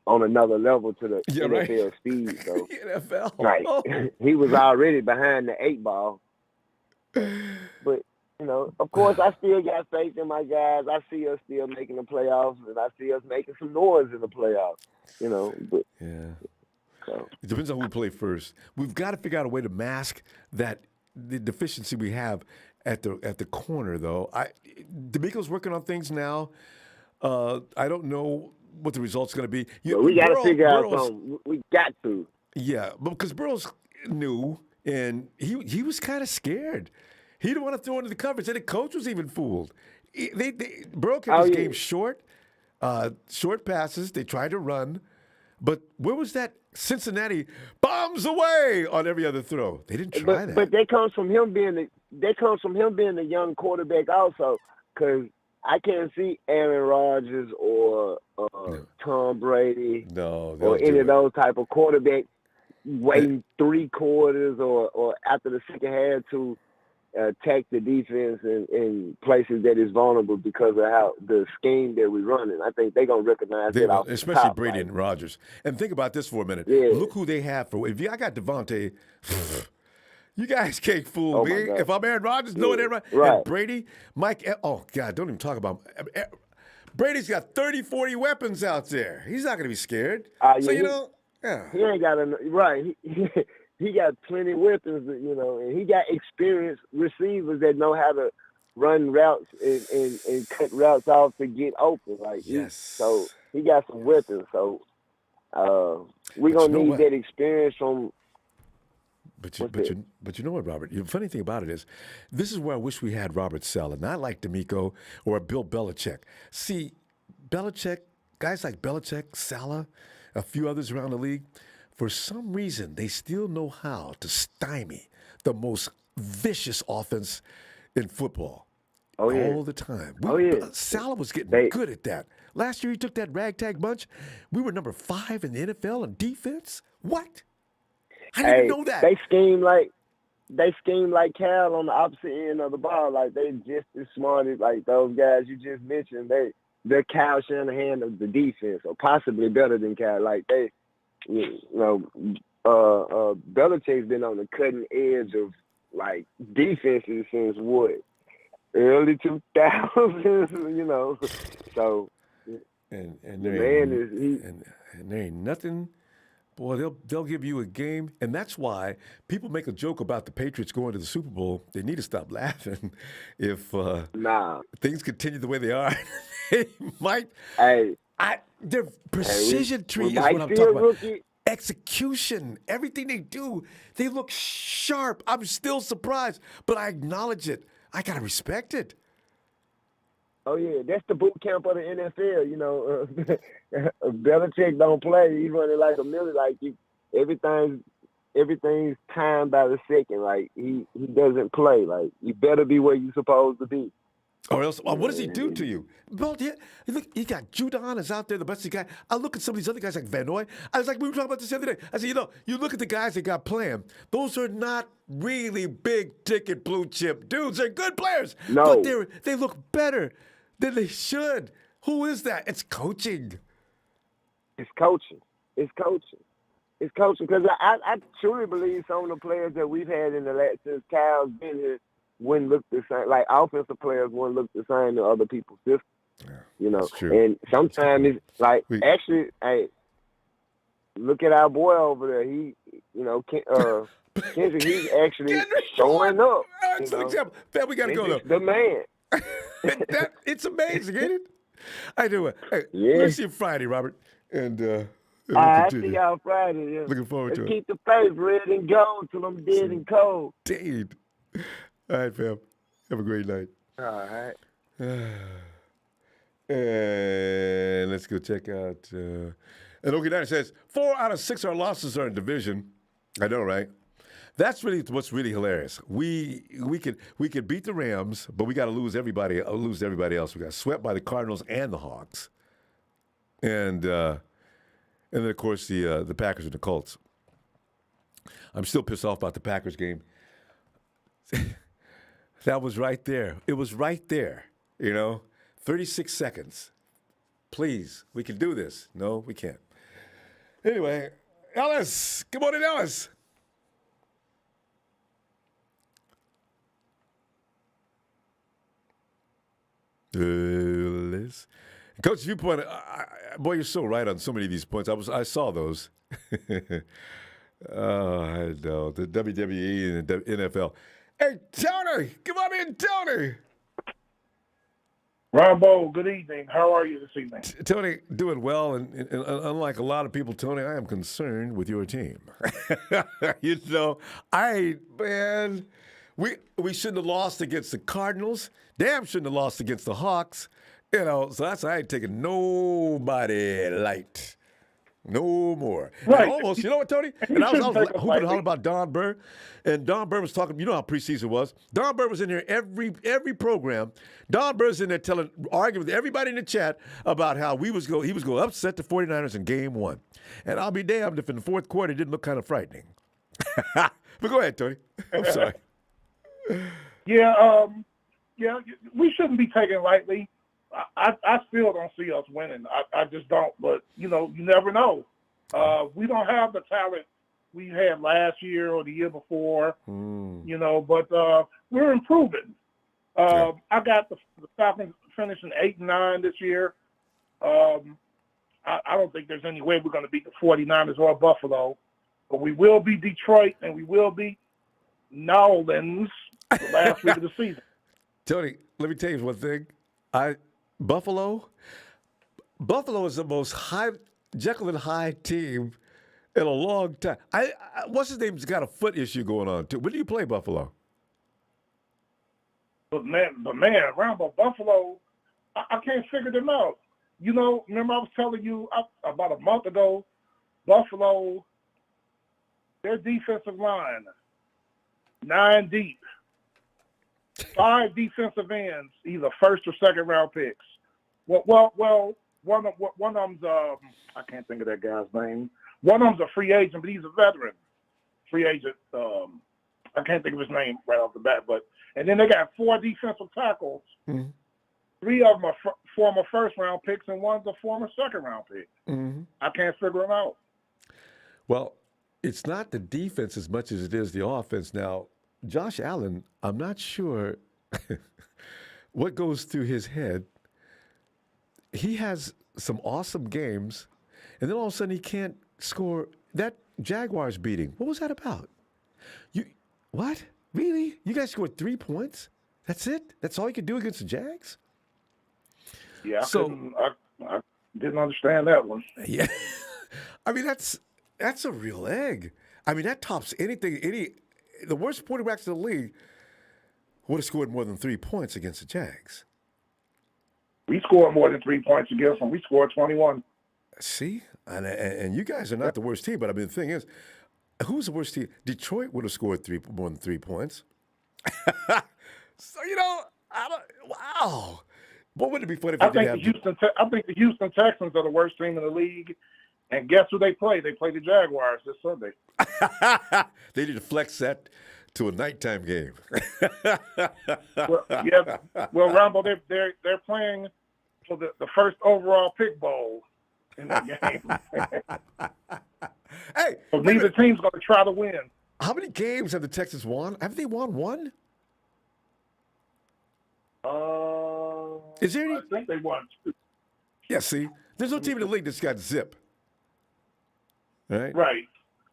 on another level to the NFL speed. So, NFL. Right. He was already behind the 8 ball. But, of course, I still got faith in my guys. I see us still making the playoffs, and I see us making some noise in the playoffs. But so. It depends on who we play first. We've got to figure out a way to mask the deficiency we have at the corner, though. D'Amico's working on things now. I don't know what the result's going to be. We got to figure out something. We got to. Yeah, because Burrow's new, and he was kind of scared. He didn't want to throw into the coverage, and the coach was even fooled. Burrow kept his game short passes. They tried to run, but where was that Cincinnati bombs away on every other throw? They didn't try that. But that comes from him being the young quarterback also, because I can't see Aaron Rodgers or Tom Brady or any of those type of quarterbacks waiting 3 quarters or after the second half to attack the defense in places that is vulnerable because of how the scheme that we're running. I think they're going to recognize that off especially the top, Brady and Rodgers. And think about this for a minute. Yeah. Look who they have for. I got Devontae, you guys can't fool me. If I'm Aaron Rodgers, knowing Aaron Rodgers, and Brady, Mike, don't even talk about Brady's got 30, 40 weapons out there. He's not going to be scared. He ain't got he got plenty of weapons, and he got experienced receivers that know how to run routes and cut routes off to get open. So he got some weapons. So we're gonna need that experience from. But you know what, Robert? The funny thing about it is, this is where I wish we had Robert Saleh, not like D'Amico or Bill Belichick. See, guys like Belichick, Saleh, a few others around the league. For some reason, they still know how to stymie the most vicious offense in football all the time. Saleh was getting good at that. Last year, he took that ragtag bunch. We were number 5 in the NFL in defense. What? I didn't even know that. They scheme like Cal on the opposite end of the ball. Like they just as smart as like those guys you just mentioned. They're Kyle Shanahan of the defense, or possibly better than Cal. Like Belichick's been on the cutting edge of like defenses since what, early 2000s, So and there ain't nothing boy, they'll give you a game, and that's why people make a joke about the Patriots going to the Super Bowl. They need to stop laughing. If Nah. things continue the way they are, they might. Hey, Their precision tree we is what might I'm see talking a about. rookie. Execution, everything they do, they look sharp. I'm still surprised, but I acknowledge it. I gotta respect it. Oh yeah, that's the boot camp of the NFL. You know, Belichick don't play. He's running like a million. Like everything's timed by the second. Like he doesn't play. Like you better be where you're supposed to be. Or else, what does he do to you? Well, yeah, look, he got Judon is out there, the best guy. I look at some of these other guys like Van Noy. I was like, we were talking about this the other day. I said, you look at the guys that got playing. Those are not really big ticket blue chip dudes. They're good players, No. but they look better than they should. Who is that? It's coaching. It's coaching. It's coaching. It's coaching because I truly believe some of the players that we've had in the last since Kyle's been here wouldn't look the same. Like offensive players wouldn't look the same to other people's systems. Yeah, You know, that's true. and sometimes it's like actually, hey, look at our boy over there. He, Kendrick, he's actually showing up. That's an example. Man, we got to go, though. The man. It's amazing, ain't it? I do it. Hey, Yeah. we'll see you Friday, Robert. And we'll I continue. see y'all Friday. Yeah. Looking forward Let's to it. keep the faith red and gold till I'm dead and cold. Indeed. All right, fam. Have a great night. All right. And let's go check out. And Okie Niner says 4 out of 6 of our losses are in division. I know, right? That's really what's really hilarious. We could beat the Rams, but we got to lose everybody else. We got swept by the Cardinals and the Hawks, and then of course the Packers and the Colts. I'm still pissed off about the Packers game. That was right there. It was right there. 36 seconds. Please, we can do this. No, we can't. Anyway, Ellis. Good morning, Ellis. Ellis. Coach Viewpoint, boy, you're so right on so many of these points. I saw those. Oh, I know. The WWE and the NFL. Hey, Tony, come on in, Tony. Ronbo, good evening. How are you this evening? Tony, doing well, and unlike a lot of people, Tony, I am concerned with your team. We shouldn't have lost against the Cardinals. Damn, shouldn't have lost against the Hawks. So that's I ain't taking nobody light. No more. Right. And almost, you know what, Tony? And I was shouldn't take us hooping lightly. all about Don Burr. And Don Burr was talking, you know how preseason was. Don Burr was in here every program. Don Burr's in there arguing with everybody in the chat about how he was going to upset the 49ers in game 1. And I'll be damned if in the fourth quarter it didn't look kind of frightening. But go ahead, Tony. I'm sorry. Yeah, we shouldn't be taken lightly. I still don't see us winning. I just don't. But, you never know. We don't have the talent we had last year or the year before, but we're improving. I got the Falcons finishing 8-9 this year. I don't think there's any way we're going to beat the 49ers or Buffalo. But we will beat Detroit and we will beat New Orleans the last week of the season. Tony, let me tell you one thing. Buffalo is the most Jekyll and Hyde team in a long time. What's his name's got a foot issue going on too. When do you play Buffalo? But man, around Buffalo, I can't figure them out. Remember I was telling you about a month ago, Buffalo, their defensive line, 9 deep, 5 defensive ends, either first or second round picks. Well, one of them's I can't think of that guy's name. One of them's a free agent, but he's a veteran free agent. I can't think of his name right off the bat, and then they got 4 defensive tackles. Mm-hmm. 3 of them are former first round picks, and one's a former second round pick. Mm-hmm. I can't figure them out. Well, it's not the defense as much as it is the offense. Now, Josh Allen, I'm not sure what goes through his head. He has some awesome games, and then all of a sudden he can't score that Jaguars beating, what was that about? What? Really? You guys scored 3 points? That's it? That's all you could do against the Jags? Yeah, So I didn't understand that one. yeah, I mean that's a real egg. I mean that tops anything. The worst quarterbacks in the league would have scored more than 3 points against the Jags. We scored more than 3 points against them. We scored 21. See, and you guys are not the worst team. But I mean the thing is, who's the worst team? Detroit would have scored more than 3 points. So wow. What would it be funny if I they think did have? I think the Houston Texans are the worst team in the league. And guess who they play? They play the Jaguars this Sunday. They need to flex that to a nighttime game. Well, yeah. Well, Ronbo, they're playing for the first overall pick bowl in that game. Hey, So neither team's going to try to win. how many games have the Texans won? Have they won one? Is there any? I think they won 2. Yeah, see, there's no team in the league that's got zip. Right? Right.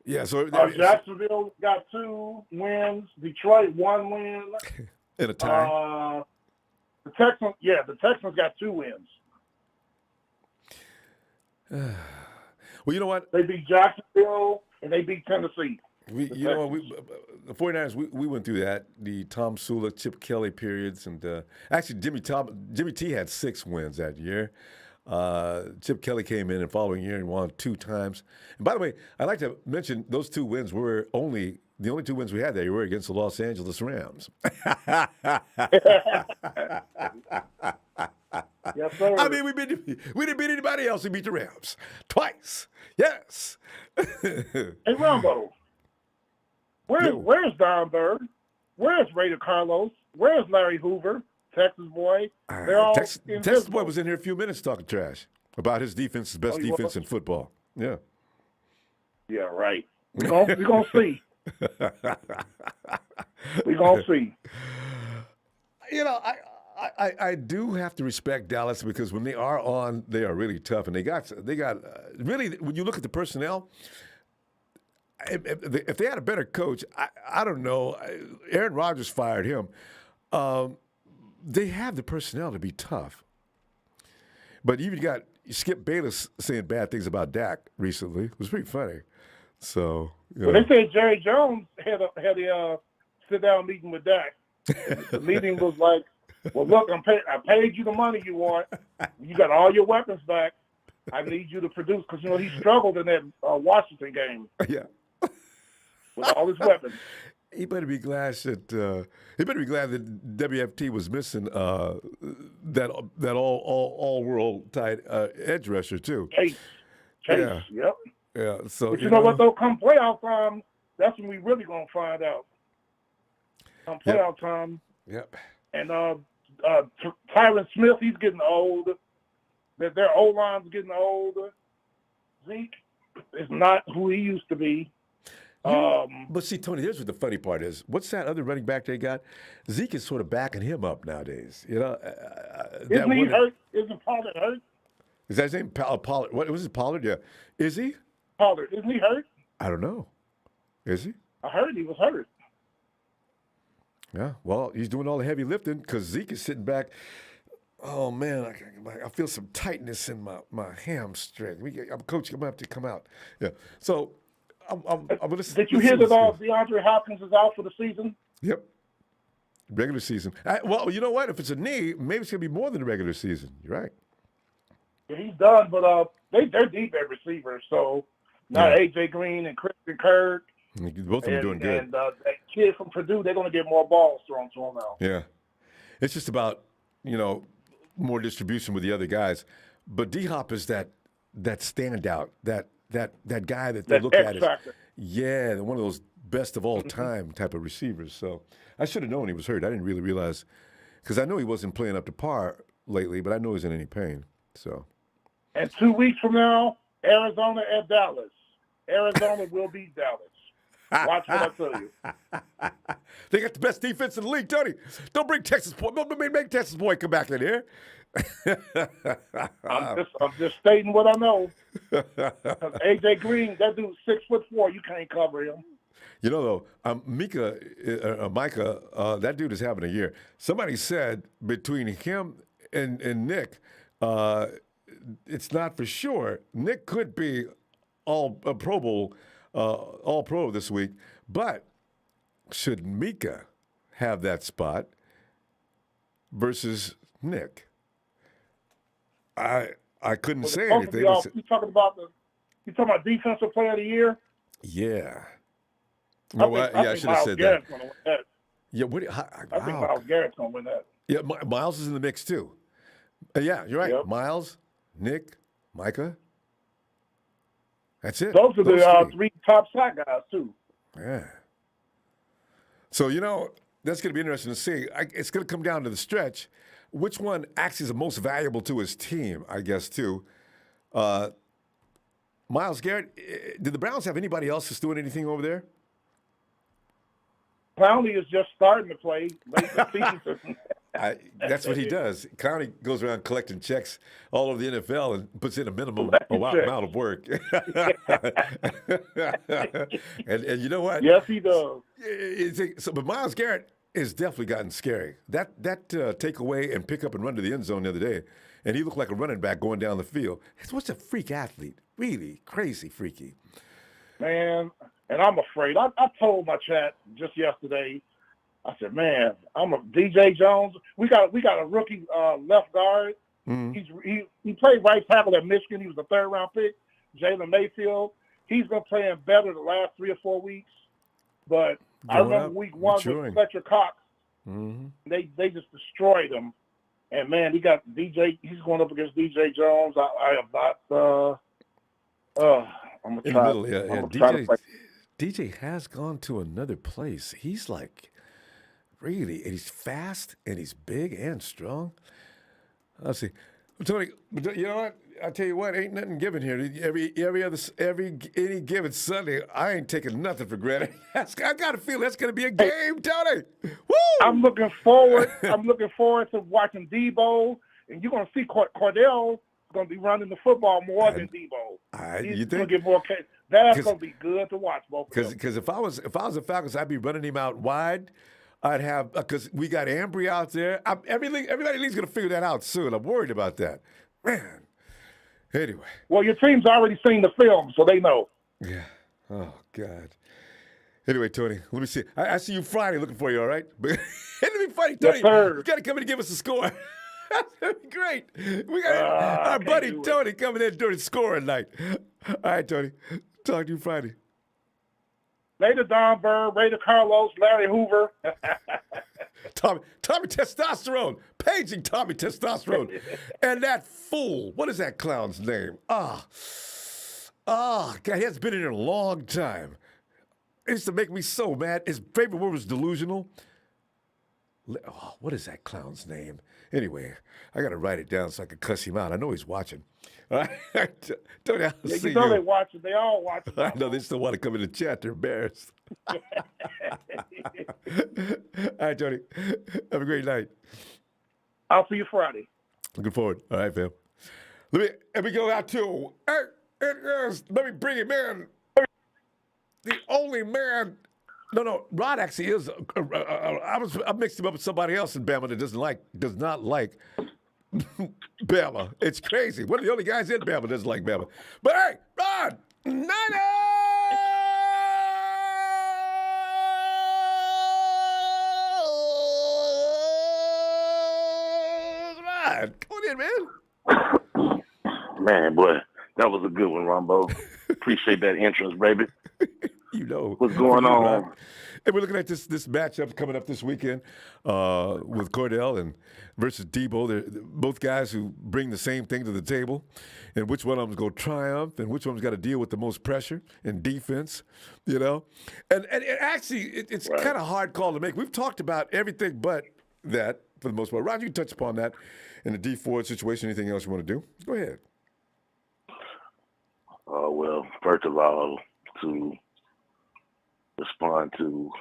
Yeah, so Jacksonville got 2 wins. Detroit 1 win. in a tie. The Texans got 2 wins. Well, you know what? They beat Jacksonville and they beat Tennessee. The 49ers, we went through that, the Tom Sula, Chip Kelly periods. And actually, Jimmy T had 6 wins that year. Chip Kelly came in the following year and won 2 times. And by the way, I'd like to mention those 2 wins were the only 2 wins we had that year were against the Los Angeles Rams. Yes, sir. I mean, we didn't beat anybody else. We beat the Rams twice. Yes. Hey, Ronbo, where's Don Bird? Where's Raider Carlos? Where's Larry Hoover? Texas boy. They're all Texas boy was in here a few minutes talking trash about his defense, his best defense in football. Yeah. Yeah, right. We're gonna see. We're gonna see. You know, I do have to respect Dallas because when they are on, they are really tough, and they got really. When you look at the personnel, if they had a better coach, I don't know. Aaron Rodgers fired him. They have the personnel to be tough, but you got Skip Bayless saying bad things about Dak recently. It was pretty funny. So, Well, they said Jerry Jones had a sit-down meeting with Dak. The meeting was like, well, look, I paid you the money you want. You got all your weapons back. I need you to produce because, he struggled in that Washington game. Yeah. With all his weapons. He better be glad that WFT was missing that all world tight edge rusher too. Chase. Yeah. Yep. Yeah. So But you know what though? Come playoff time, that's when we really gonna find out. Come playoff time. Yep. And Tyron Smith, he's getting old. Their O-line's getting old. Zeke is not who he used to be. But see, Tony, here's what the funny part is. What's that other running back they got? Zeke is sort of backing him up nowadays. Isn't he hurt? Isn't Pollard hurt? Is that his name? Pollard. What was it? Pollard? Yeah. Is he? Pollard. Isn't he hurt? I don't know. Is he? I heard he was hurt. Yeah. Well, he's doing all the heavy lifting because Zeke is sitting back. Oh man, I feel some tightness in my hamstring. Coach, I'm gonna have to come out. Yeah. So. Did you hear that DeAndre Hopkins is out for the season? Yep. Regular season. Well, you know what? If it's a knee, maybe it's going to be more than a regular season. You're right. Yeah, he's done, but they're deep at receivers. So now A.J. Green and Christian Kirk. Both of them are doing good. And that kid from Purdue, they're going to get more balls thrown to him now. Yeah. It's just about, more distribution with the other guys. But D-Hop is that standout, that guy that they look at as, one of those best of all time type of receivers. So I should have known he was hurt. I didn't really realize, because I know he wasn't playing up to par lately, but I know he's in any pain. So. And 2 weeks from now, Arizona at Dallas. Arizona will beat Dallas. Watch what I tell you. They got the best defense in the league, Tony. Don't bring Texas boy. Don't make Texas boy come back in here. I'm just stating what I know. 'Cause AJ Green, that dude's 6'4". You can't cover him. You know, though, Micah, that dude is having a year. Somebody said between him and Nick, it's not for sure. Nick could be all Pro Bowl, all Pro this week, but should Micah have that spot versus Nick? I couldn't say Both anything. of y'all, you talking about defensive player of the year? Yeah. I think should have said Garrett's that. gonna win that. Yeah, I think Myles Garrett's gonna win that. Yeah, Miles is in the mix too. Yeah, you're right. Yep. Miles, Nick, Micah. That's it. Those are the three top sack guys too. Yeah. So, that's going to be interesting to see. It's going to come down to the stretch. Which one actually is the most valuable to his team, I guess, too. Myles Garrett, did the Browns have anybody else that's doing anything over there? Clowney is just starting to play late in the season. That's what he does. Clowney goes around collecting checks all over the NFL and puts in a minimum amount of work. and you know what? Yes, he does. But Myles Garrett has definitely gotten scary. That takeaway and pick up and run to the end zone the other day, and he looked like a running back going down the field. What's a freak athlete? Really crazy freaky. Man, and I'm afraid. I told my chat just yesterday. I said, man, I'm a DJ Jones. We got a rookie left guard. Mm-hmm. He played right tackle at Michigan. He was a 3rd-round pick. Jalen Mayfield. He's been playing better the last 3 or 4 weeks. But I remember week 1 with Fletcher Cox. Mm-hmm. They just destroyed him. And man, he got DJ. He's going up against DJ Jones. I am not. I'm gonna try. In the middle, yeah. DJ has gone to another place. He's like. Really, and he's fast, and he's big and strong. Let's see, Tony. You know what? I tell you what, ain't nothing given here. Any given Sunday, I ain't taking nothing for granted. I got a feeling that's going to be a game, Tony. Woo! I'm looking forward. To watching Deebo, and you're going to see Cordell going to be running the football more than Deebo. He's going to get more. That's going to be good to watch, both. Because if I was the Falcons, I'd be running him out wide. I'd have because we got Ambry out there. Everybody in league's going to figure that out soon. I'm worried about that, man. Anyway. Well, your team's already seen the film, so they know. Yeah. Oh God. Anyway, Tony, let me see. I see you Friday looking for you. All right. But it'll be funny, Tony. Yes, you got to come in and give us a score. That'd be great. We got our buddy Tony coming in during scoring night. All right, Tony. Talk to you Friday. Later, Don Bird, Raider Carlos, Larry Hoover. Tommy Testosterone. Paging Tommy Testosterone. And that fool. What is that clown's name? God, he hasn't been in here a long time. It used to make me so mad. His favorite word was delusional. What is that clown's name? Anyway, I got to write it down so I can cuss him out. I know he's watching. All right. Tony, I'll see you. They're watching. They all watching. I know they still want to come in the chat. They're embarrassed. All right, Tony. Have a great night. I'll see you Friday. Looking forward. All right, fam. Let me go out to. Let me bring him in. The only man. No. Rod actually is. I mixed him up with somebody else in Bama that does not like Bama. It's crazy. One of the only guys in Bama doesn't like Bama. But hey, Rod, Niners! Rod, come on in, man. Man, boy, that was a good one, Ronbo. Appreciate that entrance, baby. You know what's going on. Right? And we're looking at this matchup coming up this weekend with Cordelle and versus Deebo. They're both guys who bring the same thing to the table, and which one of them's going to triumph, and which one's got to deal with the most pressure and defense, And actually, it's right. Kind of hard call to make. We've talked about everything but that for the most part. Roger, you touch upon that in the D4 situation. Anything else you want to do? Go ahead. Well, first of all, to respond to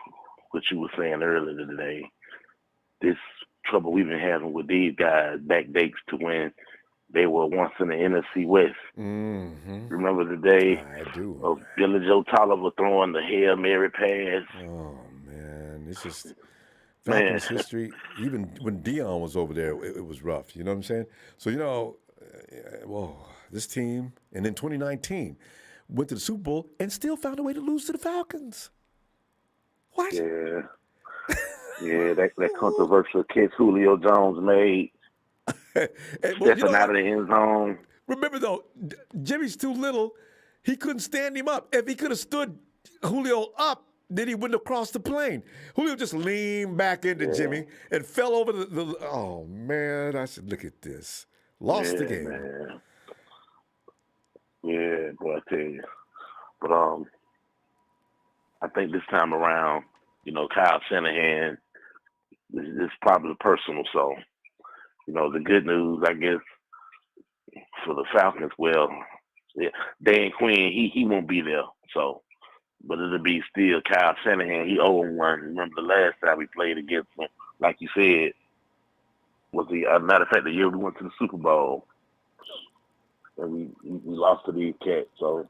what you were saying earlier today. This trouble we've been having with these guys backdates to when they were once in the NFC West. Mm-hmm. Remember the day I do. of Billy Joe Tolliver throwing the Hail Mary pass? Oh, man. It's just Man. Falcons history. Even when Dion was over there, it was rough. You know what I'm saying? So, this team, and in 2019, went to the Super Bowl and still found a way to lose to the Falcons. What? Yeah. Yeah, that controversial catch Julio Jones made. Stepping out of the end zone. Remember, though, Jimmy's too little. He couldn't stand him up. If he could have stood Julio up, then he wouldn't have crossed the plane. Julio just leaned back into Jimmy and fell over the oh, man. I said, look at this. Lost the game. Man. Yeah, boy, I tell you. But I think this time around, Kyle Shanahan is probably personal. So, the good news, I guess, for the Falcons, Dan Quinn, he won't be there. So, but it'll be still Kyle Shanahan. He 0-1. Remember the last time we played against him, like you said, was matter of fact, the year we went to the Super Bowl. And we lost to these cats. So,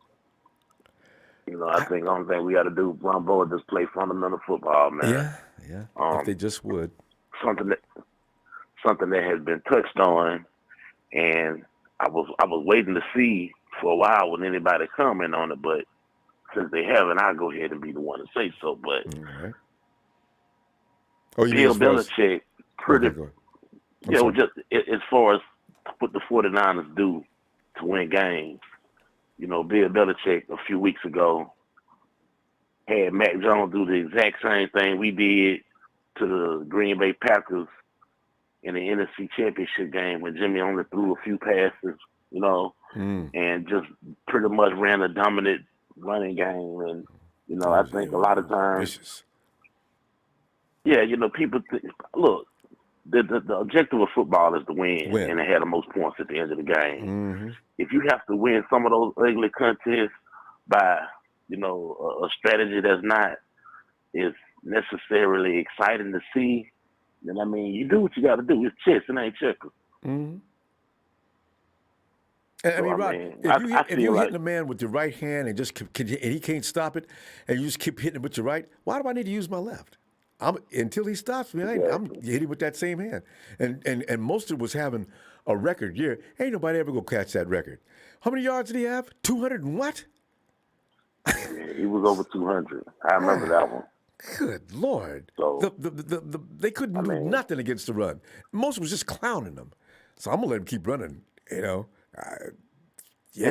I think the only thing we got to do, Ronbo, is just play fundamental football, man. Yeah. If they just would. Something that has been touched on, and I was waiting to see for a while when anybody comment on it, but since they haven't, I'll go ahead and be the one to say so. But right. Bill Belichick, just as far as what the 49ers do to win games, Bill Belichick a few weeks ago had Mac Jones do the exact same thing we did to the Green Bay Packers in the NFC Championship game when Jimmy only threw a few passes, and just pretty much ran a dominant running game. And, I think a lot of times, people think, look, the objective of football is to win and to have the most points at the end of the game. Mm-hmm. If you have to win some of those ugly contests by, a strategy that's not is necessarily exciting to see, then you do what you got to do. It's chess, it ain't checkers. Mm-hmm. And Rod, if you're hitting a man with your right hand and and he can't stop it, and you just keep hitting it with your right, why do I need to use my left? Until he stops me, I'm hitting with that same hand. And Mostert was having a record year. Ain't nobody ever gonna catch that record. How many yards did he have? 200 and what? He was over 200. I remember that one. Good Lord. So, they couldn't do nothing against the run. Most was just clowning them. So I'm going to let him keep running, And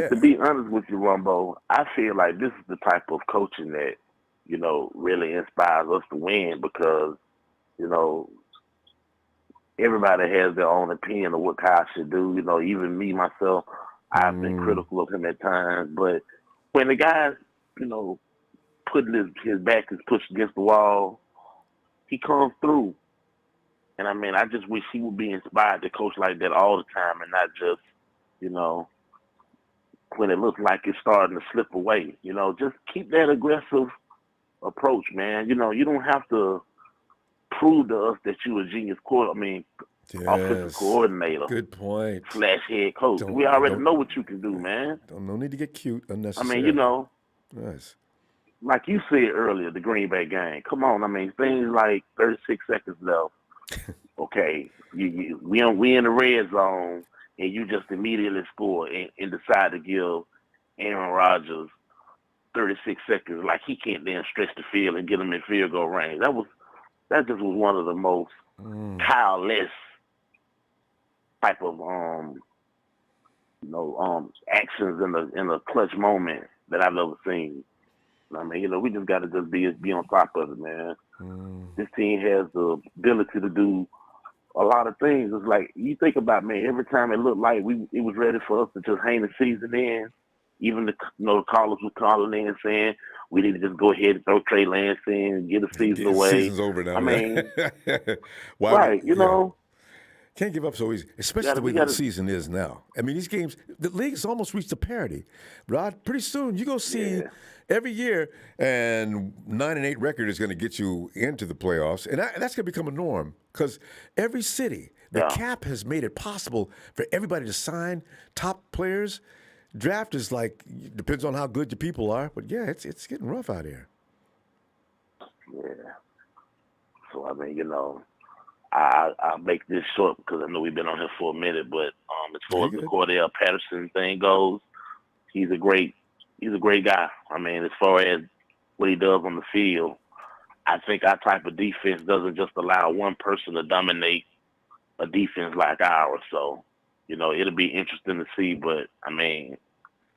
to be honest with you, Ronbo, I feel like this is the type of coaching that, really inspires us to win because, everybody has their own opinion of what Kyle should do. Even me, myself, I've been critical of him at times. But when the guy's, putting his back is pushed against the wall, he comes through. And I just wish he would be inspired to coach like that all the time and not just, when it looks like it's starting to slip away. Just keep that aggressive approach, man. You don't have to prove to us that you're a genius offensive coordinator. Good point. / head coach. We already know what you can do, man. No need to get cute unnecessarily. Yes. Like you said earlier, the Green Bay game. Come on, things like 36 seconds left. Okay, we in the red zone, and you just immediately score and decide to give Aaron Rodgers 36 seconds. Like he can't then stretch the field and get him in field goal range. That just was one of the most Kyle-less type of actions in a clutch moment that I've ever seen. We just got to just be on top of it, man. This team has the ability to do a lot of things. It's like you think about, man, every time it looked like it was ready for us to just hang the season in. Even the callers were calling in saying we need to just go ahead and throw Trey Lance in and get the season away. The season's over now. Right, Can't give up so easy, especially the way the season is now. I mean, these games, the league has almost reached a parity. Rod, pretty soon you're going to see every year, and 9-8 record is going to get you into the playoffs. And that's going to become a norm because every city, the cap has made it possible for everybody to sign top players. Draft is like, depends on how good your people are. But, yeah, it's getting rough out here. Yeah. So, I mean, I'll make this short because I know we've been on here for a minute, but as far as the Cordelle Patterson thing goes, he's a great guy. I mean, as far as what he does on the field, I think our type of defense doesn't just allow one person to dominate a defense like ours. So, it'll be interesting to see, but I mean,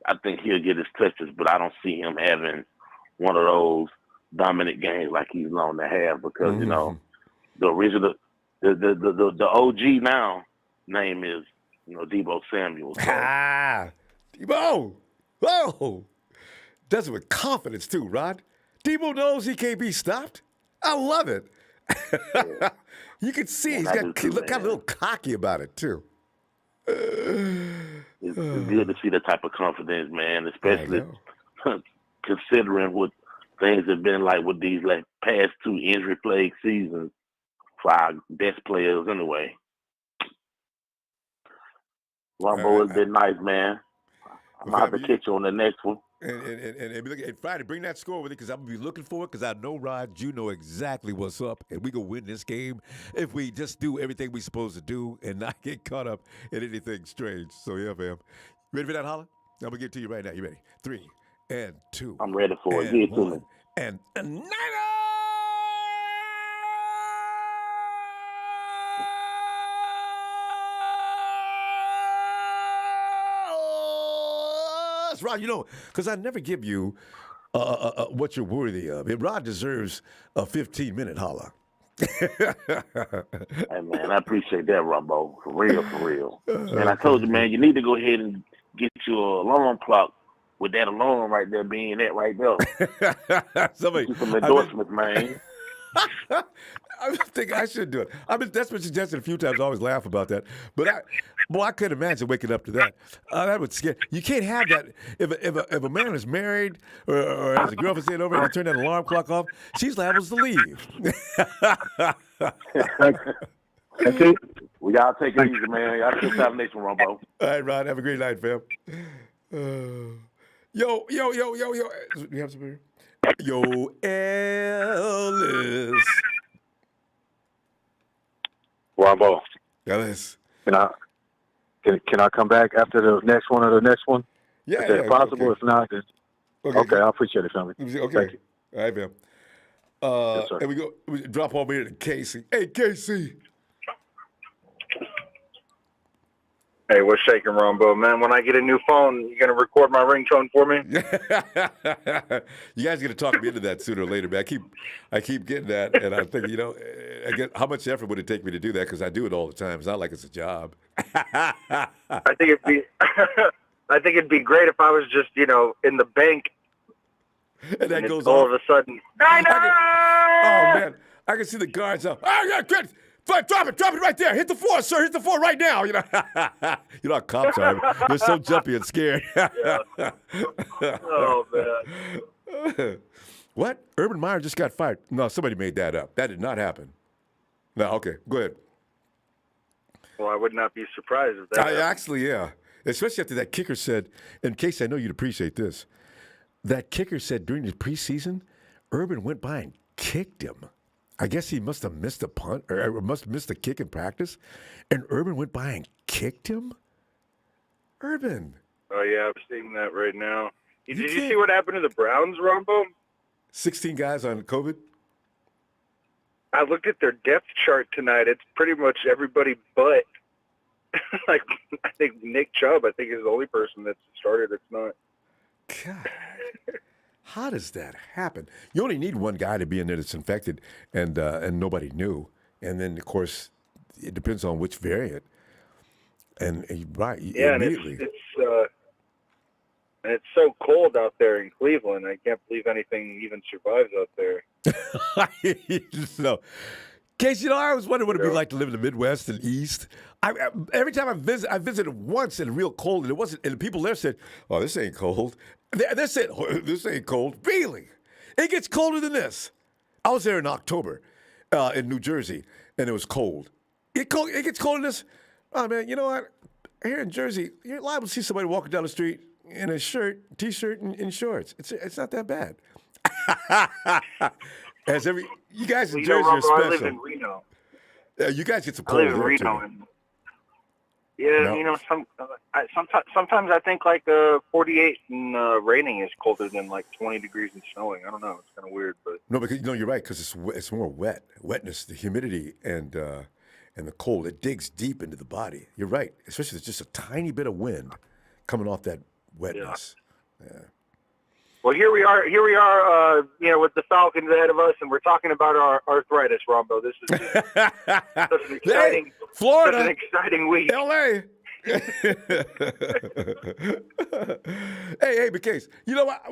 I think he'll get his touches, but I don't see him having one of those dominant games like he's known to have because, the original the OG now name is, Deebo Samuel. So. Deebo! Whoa! Does it with confidence too, Rod. Deebo knows he can't be stopped. I love it. You can see he's got a little cocky about it too. It's good to see that type of confidence, man, especially considering what things have been like with these past 2 injury-plagued seasons for our best players anyway. Ronbo has been nice, man. I'm going to have to catch you on the next one. And Friday, bring that score with you because I'm going to be looking for it because I know, Rod, you know exactly what's up. And we going to win this game if we just do everything we're supposed to do and not get caught up in anything strange. So, yeah, fam. Ready for that, Holla? I'm going to give it to you right now. You ready? 3 and 2. I'm ready for it. Give it to me. And Niners! Rod, because I never give you what you're worthy of. And Rod deserves a 15-minute holla. Hey, man, I appreciate that, Ronbo. For real. And I told you, man, you need to go ahead and get your alarm clock with that alarm right there being that right there. Somebody, some endorsements, man. I think I should do it. That's been suggested a few times. I always laugh about that. But I couldn't imagine waking up to that. That would scare. You can't have that. If a man is married or has a girlfriend staying over and you turn that alarm clock off, she's liable to leave. We gotta take it easy, man. Y'all still have nation, Ronbo. All right, Ron. Have a great night, fam. Yo. We have some here. Yo, Ellis. Ronbo. Ellis. Can I come back after the next one or the next one? Yeah, is that possible? Okay. If not, then okay, I appreciate it, family. Okay. Thank you. All right, fam. Yes, sir. And we drop over here to Casey. Hey, Casey. Hey, what's shaking, Ronbo? Man, when I get a new phone, you going to record my ringtone for me? You guys got to talk me into that sooner or later, man. I keep getting that, and I think, how much effort would it take me to do that? Because I do it all the time. It's not like it's a job. I think it'd be great if I was just, in the bank. And that goes all on. of a sudden. Niners! Oh, man. I can see the guards up. Oh, yeah, good. Drop it right there. Hit the floor, sir. Hit the floor right now. You know how cops are. They're so jumpy and scared. Oh, man. What? Urban Meyer just got fired. No, somebody made that up. That did not happen. No, okay. Go ahead. Well, I would not be surprised if that happened. Actually, yeah. Especially after that kicker said, in case I know you'd appreciate this, that kicker said during the preseason, Urban went by and kicked him. I guess he must have missed a punt or must have missed a kick in practice, and Urban went by and kicked him? Urban. Oh, yeah, I'm seeing that right now. Did you see what happened to the Browns, Ronbo? 16 guys on COVID? I looked at their depth chart tonight. It's pretty much everybody but, I think Nick Chubb, is the only person that's started. It's not. God. How does that happen? You only need one guy to be in there that's infected, and nobody knew. And then, of course, it depends on which variant. And yeah, immediately. And it's so cold out there in Cleveland. I can't believe anything even survives out there. So, Case, I always wondered what it'd be like to live in the Midwest and East. Every time I visited once in real cold, and it wasn't. And the people there said, "Oh, this ain't cold." They said, oh, "This ain't cold." Really, it gets colder than this. I was there in October in New Jersey, and it was cold. It gets colder than this. Oh man, you know what? Here in Jersey, you're liable to see somebody walking down the street in a shirt, t-shirt, and shorts. It's not that bad. You guys in Jersey are special. I live in Reno. You guys get some I cold live in here, Reno, too. and sometimes I think like 48 and raining is colder than like 20 degrees and snowing. I don't know. It's kind of weird, but No, because you're right, because it's more wetness, the humidity, and the cold. It digs deep into the body. You're right, especially if there's just a tiny bit of wind coming off that wetness. Yeah. Well, here we are, with the Falcons ahead of us, and we're talking about our arthritis, Ronbo. This is Florida, such an exciting week. LA. hey, McCase, you know what?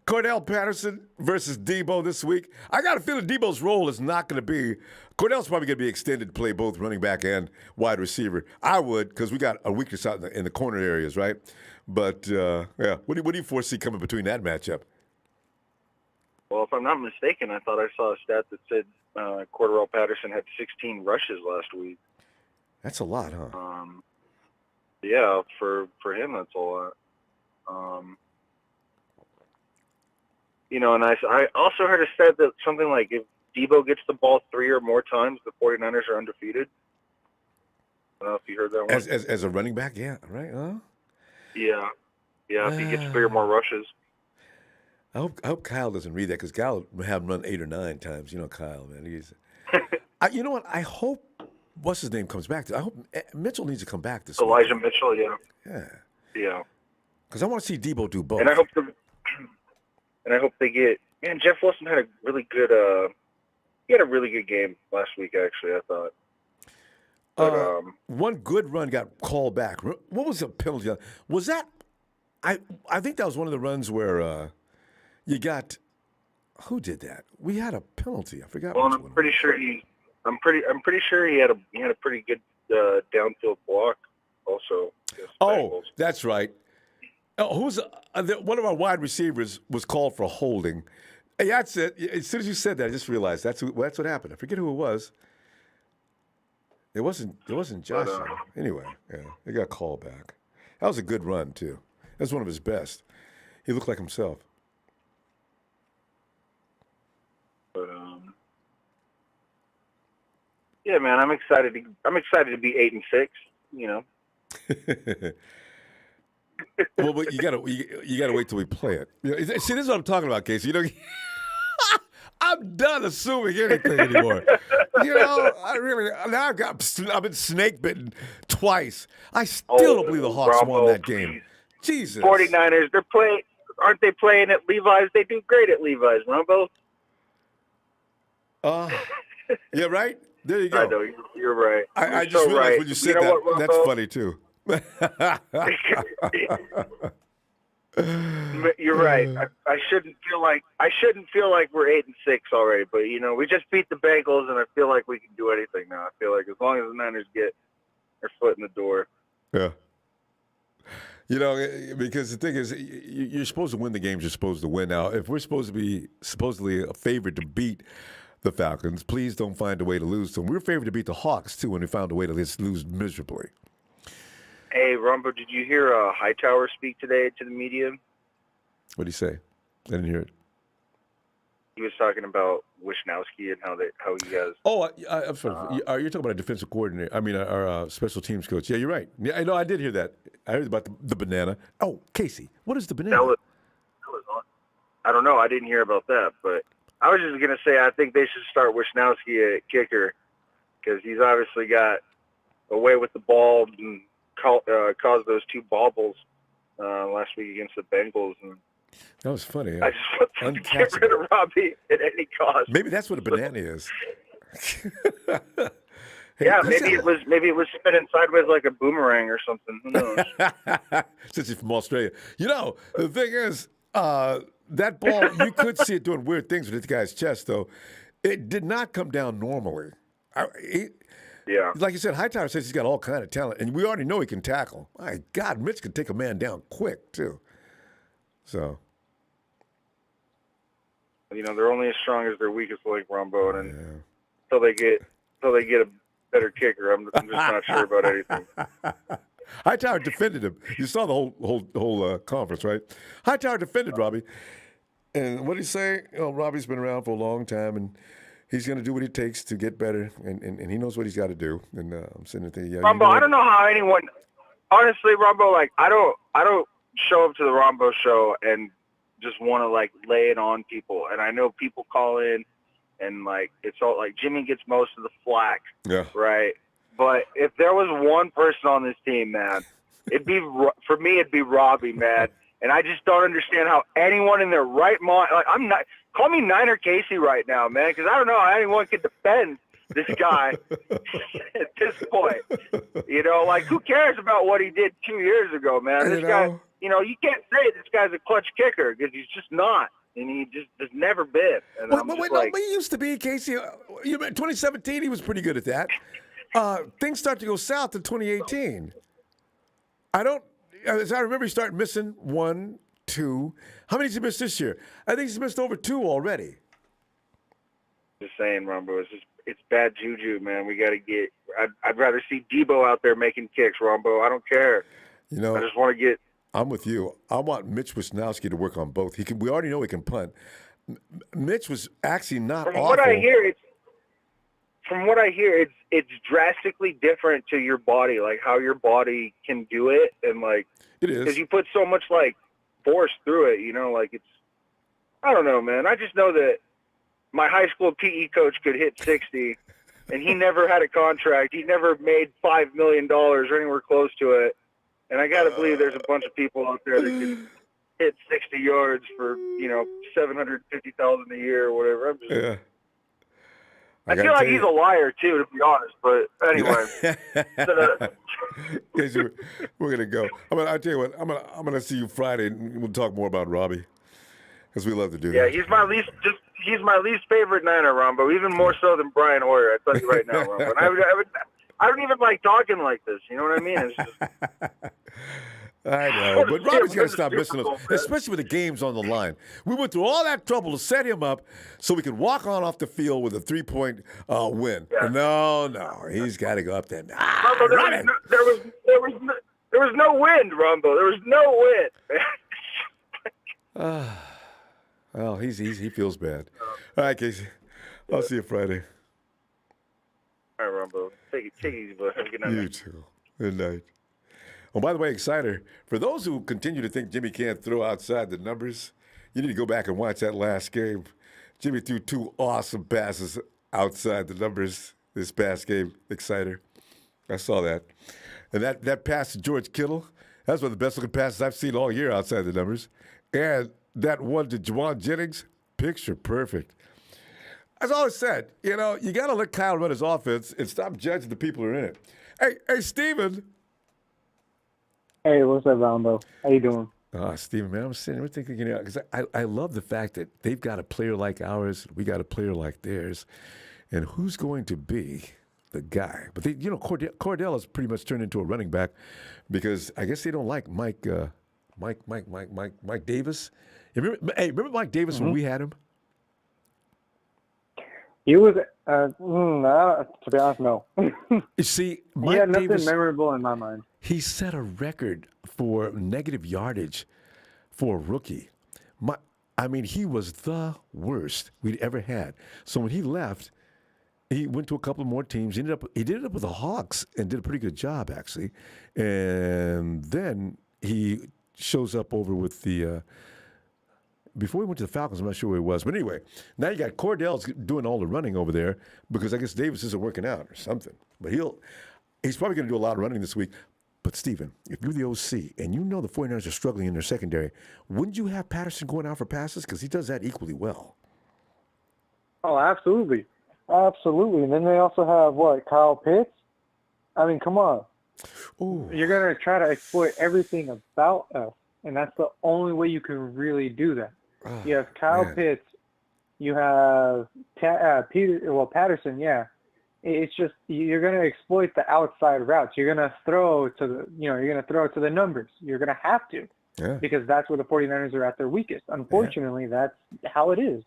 Cordelle Patterson versus Deebo this week. I got a feeling Deebo's role is not going to be. Cordell's probably going to be extended to play both running back and wide receiver. I would, because we got a weakness out in the corner areas, right? But, yeah, what do you foresee coming between that matchup? Well, if I'm not mistaken, I thought I saw a stat that said Cordell Patterson had 16 rushes last week. That's a lot, huh? Yeah, for him, that's a lot. And I also heard a stat that something like if Deebo gets the ball 3 or more times, the 49ers are undefeated. I don't know if you heard that one. As a running back, yeah, right? Huh? Yeah, if he gets 3 or more rushes. I hope Kyle doesn't read that, because Kyle will have him run 8 or 9 times. You know Kyle, man. You know what? I hope what's his name comes back. I hope Mitchell needs to come back this week. Elijah Mitchell, yeah. Yeah. Because I want to see Deebo do both. And I hope they get. Man, Jeff Wilson had a really good. He had a really good game last week. Actually, I thought. But, one good run got called back. What was the penalty? Was that? I think that was one of the runs where you got. Who did that? We had a penalty. I forgot. Well, which I'm one. pretty sure I'm pretty sure he had a pretty good downfield block also. Oh, that's right. Who's one of our wide receivers was called for holding. Hey, that's it. As soon as you said that, I just realized that's what happened. I forget who it was. It wasn't Joshua. Anyway, yeah, they got called back. That was a good run too. That's one of his best. He looked like himself. But yeah, man, I'm excited to be 8-6. You know. Well, but you gotta wait till we play it. See, this is what I'm talking about, Casey. I'm done assuming anything anymore. I've been snake bitten twice. I still don't believe the Hawks won that game. Jesus. 49ers, aren't they playing at Levi's? They do great at Levi's, Ronbo. Yeah, right? There you go. I know, you're right. I just realized when you said that, what, that's funny too. You're right. I shouldn't feel like we're 8-6 already, but we just beat the Bengals, and I feel like we can do anything now. I feel like as long as the Niners get their foot in the door. Yeah. Because the thing is, you're supposed to win the games you're supposed to win. Now, if we're supposed to be supposedly a favorite to beat the Falcons, please don't find a way to lose to them. We were favored to beat the Hawks too, when we found a way to lose miserably. Hey, Ronbo, did you hear Hightower speak today to the media? What did he say? I didn't hear it. He was talking about Wisnowski and how he has. Oh, I'm sorry. You're talking about a defensive coordinator. I mean, our special teams coach. Yeah, you're right. Yeah, I know. I did hear that. I heard about the banana. Oh, Casey, what is the banana? That was I don't know. I didn't hear about that, but I was just gonna say I think they should start Wisnowski at kicker, because he's obviously got a way with the ball and caused those 2 bobbles last week against the Bengals. And that was funny. I just want to get rid of Robbie at any cost. Maybe that's what a banana is. Hey, yeah, maybe it was spinning sideways like a boomerang or something. Who knows? Since he's from Australia. The thing is, that ball, you could see it doing weird things with this guy's chest, though. It did not come down normally. Yeah. Like you said, Hightower says he's got all kind of talent, and we already know he can tackle. My God, Mitch can take a man down quick too. So, They're only as strong as their weakest link, Ronbo, and until they get a better kicker, I'm just not sure about anything. Hightower defended him. You saw the whole conference, right? Hightower defended Robbie, and what did he say? Robbie's been around for a long time, and he's going to do what it takes to get better, and he knows what he's got to do. And I'm sitting there thinking, Ronbo, I don't know how anyone, honestly, Ronbo, like I don't show up to the Ronbo show and just want to like lay it on people. And I know people call in, and like it's all like Jimmy gets most of the flack, right? But if there was one person on this team, man, it'd be Robbie, man. And I just don't understand how anyone in their right mind, like call me Niner Casey right now, man, because I don't know how anyone could defend this guy at this point. Like who cares about what he did 2 years ago, man? This guy, you can't say this guy's a clutch kicker because he's just not. And he just has never been. And but he used to be, Casey. 2017, he was pretty good at that. Things start to go south in 2018. As I remember, he started missing 1, 2. How many did he miss this year? I think he's missed over 2 already. Just saying, Ronbo, it's bad juju, man. We got to get. I'd rather see Deebo out there making kicks, Ronbo. I don't care. I just want to get. I'm with you. I want Mitch Wisnowski to work on both. We already know he can punt. Mitch was actually not awful. From what I hear, it's drastically different to your body, like how your body can do it, and like it is because you put so much like force through it. Like it's. I don't know, man. I just know that my high school PE coach could hit 60, and he never had a contract. He never made $5 million or anywhere close to it. And I got to believe there's a bunch of people out there that can hit 60 yards for, $750,000 a year or whatever. I feel like he's a liar too, to be honest. But anyway, we're gonna go. I'll tell you what. I'm gonna see you Friday, and we'll talk more about Robbie because we love to do that. Yeah, he's my least favorite Niner, Ronbo, even more so than Brian Hoyer. I tell you right now, Ronbo. And I don't even like talking like this. You know what I mean? It's just. I know, but Robbie's got to stop missing those, especially with the games on the line. We went through all that trouble to set him up so we could walk on off the field with a 3-point win. Yeah. No, he's got to go up there. Ronbo, there was no wind, Ronbo. There was no wind. Well, he feels bad. All right, Casey. I'll see you Friday. All right, Ronbo. Take it easy, bud. Have a good night. You too. Good night. Oh, by the way, Exciter, for those who continue to think Jimmy can't throw outside the numbers, you need to go back and watch that last game. Jimmy threw 2 awesome passes outside the numbers this past game, Exciter. I saw that. And that pass to George Kittle, that's one of the best-looking passes I've seen all year outside the numbers. And that one to Juwan Jennings, picture perfect. As I always said, you got to let Kyle run his offense and stop judging the people who are in it. Hey, Steven. Hey, what's up, Ronbo? How you doing? Steven, man, I'm sitting here thinking, because I love the fact that they've got a player like ours, we got a player like theirs, and who's going to be the guy? But Cordell has pretty much turned into a running back because I guess they don't like Mike Davis. Remember Mike Davis when we had him? He was, to be honest, no. You see, Mike nothing Davis, memorable in my mind. He set a record for negative yardage for a rookie. He was the worst we'd ever had. So when he left, he went to a couple more teams. He did it up with the Hawks and did a pretty good job, actually. And then he shows up over with the before he went to the Falcons, I'm not sure where he was. But anyway, now you got Cordell's doing all the running over there because I guess Davis isn't working out or something. But he's probably going to do a lot of running this week. But, Steven, if you're the OC and you know the 49ers are struggling in their secondary, wouldn't you have Patterson going out for passes? Because he does that equally well. Oh, absolutely. Absolutely. And then they also have, Kyle Pitts? I mean, come on. Ooh. You're going to try to exploit everything about us, and that's the only way you can really do that. You have Kyle Pitts. You have Patterson, yeah. It's just you're going to exploit the outside routes. You're going to throw to the, you're going to throw to the numbers. You're going to have to, because that's where the 49ers are at their weakest. Unfortunately, that's how it is.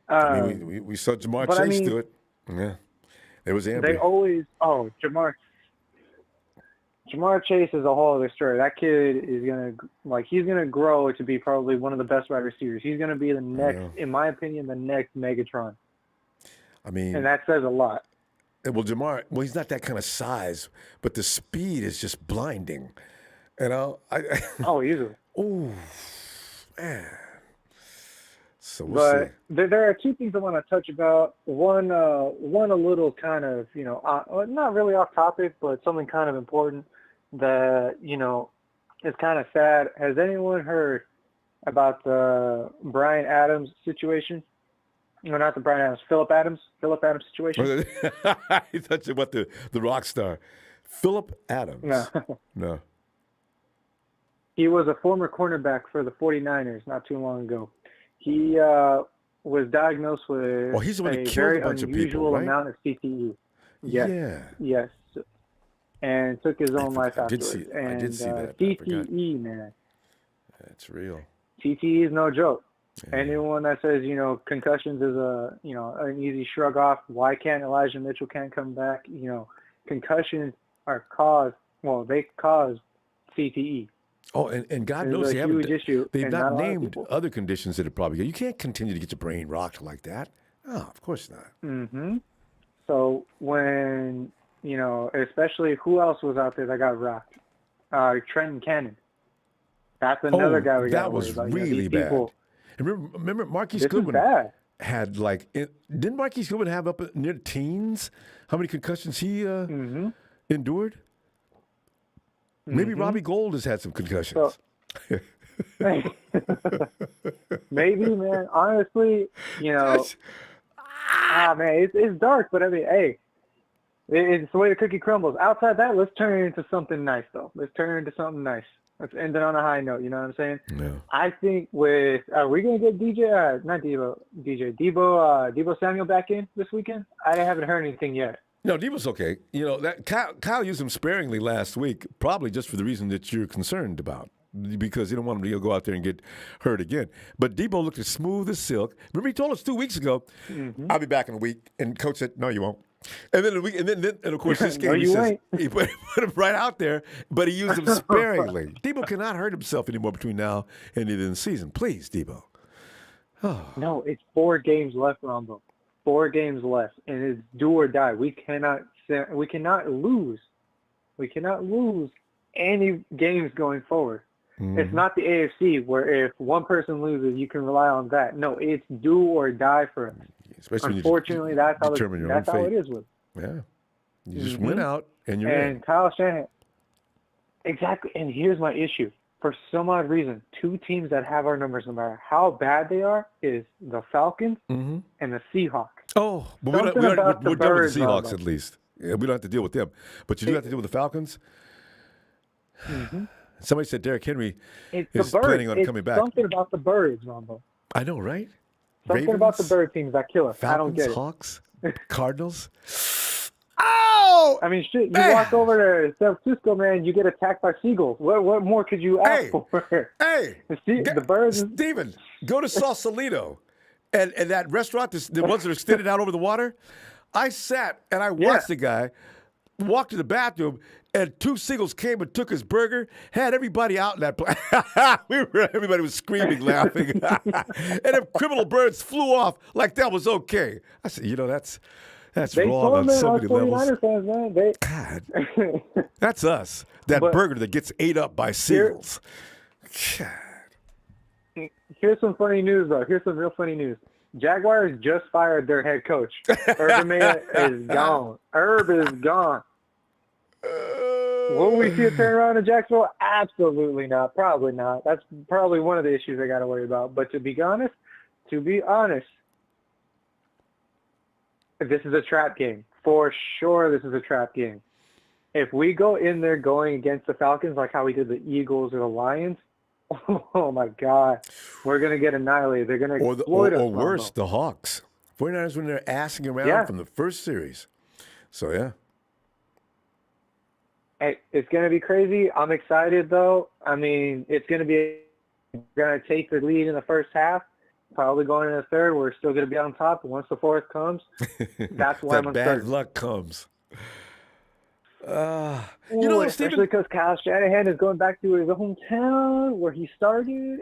I mean, we saw Jamar Chase do it. Yeah, it was Ambry. They always Jamar Chase is a whole other story. That kid is he's gonna grow to be probably one of the best wide receivers. He's gonna be the next, in my opinion, the next Megatron. I mean, and that says a lot. Well, Jamar, he's not that kind of size, but the speed is just blinding. Easily. Oh, man. So we'll see. There are two things I want to touch about. One a little kind of, not really off topic, but something kind of important that, is kind of sad. Has anyone heard about the Brian Adams situation? No, not the Brian Adams. Philip Adams situation. I thought you about the rock star. Philip Adams. No. He was a former cornerback for the 49ers not too long ago. He was diagnosed with he's the one a that killed very a bunch of unusual people, right? amount of CTE. Yes. Yeah. Yes. And took his own life afterwards. I did see that. CTE, man. That's real. CTE is no joke. Yeah. Anyone that says, concussions is an easy shrug off. Why can't Elijah Mitchell can't come back? Concussions they cause CTE. Oh, and God knows they've not named other conditions that it probably. You can't continue to get your brain rocked like that. Oh, of course not. Mm-hmm. So when, especially who else was out there that got rocked? Trenton Cannon. That's another guy we got to worry about. That was really bad. Remember Marquise Goodwin had didn't Marquise Goodwin have up near teens? How many concussions he endured? Maybe Robbie Gould has had some concussions. So, maybe, man. Honestly, man, it's dark, but I mean, hey, it's the way the cookie crumbles. Outside that, let's turn it into something nice, though. Let's turn it into something nice. Let's end it on a high note. You know what I'm saying? Yeah. I think are we gonna get Deebo Samuel back in this weekend? I haven't heard anything yet. No, Deebo's okay. That Kyle used him sparingly last week, probably just for the reason that you're concerned about, because you don't want him to go out there and get hurt again. But Deebo looked as smooth as silk. Remember, he told us 2 weeks ago, "I'll be back in a week," and Coach said, "No, you won't." And then of course this game he put him right out there, but he used him sparingly. Deebo cannot hurt himself anymore between now and the end of the season. Please, Deebo. Oh. No, it's 4 games left, Ronbo. 4 games left, and it's do or die. We cannot lose. We cannot lose any games going forward. It's not the AFC where if one person loses, you can rely on that. No, it's do or die for us. Especially unfortunately, that's how it is with. Yeah, you just win out and you're in. Kyle Shanahan. Exactly, and here's my issue. For some odd reason, 2 teams that have our numbers, no matter how bad they are, is the Falcons and the Seahawks. Oh, but we're done with the Seahawks at least. Yeah, we don't have to deal with them. But you do have to deal with the Falcons. Somebody said Derrick Henry is planning on coming back. Something about the birds, Ronbo. I know, right? Something about the bird teams that kill us. Falcons, I don't get it. Hawks, Cardinals. Oh! I mean, shit, you walk over to San Francisco, man, you get attacked by seagulls. What more could you ask for? Hey! The birds. Steven, go to Sausalito and that restaurant, the ones that are extended out over the water. I sat and I watched the guy walk to the bathroom, and 2 seagulls came and took his burger, had everybody out in that place. Everybody was screaming, laughing. And them criminal birds flew off like that was okay. I said, that's wrong on so many levels. Fans, man. God, that's us. That burger that gets ate up by seagulls. God. Here's some funny news, though. Here's some real funny news. Jaguars just fired their head coach. Urban Meyer is gone. Herb is gone. Will we see a turnaround in Jacksonville? Absolutely not. Probably not. That's probably one of the issues I got to worry about. But to be honest, this is a trap game. For sure, this is a trap game. If we go in there going against the Falcons like how we did the Eagles or the Lions, oh, my God. We're going to get annihilated. They're going to exploit us. Or worse, the Hawks. 49ers when they're assing around from the first series. So yeah. Hey, it's going to be crazy. I'm excited, though. I mean, it's going to take the lead in the first half, probably going in the third. We're still going to be on top. And once the fourth comes, that's why I'm that bad uncertain. luck comes. You know Ooh, what, especially Stephen? because Kyle Shanahan is going back to his hometown where he started.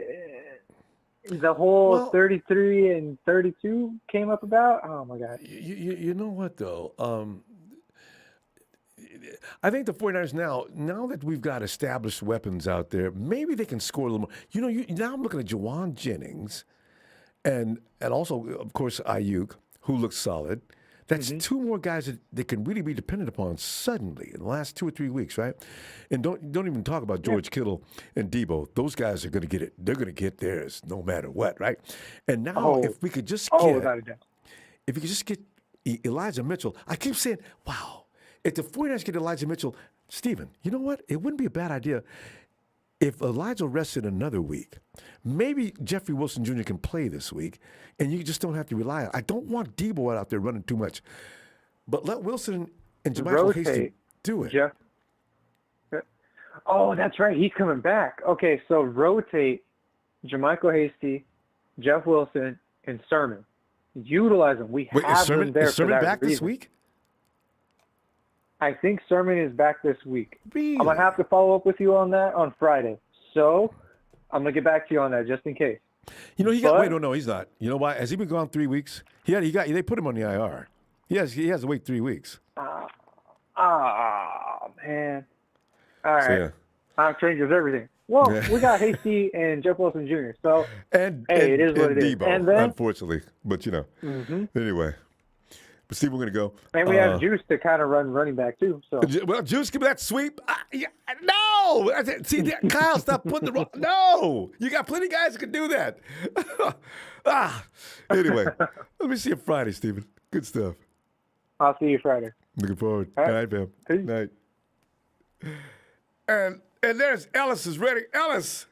The whole Well, 33 and 32 came up about. Oh, my God. you know what, though? I think the 49ers now that we've got established weapons out there, maybe they can score a little more. You know, now I'm looking at Jawan Jennings and also, of course, Ayuk, who looks solid. That's two more guys that can really be dependent upon suddenly in the last 2 or 3 weeks, right? And don't even talk about George Kittle and Deebo. Those guys are going to get it. They're going to get theirs no matter what, right? And now if we could just without a doubt. if you could just get Elijah Mitchell, I keep saying, wow, if the 49ers get Elijah Mitchell, Stephen, you know what? It wouldn't be a bad idea if Elijah rested another week. Maybe Jeffrey Wilson Jr. can play this week, and you just don't have to rely on. I don't want Deebo out there running too much, but let Wilson and Jermichael Hasty do it. Jeff. Oh, that's right. He's coming back. Okay, so rotate Jermichael Hasty, Jeff Wilson, and Sermon. Utilize them. We have them there is Sermon for that back reason. this week? I think Sermon is back this week. Really? I'm going to have to follow up with you on that on Friday. So I'm going to get back to you on that just in case. You know, wait, no, he's not. You know why? Has he been gone 3 weeks? They put him on the IR. He has to wait 3 weeks. Man. All right. So, yeah. Time changes everything. Well, we got Hasty and Jeff Wilson Jr. So, it is what it is. Deebo, And then, unfortunately. But, anyway. But, Steve, we're going to go. And we have Juice to kind of run running back, too. So Well, Juice, give me that sweep. No! See, Kyle, stop putting the wrong. No! You got plenty of guys that can do that. Anyway, let me see you Friday, Stephen. Good stuff. I'll see you Friday. Looking forward. All All right. right, fam. Peace. Night. And there's Ellis is ready. Ellis.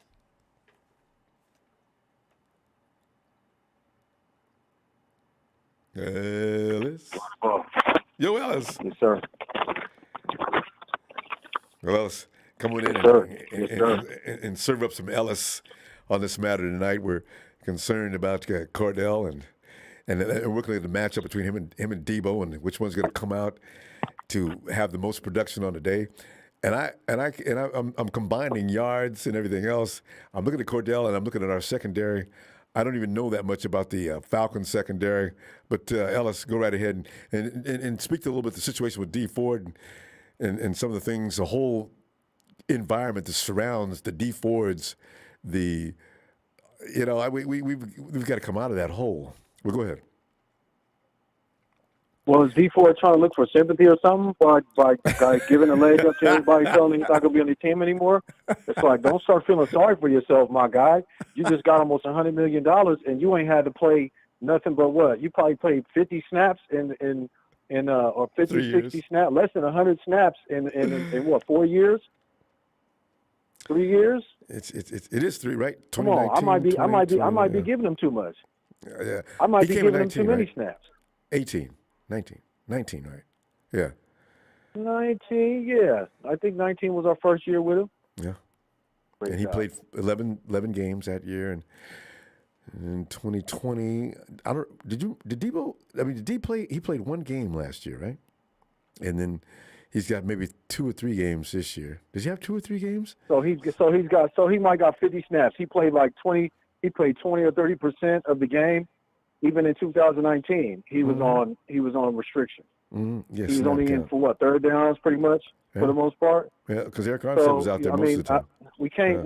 Ellis. Yo, Ellis. Yes, sir. Well, Ellis, come on in Yes, sir. and serve up some Ellis on this matter tonight. We're concerned about Cordelle and we're looking at the matchup between him and Deebo and which one's going to come out to have the most production on the day. And I'm combining yards and everything else. I'm looking at Cordell and I'm looking at our secondary. I don't even know that much about the Falcons secondary, but Ellis, go right ahead and speak to a little bit the situation with D Ford and some of the things, the whole environment that surrounds the D Fords. We've got to come out of that hole. Well, go ahead. Well, is D4 trying to look for sympathy or something by giving a leg up to everybody telling him he's not going to be on the team anymore? It's like, don't start feeling sorry for yourself, my guy. You just got almost $100 million, and you ain't had to play nothing but what? You probably played 50 snaps or 50, 60 snaps, less than 100 snaps in what, 4 years? 3 years? It is 3, right? Come on, I might be giving him too much. Yeah. I might be giving him too many snaps. 19, right? Yeah. 19, yeah. I think 19 was our first year with him. Yeah. Great and he job. played 11 games that year, and in 2020, did Deebo play? He played 1 game last year, right? And then he's got maybe 2 or 3 games this year. Does he have 2 or 3 games? So he might got 50 snaps. He played like 20. He played 20 or 30% of the game. Even in 2019, he was on restriction. Yes, he was only in for what, third downs, pretty much for the most part. Yeah, because Eric Armstead was out there most of the time. We can't,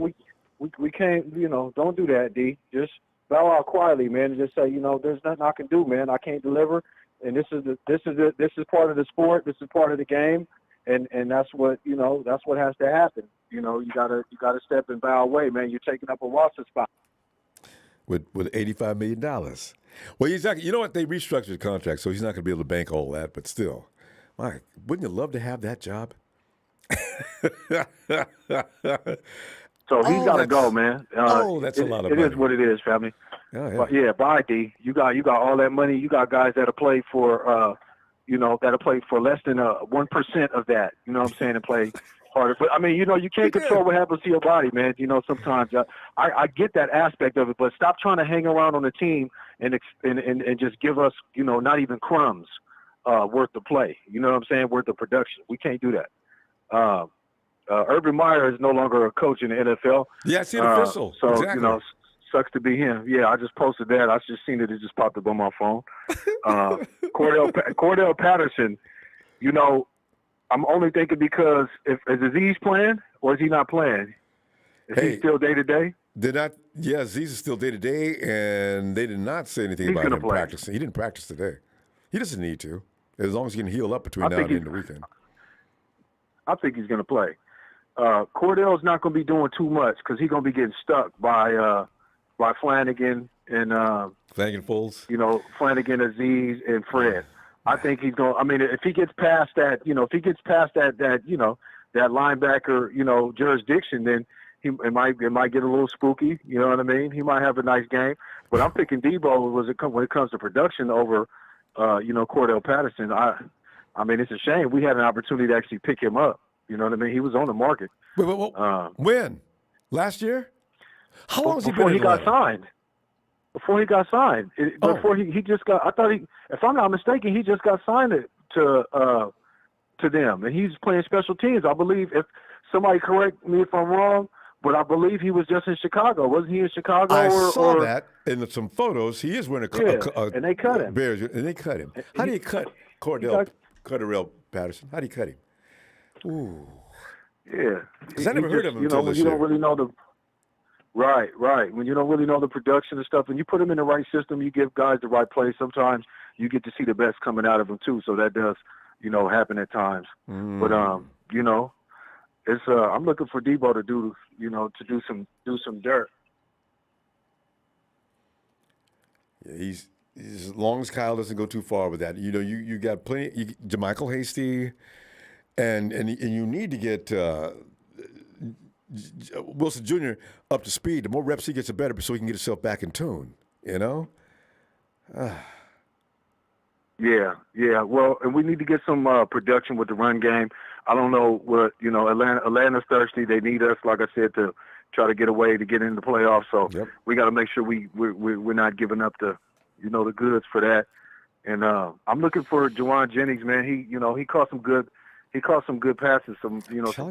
don't do that, D. Just bow out quietly, man, and just say, there's nothing I can do, man. I can't deliver, and this is part of the sport. This is part of the game, and that's what has to happen. You gotta step and bow away, man. You're taking up a roster spot. With $85 million. Well, exactly. You know what? They restructured the contract, so he's not going to be able to bank all that. But still, Mike, wouldn't you love to have that job? So he's got to go, man. That's a lot of money. It is what it is, family. Oh, yeah. But yeah, bye, D. You got all that money. You got guys that'll play for, that'll play for less than 1% of that. You know what I'm saying? And play harder. But I mean, you can't control what happens to your body, man. Sometimes I get that aspect of it, but stop trying to hang around on the team and just give us, not even crumbs worth the play. You know what I'm saying? Worth the production. We can't do that. Urban Meyer is no longer a coach in the NFL. Yeah, I see it official. So, exactly. Sucks to be him. Yeah, I just posted that. I just seen it. It just popped up on my phone. Cordelle Patterson, I'm only thinking because is Aziz playing or is he not playing? Is he still day-to-day? Aziz is still day-to-day, and they did not say anything about him practicing. He didn't practice today. He doesn't need to, as long as he can heal up between now and the end of the weekend. I think he's going to play. Cordelle's not going to be doing too much because he's going to be getting stuck by Flanagan and Flanagan Foles. Flanagan, Aziz, and Fred. I think he's going. I mean, if he gets past that, that linebacker, jurisdiction, then it might get a little spooky. You know what I mean? He might have a nice game. But I'm picking Deebo when it comes to production over, Cordelle Patterson. I mean, it's a shame we had an opportunity to actually pick him up. You know what I mean? He was on the market. Wait. When? Last year? How long has he been before he got signed? Before he got signed. Before he just got. I thought if I'm not mistaken, he just got signed to them, and he's playing special teams. I believe. If somebody correct me if I'm wrong, but I believe he was just in Chicago. Wasn't he in Chicago? I saw that in some photos. He is wearing and they cut him. Bears, and they cut him. How do you cut Cordell Patterson? How do you cut him? Ooh. Yeah. Because I never heard of him until this you year. don't really know the. Right. When you don't really know the production and stuff, and you put them in the right system, you give guys the right play. Sometimes you get to see the best coming out of them too. So that does, happen at times. But it's I'm looking for Deebo to do some dirt. Yeah, he's as long as Kyle doesn't go too far with that. You got plenty. JaMychal Hasty, and you need to get. Wilson Jr. up to speed. The more reps he gets, the better, so he can get himself back in tune. Yeah. Well, and we need to get some production with the run game. I don't know what Atlanta's thirsty. They need us, like I said, to try to get away to get into the playoffs. So we got to make sure we're not giving up the goods for that. And I'm looking for Juwan Jennings, man. He caught some good. He caught some good passes, some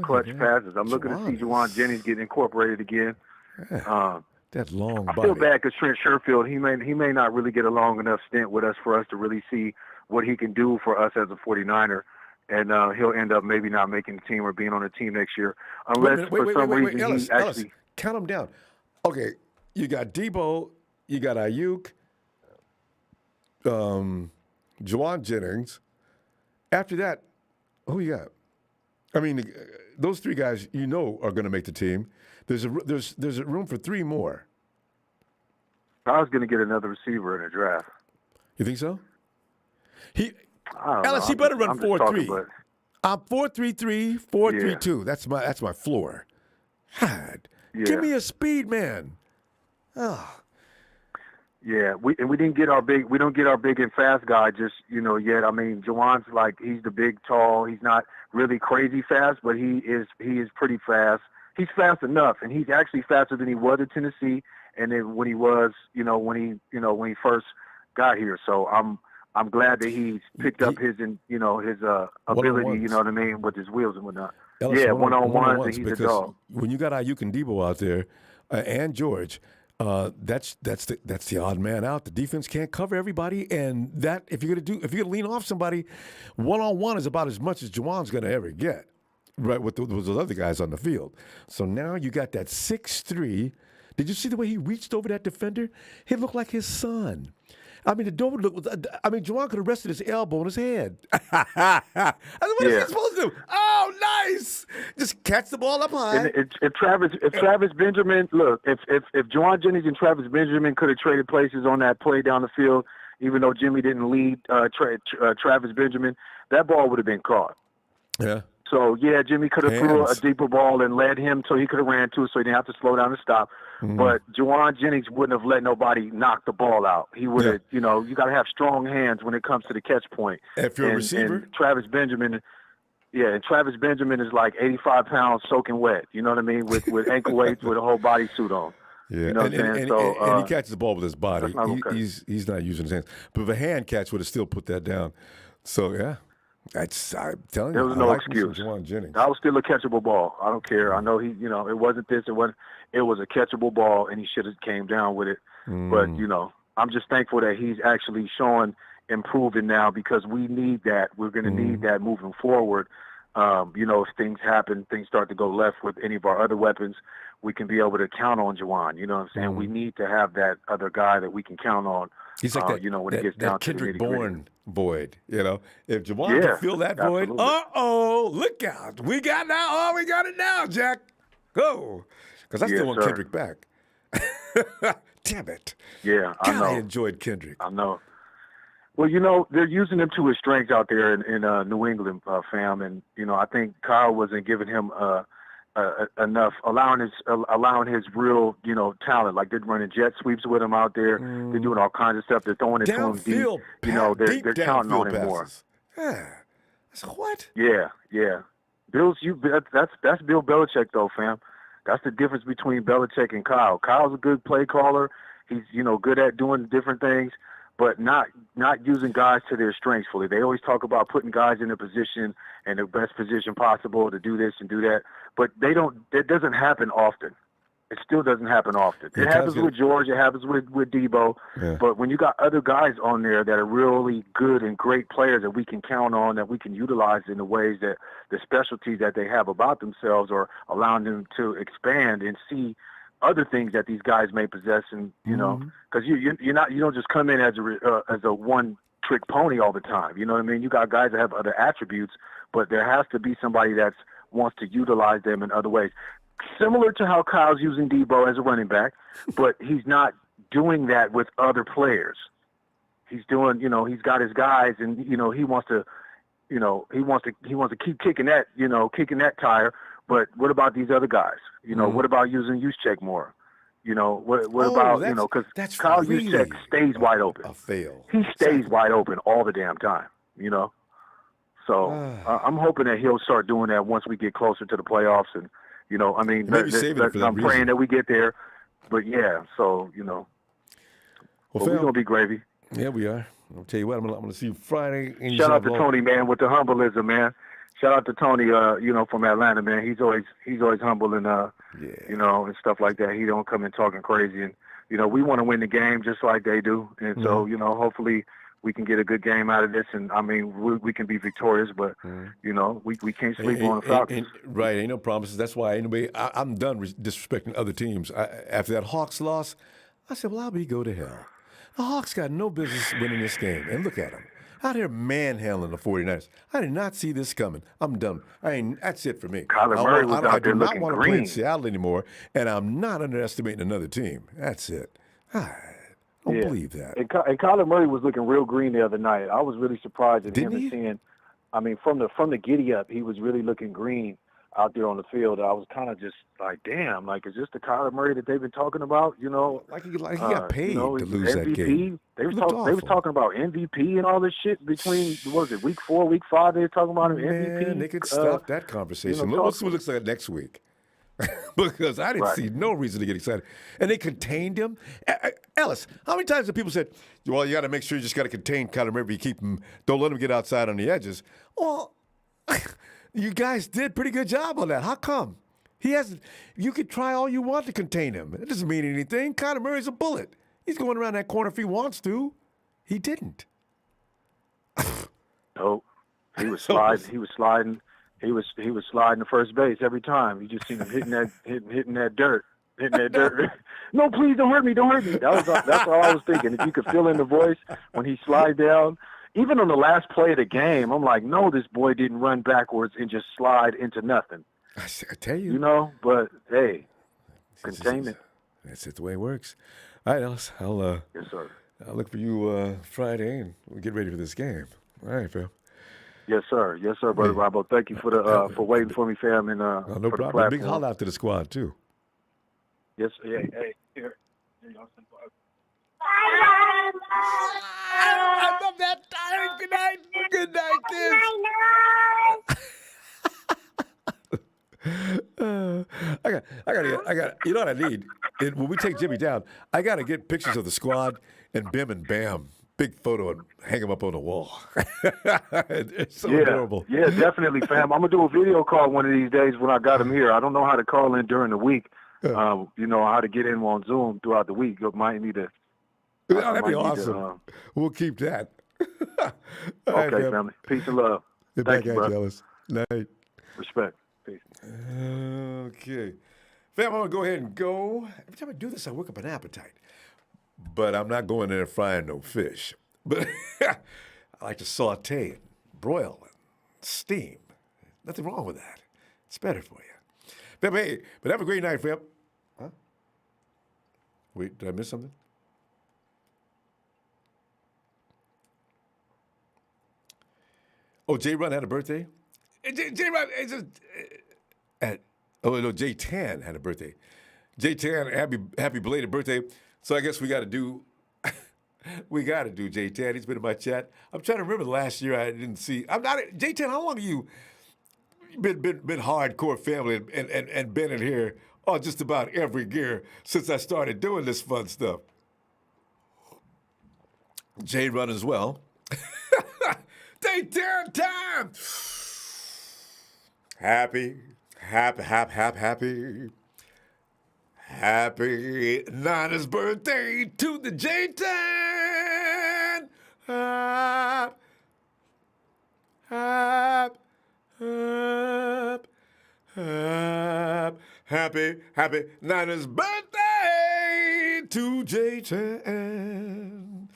clutch passes. I'm looking to see Juwan Jennings get incorporated again. That long I feel bad because Trent Sherfield, he may not really get a long enough stint with us for us to really see what he can do for us as a 49er. And he'll end up maybe not making the team or being on the team next year. Unless for some reason Ellis, he actually... count them down. Okay, you got Deebo, you got Ayuk, Juwan Jennings. After that, who you got? I mean, those three guys are going to make the team. There's a room for three more. I was going to get another receiver in the draft. You think so? Ellis, he better run 4.3. I'm 4.33, 4.32. That's my floor. God, give me a speed man. Oh. Yeah, we don't get our big and fast guy just yet. I mean, Juwan's he's the big tall. He's not really crazy fast, but he is pretty fast. He's fast enough, and he's actually faster than he was at Tennessee, and then when he was when he first got here. So I'm glad that he's picked up his ability. You know what I mean, with his wheels and whatnot. Ellis, one-on-ones, and he's a dog. When you got Ayuk and Deebo out there, and George. That's the odd man out. The defense can't cover everybody, and that if you're gonna lean off somebody, 1-on-1 is about as much as Juwan's gonna ever get, right? With those other guys on the field. So now you got that 6'3". Did you see the way he reached over that defender? He looked like his son. I mean, Juwan could have rested his elbow on his head. That's what he's supposed to do. Oh, nice! Just catch the ball up high. And if Travis Benjamin, look, if Juwan Jennings and Travis Benjamin could have traded places on that play down the field, even though Jimmy didn't lead Travis Benjamin, that ball would have been caught. Yeah. So, yeah, Jimmy could have threw a Hands. deeper ball and led him so he could have ran to it so he didn't have to slow down and stop. But Juwan Jennings wouldn't have let nobody knock the ball out. He would have, you know, you got to have strong hands when it comes to the catch point. If you're a receiver. And Travis Benjamin, and Travis Benjamin is like 85 pounds soaking wet. You know what I mean? With ankle weights, with a whole bodysuit on. Yeah, You know what I'm saying? and he catches the ball with his body. that's not okay. He's not using his hands. But if a hand catch would have still put that down. So, yeah. I'm telling you. There was I no like me some excuse. Juwan Jennings. That was still a catchable ball. I don't care. I know he, you know, it wasn't this. It was a catchable ball, and he should have came down with it. But, you know, I'm just thankful that he's actually showing improving now because we need that. We're going to need that moving forward. You know, if things happen, things start to go left with any of our other weapons, we can be able to count on Juwan. You know what I'm saying? We need to have that other guy that we can count on. He's like that, you know, when that, it gets that down to the Kendrick nitty-gritty. Bourne void, you know. If Juwan can fill that void, look out. We got it now, Jack. Go. Because I still want Kendrick back. Damn it. Yeah, I know. I enjoyed Kendrick. I know. Well, you know, they're using him to his strengths out there in New England, fam. And, you know, I think Kyle wasn't giving him enough, allowing his real, you know, talent. Like they're running jet sweeps with him out there. They're doing all kinds of stuff. They're throwing it to him deep. You know, they're counting on him more. Yeah. So what? Yeah. That's Bill Belichick though, fam. That's the difference between Belichick and Kyle. Kyle's a good play caller. He's, you know, good at doing different things, but not using guys to their strengths fully. They always talk about putting guys in a position and the best position possible to do this and do that, but it doesn't happen often. It still doesn't happen often. It happens with George. It happens with Deebo. Yeah. But when you got other guys on there that are really good and great players that we can count on, that we can utilize in the ways that the specialties that they have about themselves or allowing them to expand and see other things that these guys may possess, and you know, because you don't just come in as a one trick pony all the time. You know what I mean? You got guys that have other attributes, but there has to be somebody that wants to utilize them in other ways. Similar to how Kyle's using Deebo as a running back, but he's not doing that with other players. He's doing, you know, he's got his guys, and you know, he wants to keep kicking that tire. But what about these other guys? You know, what about using Juszczyk more? You know, what about, you know, because Kyle Juszczyk stays wide open. A fail. He stays wide open all the damn time, you know. So I'm hoping that he'll start doing that once we get closer to the playoffs. And, you know, I mean, I'm praying that we get there. But, yeah, so, you know, we're going to be gravy. Yeah, we are. I'll tell you what, I'm going to see you Friday. Shout out to Tony, man, with the humbleism, man. Shout out to Tony, you know, from Atlanta, man. He's always humble and you know, and stuff like that. He don't come in talking crazy, and you know, we want to win the game just like they do, and so you know, hopefully we can get a good game out of this, and I mean, we can be victorious, but you know, we can't sleep on the Falcons. Right, ain't no promises. That's why anyway, I'm done disrespecting other teams. After that Hawks loss, I said, well, I'll go to hell. The Hawks got no business winning this game, and look at them. Out here manhandling the 49ers. I did not see this coming. I'm done. That's it for me. Kyler Murray was out there looking green. I do not want to play in Seattle anymore, and I'm not underestimating another team. That's it. I don't believe that. And Kyler Murray was looking real green the other night. I was really surprised at him seeing. I mean, from the giddy up, he was really looking green out there on the field. I was kind of just like, damn, like, is this the Kyler Murray that they've been talking about? You know, like he got paid to lose MVP. that game. They was talking about MVP and all this shit between, what was it, week 4, week 5? They were talking about him MVP. They could stop that conversation. Let's see what it looks like next week. Because I didn't see no reason to get excited. And they contained him. Ellis, how many times have people said, well, you got to make sure you just got to contain Kyler Murray, keep him, don't let him get outside on the edges. Well, you guys did a pretty good job on that. How come? You could try all you want to contain him. It doesn't mean anything. Kyler Murray's a bullet. He's going around that corner if he wants to. He didn't. No, he was sliding. He was sliding to first base every time. You just seen him hitting that dirt. No, please don't hurt me. Don't hurt me. That's all I was thinking. If you could feel in the voice when he slide down. Even on the last play of the game, I'm like, no, this boy didn't run backwards and just slide into nothing. I tell you. You know, but hey, containment. That's it, the way it works. All right, Ellis, yes, sir. I'll look for you Friday, and we'll get ready for this game. All right, Phil. Yes, sir. Yes, sir, brother Ronbo. Thank you for the for waiting for me, fam, and no for the problem. platform. Big holler out to the squad too. Yes, hey, here. You know, I love that. Good night. Good night, kids. I got. You know what I need? When we take Jimmy down, I got to get pictures of the squad and Bim and Bam. Big photo and hang them up on the wall. It's so adorable. Yeah, definitely, fam. I'm gonna do a video call one of these days when I got him here. I don't know how to call in during the week. You know how to get in on Zoom throughout the week. You might need to. That'd be awesome. We'll keep that. Okay, right, family. Peace and love. Get Thank back you, at brother. Jealous. Night. Respect. Peace. Okay. Fam, I'm going to go ahead and go. Every time I do this, I work up an appetite. But I'm not going in there frying no fish. But I like to saute and broil and steam. Nothing wrong with that. It's better for you. Fam, hey, but have a great night, fam. Huh? Wait, did I miss something? Oh, J. Run had a birthday? J. Run, it's just, oh, no, J. Tan had a birthday. J. Tan, happy belated birthday. So I guess we got to do J. Tan. He's been in my chat. I'm trying to remember the last year I didn't see. I'm not, J. Tan, how long have you been hardcore family and been in here on just about every gear since I started doing this fun stuff? J. Run as well. J. Tan time! Happy Niners birthday to the J-Tan! Happy Niners birthday to J-Tan!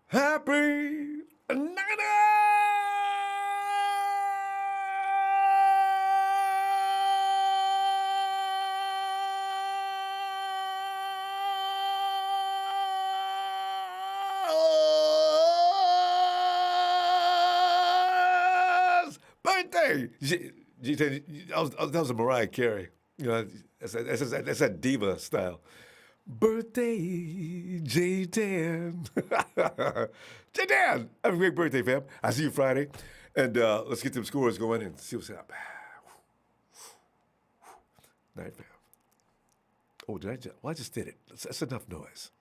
Happy Niners birthday! That was a Mariah Carey. You know, that's that diva style. Birthday, J-Tan. J-Tan, have a great birthday, fam. I'll see you Friday. And let's get them scores going and see what's up. Night, fam. Oh, I just did it. That's enough noise.